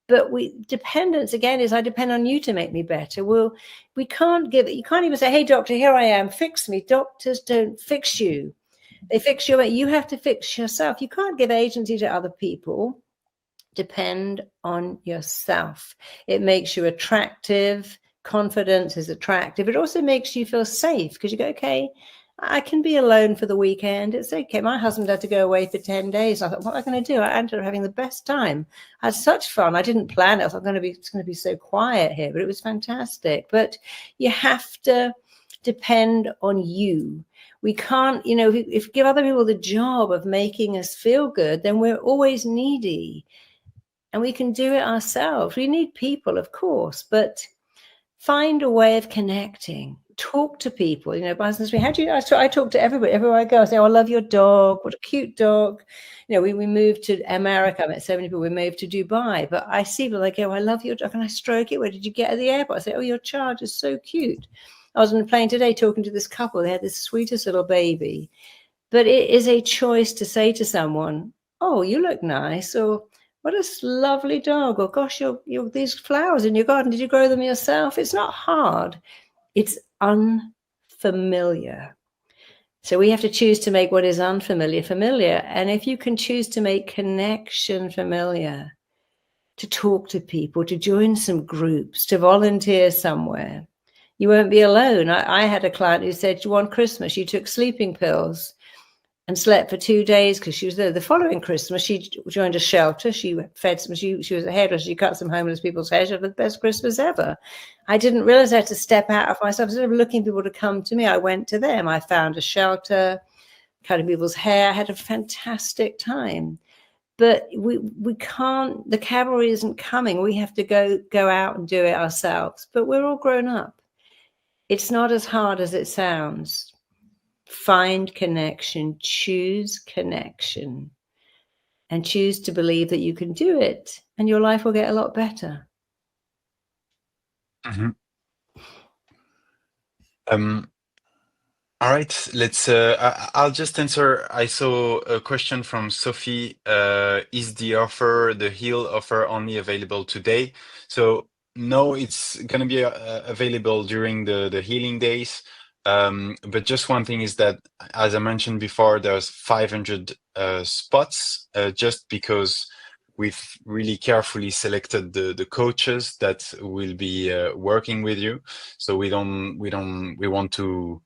But dependence again is I depend on you to make me better. Well, we can't give it. You can't even say, hey, doctor, here I am. Fix me. Doctors don't fix you. They fix you. You have to fix yourself. You can't give agency to other people. Depend on yourself. It makes you attractive. Confidence is attractive. It also makes you feel safe, because you go, okay, I can be alone for the weekend. It's okay. My husband had to go away for 10 days. I thought, what am I going to do? I ended up having the best time. I had such fun. I didn't plan it. I thought it's going to be so quiet here, but it was fantastic. But you have to depend on you. We can't, if give other people the job of making us feel good, then we're always needy. And we can do it ourselves. We need people, of course, but find a way of connecting. Talk to people. I talk to everybody everywhere I go. I say, oh, I love your dog. What a cute dog. We moved to America. I met so many people. We moved to Dubai, but I see people like, oh, I love your dog. Can I stroke it? Where did you get at the airport? I say, oh, your charge is so cute. I was on a plane today talking to this couple. They had this sweetest little baby. But it is a choice to say to someone, oh, you look nice, or what a lovely dog, or gosh, you're these flowers in your garden, did you grow them yourself? It's not hard. It's unfamiliar. So we have to choose to make what is unfamiliar familiar. And if you can choose to make connection familiar, to talk to people, to join some groups, to volunteer somewhere, you won't be alone. I had a client who said, one Christmas, she took sleeping pills and slept for 2 days because she was there. The following Christmas, she joined a shelter. She fed some, she was a hairdresser. She cut some homeless people's hair. She had the best Christmas ever. I didn't realize I had to step out of myself. Instead of looking for people to come to me, I went to them. I found a shelter, cutting people's hair. I had a fantastic time. But we can't, the cavalry isn't coming. We have to go out and do it ourselves. But we're all grown up. It's not as hard as it sounds. Find connection, choose connection, and choose to believe that you can do it, and your life will get a lot better. Mm-hmm. All right, let's. I'll just answer. I saw a question from Sophie. Is the heal offer only available today? So no, it's going to be available during the healing days. But just one thing is that, as I mentioned before, there's 500 spots, just because we've really carefully selected the coaches that will be working with you. So we want to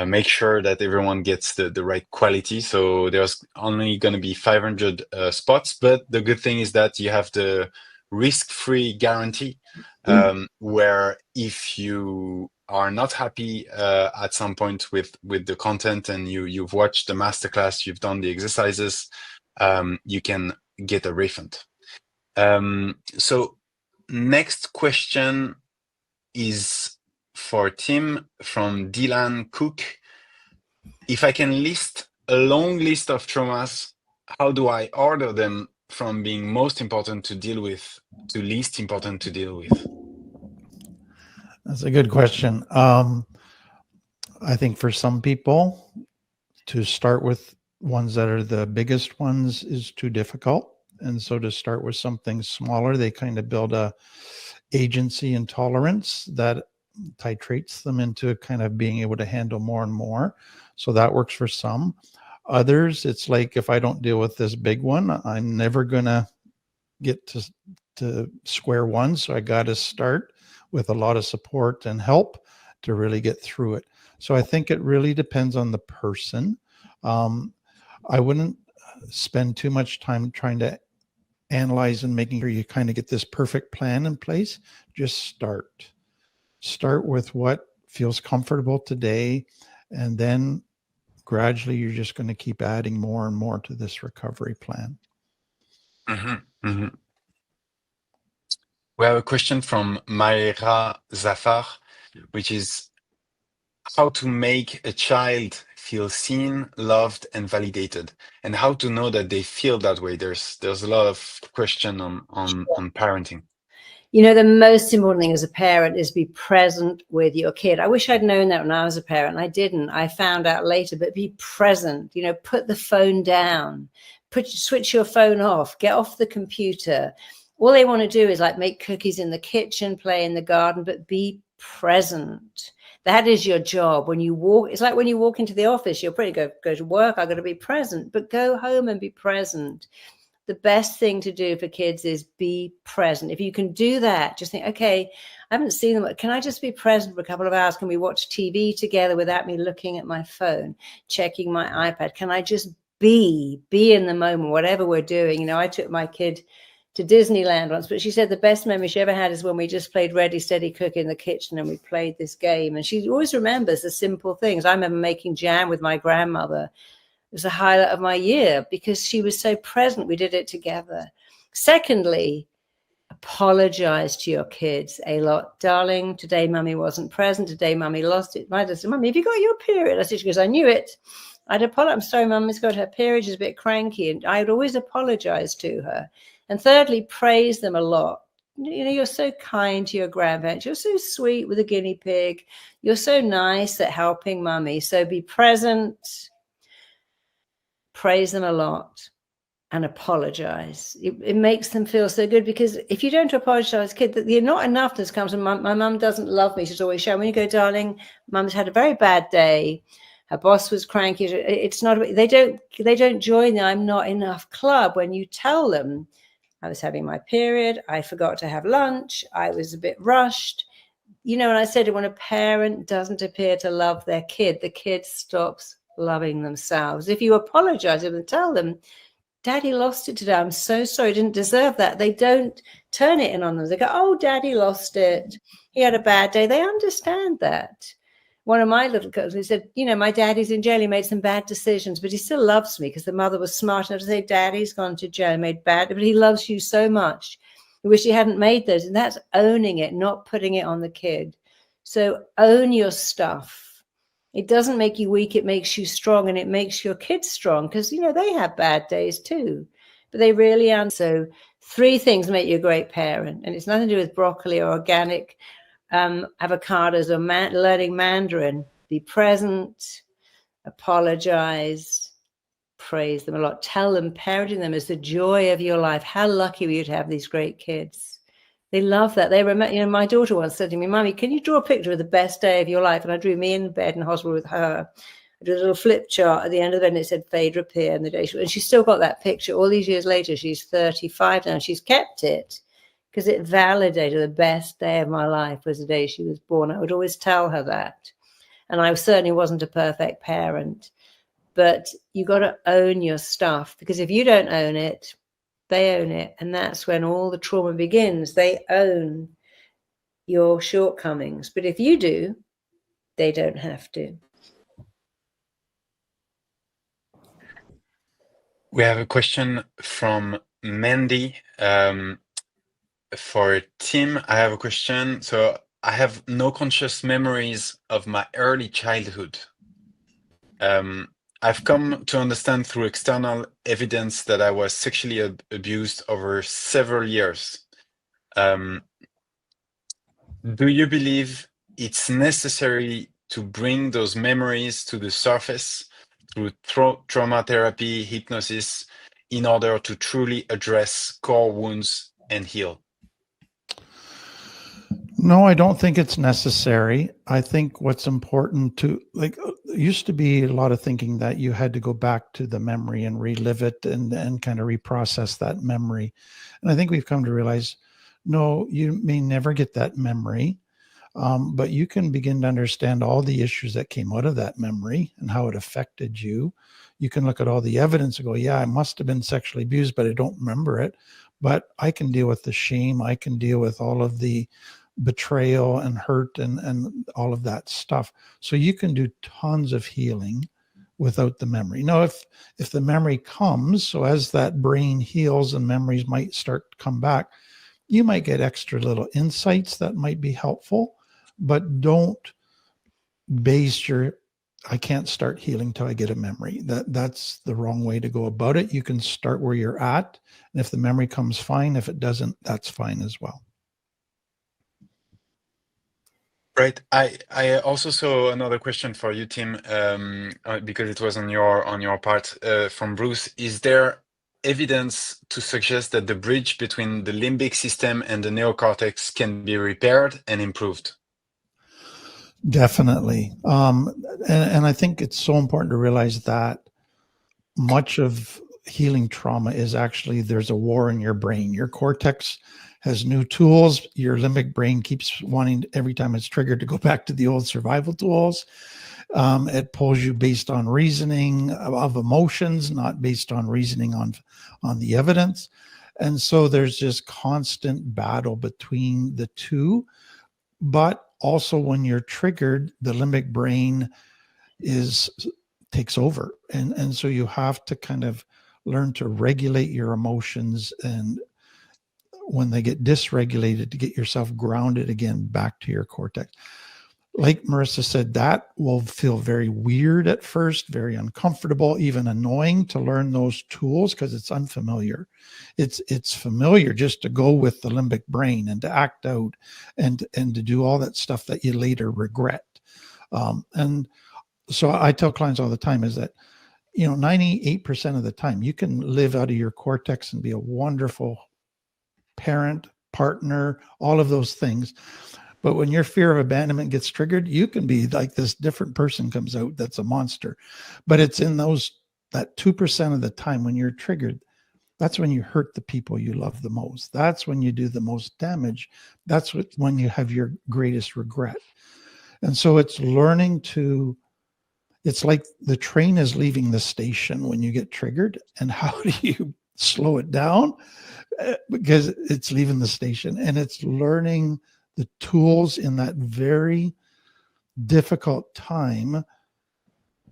make sure that everyone gets the right quality. So there's only going to be 500 spots, but the good thing is that you have the risk-free guarantee, where if you are not happy at some point with the content and you've watched the masterclass, you've done the exercises, you can get a refund. So next question is for Tim from Dylan Cook. If I can list a long list of traumas, how do I order them from being most important to deal with to least important to deal with? That's a good question. I think for some people, to start with ones that are the biggest ones is too difficult. And so to start with something smaller, they kind of build a agency and tolerance that titrates them into kind of being able to handle more and more. So that works for some. Others, it's like, if I don't deal with this big one, I'm never going to get to square one. So I got to start with a lot of support and help to really get through it. So I think it really depends on the person. I wouldn't spend too much time trying to analyze and making sure you kind of get this perfect plan in place. Just start with what feels comfortable today, and then gradually you're just going to keep adding more and more to this recovery plan. We have a question from Mayra Zafar, which is how to make a child feel seen, loved, and validated, and how to know that they feel that way. There's a lot of question on parenting. The most important thing as a parent is be present with your kid. I wish I'd known that when I was a parent. I didn't. I found out later, but be present. Put the phone down, switch your phone off, get off the computer. All they want to do is like make cookies in the kitchen, play in the garden, but be present. That is your job. When you walk, it's like when you walk into the office, you're pretty go to work. I've got to be present, but go home and be present. The best thing to do for kids is be present. If you can do that, just think, okay, I haven't seen them. Can I just be present for a couple of hours? Can we watch TV together without me looking at my phone, checking my iPad? Can I just be in the moment, whatever we're doing? You know, I took my kid to Disneyland once, but she said the best memory she ever had is when we just played Ready, Steady, Cook in the kitchen and we played this game. And she always remembers the simple things. I remember making jam with my grandmother. It was a highlight of my year because she was so present. We did it together. Secondly, apologize to your kids a lot. Darling, today mummy wasn't present. Today mummy lost it. My dad said, Mummy, have you got your period? I said, she goes, I knew it. I'd apologize. I'm sorry, mummy's got her period. She's a bit cranky. And I'd always apologize to her. And thirdly, praise them a lot. You know, you're so kind to your grandparents. You're so sweet with a guinea pig. You're so nice at helping mummy. So be present, praise them a lot, and apologize. It makes them feel so good, because if you don't apologize, kid, you're not enoughness comes from my mum doesn't love me. She's always showing. When you go, darling, mum's had a very bad day. Her boss was cranky. It's not, they don't join the I'm not enough club. When you tell them, I was having my period, I forgot to have lunch, I was a bit rushed. You know, and I said, when a parent doesn't appear to love their kid, the kid stops loving themselves. If you apologize and tell them, Daddy lost it today, I'm so sorry, didn't deserve that. They don't turn it in on them. They go, oh, Daddy lost it. He had a bad day. They understand that. One of my little girls, he said, you know, my daddy's in jail. He made some bad decisions, but he still loves me, because the mother was smart enough to say, Daddy's gone to jail, made bad, but he loves you so much. I wish he hadn't made those. And that's owning it, not putting it on the kid. So own your stuff. It doesn't make you weak. It makes you strong, and it makes your kids strong, because, you know, they have bad days too, but they really are. So 3 things make you a great parent. And it's nothing to do with broccoli or organic avocados or learning Mandarin. Be present, apologize, praise them a lot. Tell them parenting them is the joy of your life. How lucky were you to have these great kids? They love that. They remember, you know, my daughter once said to me, Mummy, can you draw a picture of the best day of your life? And I drew me in bed in hospital with her. I did a little flip chart at the end of it, and it said Phaedra Peer and the day and she's still got that picture all these years later. She's 35 now. She's kept it, because it validated the best day of my life was the day she was born. I would always tell her that. And I certainly wasn't a perfect parent, but you got to own your stuff, because if you don't own it, they own it. And that's when all the trauma begins. They own your shortcomings. But if you do, they don't have to. We have a question from Mandy. For Tim, I have a question. So I have no conscious memories of my early childhood. I've come to understand through external evidence that I was sexually abused over several years. Do you believe it's necessary to bring those memories to the surface through trauma therapy, hypnosis, in order to truly address core wounds and heal? No, I don't think it's necessary. I think what's important to, like, there used to be a lot of thinking that you had to go back to the memory and relive it and kind of reprocess that memory. And I think we've come to realize, no, you may never get that memory, but you can begin to understand all the issues that came out of that memory and how it affected you. You can look at all the evidence and go, yeah, I must have been sexually abused, but I don't remember it. But I can deal with the shame. I can deal with all of the betrayal and hurt and all of that stuff. So you can do tons of healing without the memory. Now, if the memory comes, so as that brain heals and memories might start to come back, you might get extra little insights that might be helpful, but don't base your, I can't start healing till I get a memory. That's the wrong way to go about it. You can start where you're at. And if the memory comes, fine. If it doesn't, that's fine as well. Right. I also saw another question for you, Tim, because it was on your part, from Bruce. Is there evidence to suggest that the bridge between the limbic system and the neocortex can be repaired and improved? Definitely. And I think it's so important to realize that much of healing trauma is actually, there's a war in your brain. Your cortex has new tools. Your limbic brain keeps wanting, every time it's triggered, to go back to the old survival tools. It pulls you based on reasoning of emotions, not based on reasoning on the evidence. And so there's just constant battle between the two. But also when you're triggered, the limbic brain takes over. And so you have to kind of learn to regulate your emotions, and when they get dysregulated, to get yourself grounded again back to your cortex. Like Marisa said, that will feel very weird at first, very uncomfortable, even annoying to learn those tools, because it's unfamiliar. It's familiar just to go with the limbic brain and to act out and to do all that stuff that you later regret. And so I tell clients all the time is that, 98% of the time you can live out of your cortex and be a wonderful parent, partner, all of those things. But when your fear of abandonment gets triggered, you can be like this different person comes out that's a monster. But it's in that 2% of the time when you're triggered, that's when you hurt the people you love the most. That's when you do the most damage. That's when you have your greatest regret. And so it's learning to, it's like the train is leaving the station when you get triggered. And how do you slow it down? Because it's leaving the station, and it's learning the tools in that very difficult time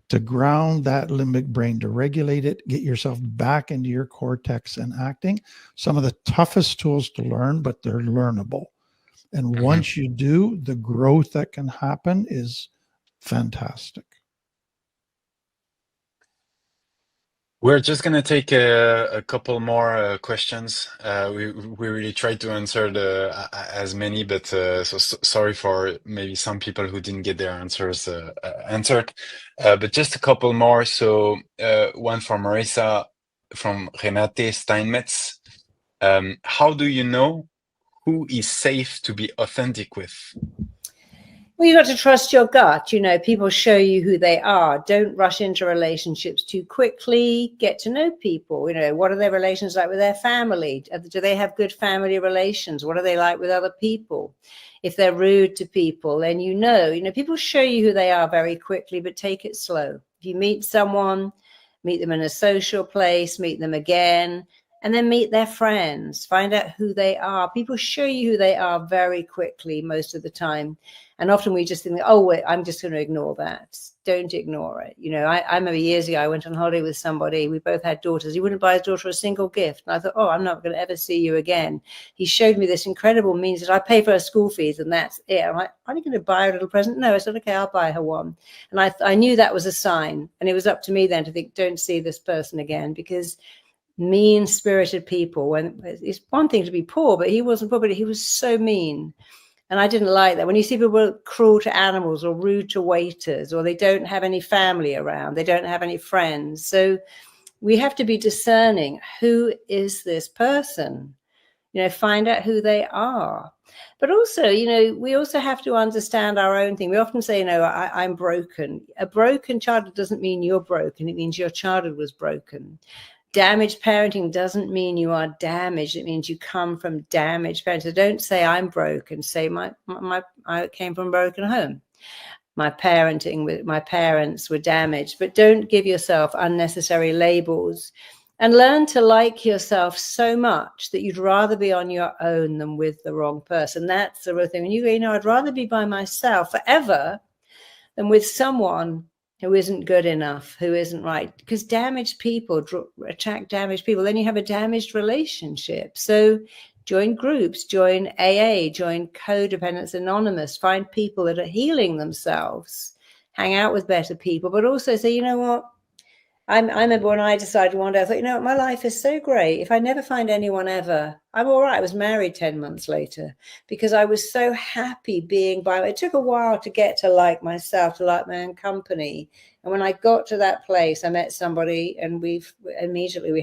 to ground that limbic brain, to regulate it, get yourself back into your cortex and acting. Some of the toughest tools to learn, but they're learnable. And once you do, the growth that can happen is fantastic. We're just going to take a couple more questions. We really tried to answer as many, but so sorry for maybe some people who didn't get their answers answered. But just a couple more. So one from Marisa, from Renate Steinmetz. How do you know who is safe to be authentic with? Well, you got to trust your gut. People show you who they are. Don't rush into relationships too quickly. Get to know people. What are their relations like with their family? Do they have good family relations? What are they like with other people? If they're rude to people, then people show you who they are very quickly, but take it slow. If you meet someone, meet them in a social place, meet them again, and then meet their friends. Find out who they are. People show you who they are very quickly most of the time. And often we just think, oh, wait, I'm just going to ignore that. Don't ignore it. I remember years ago, I went on holiday with somebody. We both had daughters. He wouldn't buy his daughter a single gift. And I thought, oh, I'm not going to ever see you again. He showed me this incredible means that I pay for her school fees and that's it. I'm like, aren't you going to buy her a little present? No, I said, okay, I'll buy her one. And I knew that was a sign. And it was up to me then to think, don't see this person again, because mean-spirited people, when it's one thing to be poor, but he wasn't poor, but he was so mean. And I didn't like that. When you see people cruel to animals or rude to waiters, or they don't have any family around, they don't have any friends. So we have to be discerning. Who is this person? Find out who they are. But also, we also have to understand our own thing. We often say, I'm broken. A broken childhood doesn't mean you're broken. It means your childhood was broken. Damaged parenting doesn't mean you are damaged. It means you come from damaged parenting. So don't say I'm broken. Say I came from a broken home. My parenting with my parents were damaged. But don't give yourself unnecessary labels, and learn to like yourself so much that you'd rather be on your own than with the wrong person. That's the real thing. When you go, I'd rather be by myself forever than with someone who isn't good enough, who isn't right, because damaged people attract damaged people. Then you have a damaged relationship. So join groups, join AA, join Codependence Anonymous, find people that are healing themselves, hang out with better people, but also say, you know what? I remember when I decided one day, I thought, my life is so great. If I never find anyone ever, I'm all right. I was married 10 months later because I was so happy being by. It took a while to get to like myself, to like my own company. And when I got to that place, I met somebody and we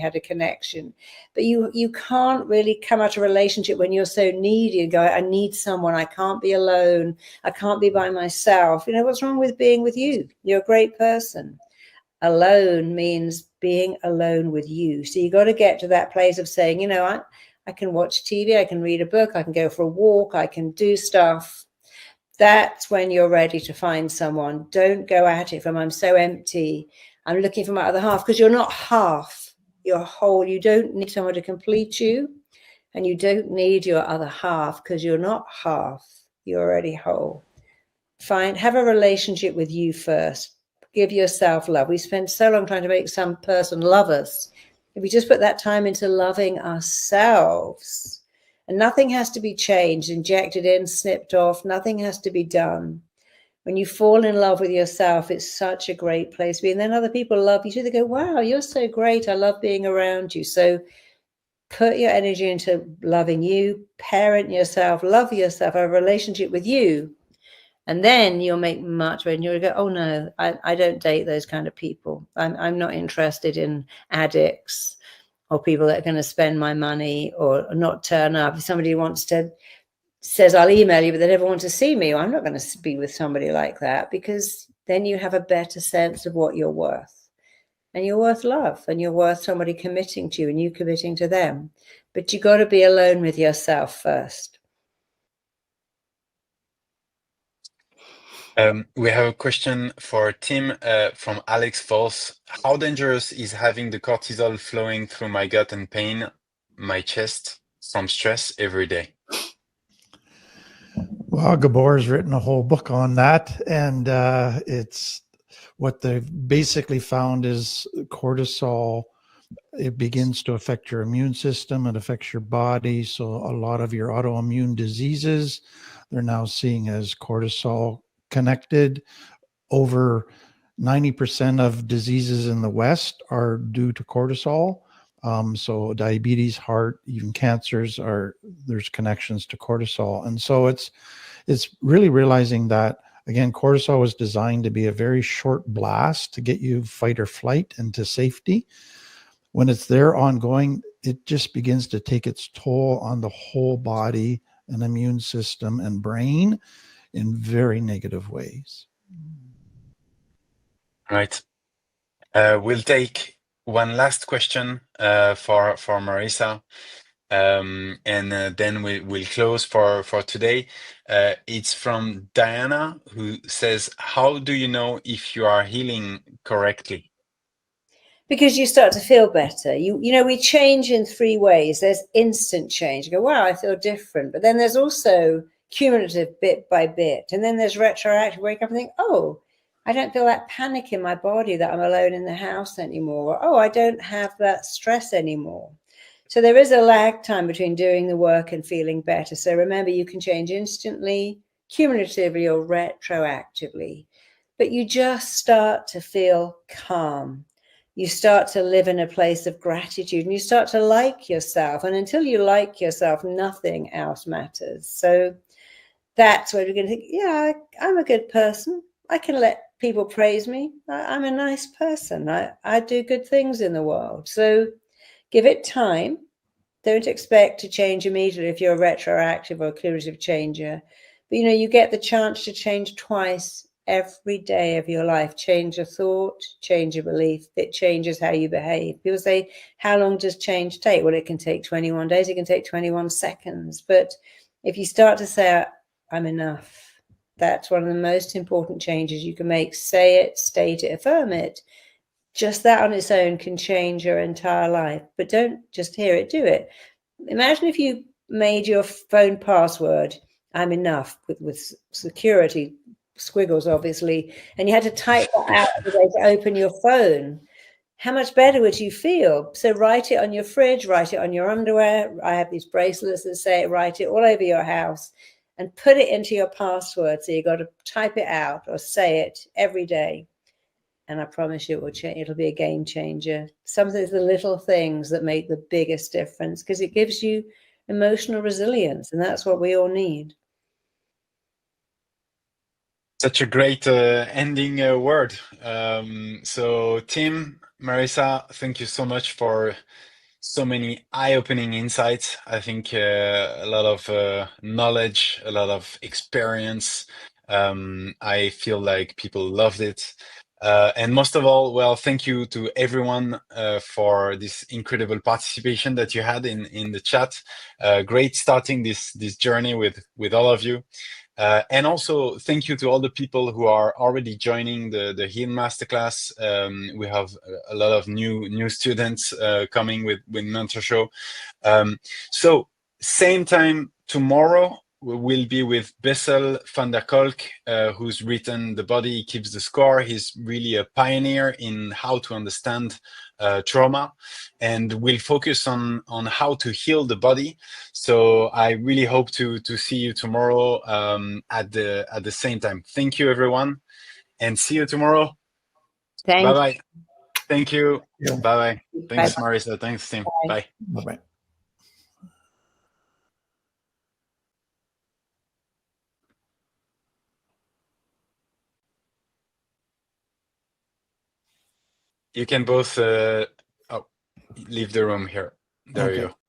had a connection. But you can't really come out of a relationship when you're so needy and go, I need someone. I can't be alone. I can't be by myself. What's wrong with being with you? You're a great person. Alone means being alone with you. So you got to get to that place of saying, I can watch TV, I can read a book, I can go for a walk, I can do stuff. That's when you're ready to find someone. Don't go at it from I'm so empty, I'm looking for my other half, because you're not half, you're whole. You don't need someone to complete you, and you don't need your other half, because you're not half, you're already whole. Have a relationship with you first. Give yourself love. We spend so long trying to make some person love us. If we just put that time into loving ourselves, and nothing has to be changed, injected in, snipped off, nothing has to be done. When you fall in love with yourself, it's such a great place to be. And then other people love you too. They go, wow, you're so great. I love being around you. So put your energy into loving you, parent yourself, love yourself, have a relationship with you. And then you'll make much better. And you'll go, oh no, I don't date those kind of people. I'm not interested in addicts or people that are going to spend my money or not turn up. If somebody says, I'll email you, but they never want to see me, I'm not going to be with somebody like that, because then you have a better sense of what you're worth. And you're worth love, and you're worth somebody committing to you and you committing to them. But you got to be alone with yourself first. We have a question for Tim from Alex Falls. How dangerous is having the cortisol flowing through my gut and pain my chest from stress every day? Well, Gabor's written a whole book on that, and it's what they've basically found is cortisol. It begins to affect your immune system. It affects your body. So a lot of your autoimmune diseases, they're now seeing as cortisol connected. Over 90% of diseases in the West are due to cortisol. So diabetes, heart, even cancers there's connections to cortisol. And so it's really realizing that, again, cortisol was designed to be a very short blast to get you fight or flight into safety. When it's there ongoing, it just begins to take its toll on the whole body and immune system and brain in very negative ways. Right. We'll take one last question for Marisa, and then we'll close for today. It's from Diana, who says, how do you know if you are healing correctly? Because you start to feel better. You know, we change in three ways. There's instant change. You go, wow, I feel different. But then there's also cumulative, bit by bit. And then there's retroactive, wake up and think, oh, I don't feel that panic in my body that I'm alone in the house anymore. Or, oh, I don't have that stress anymore. So there is a lag time between doing the work and feeling better. So remember, you can change instantly, cumulatively, or retroactively. But you just start to feel calm. You start to live in a place of gratitude, and you start to like yourself. And until you like yourself, nothing else matters. So that's where we're going to think, yeah, I'm a good person. I can let people praise me. I'm a nice person. I do good things in the world. So give it time. Don't expect to change immediately if you're a retroactive or cumulative changer. But, you know, you get the chance to change twice every day of your life. Change a thought, change a belief. It changes how you behave. People say, how long does change take? Well, it can take 21 days. It can take 21 seconds. But if you start to say, I'm enough, that's one of the most important changes you can make. Say it, state it, affirm it. Just that on its own can change your entire life. But don't just hear it, do it. Imagine if you made your phone password, I'm enough, with security squiggles, obviously, and you had to type that out every day to open your phone. How much better would you feel? So write it on your fridge, write it on your underwear. I have these bracelets that say it, write it all over your house and put it into your password. So you got to type it out or say it every day. And I promise you it will change. It'll be a game changer. Sometimes the little things that make the biggest difference, because it gives you emotional resilience, and that's what we all need. Such a great ending word. So Tim, Marisa, thank you so much for so many eye-opening insights. I think a lot of knowledge, a lot of experience. I feel like people loved it. And most of all, well, thank you to everyone for this incredible participation that you had in the chat. Great starting this journey with all of you. And also thank you to all the people who are already joining the Heal Masterclass. We have a lot of new students coming with Mentor Show. So same time tomorrow, we will be with Bessel van der Kolk, who's written The Body Keeps the Score. He's really a pioneer in how to understand trauma, and we'll focus on how to heal the body. So I really hope to see you tomorrow at the same time. Thank you, everyone, and see you tomorrow. Thank Bye bye. Thank you. Yeah. Bye bye. Thanks, Bye. Marisa. Thanks, Tim. Bye. Bye-bye. You can both leave the room here. There you Okay. go.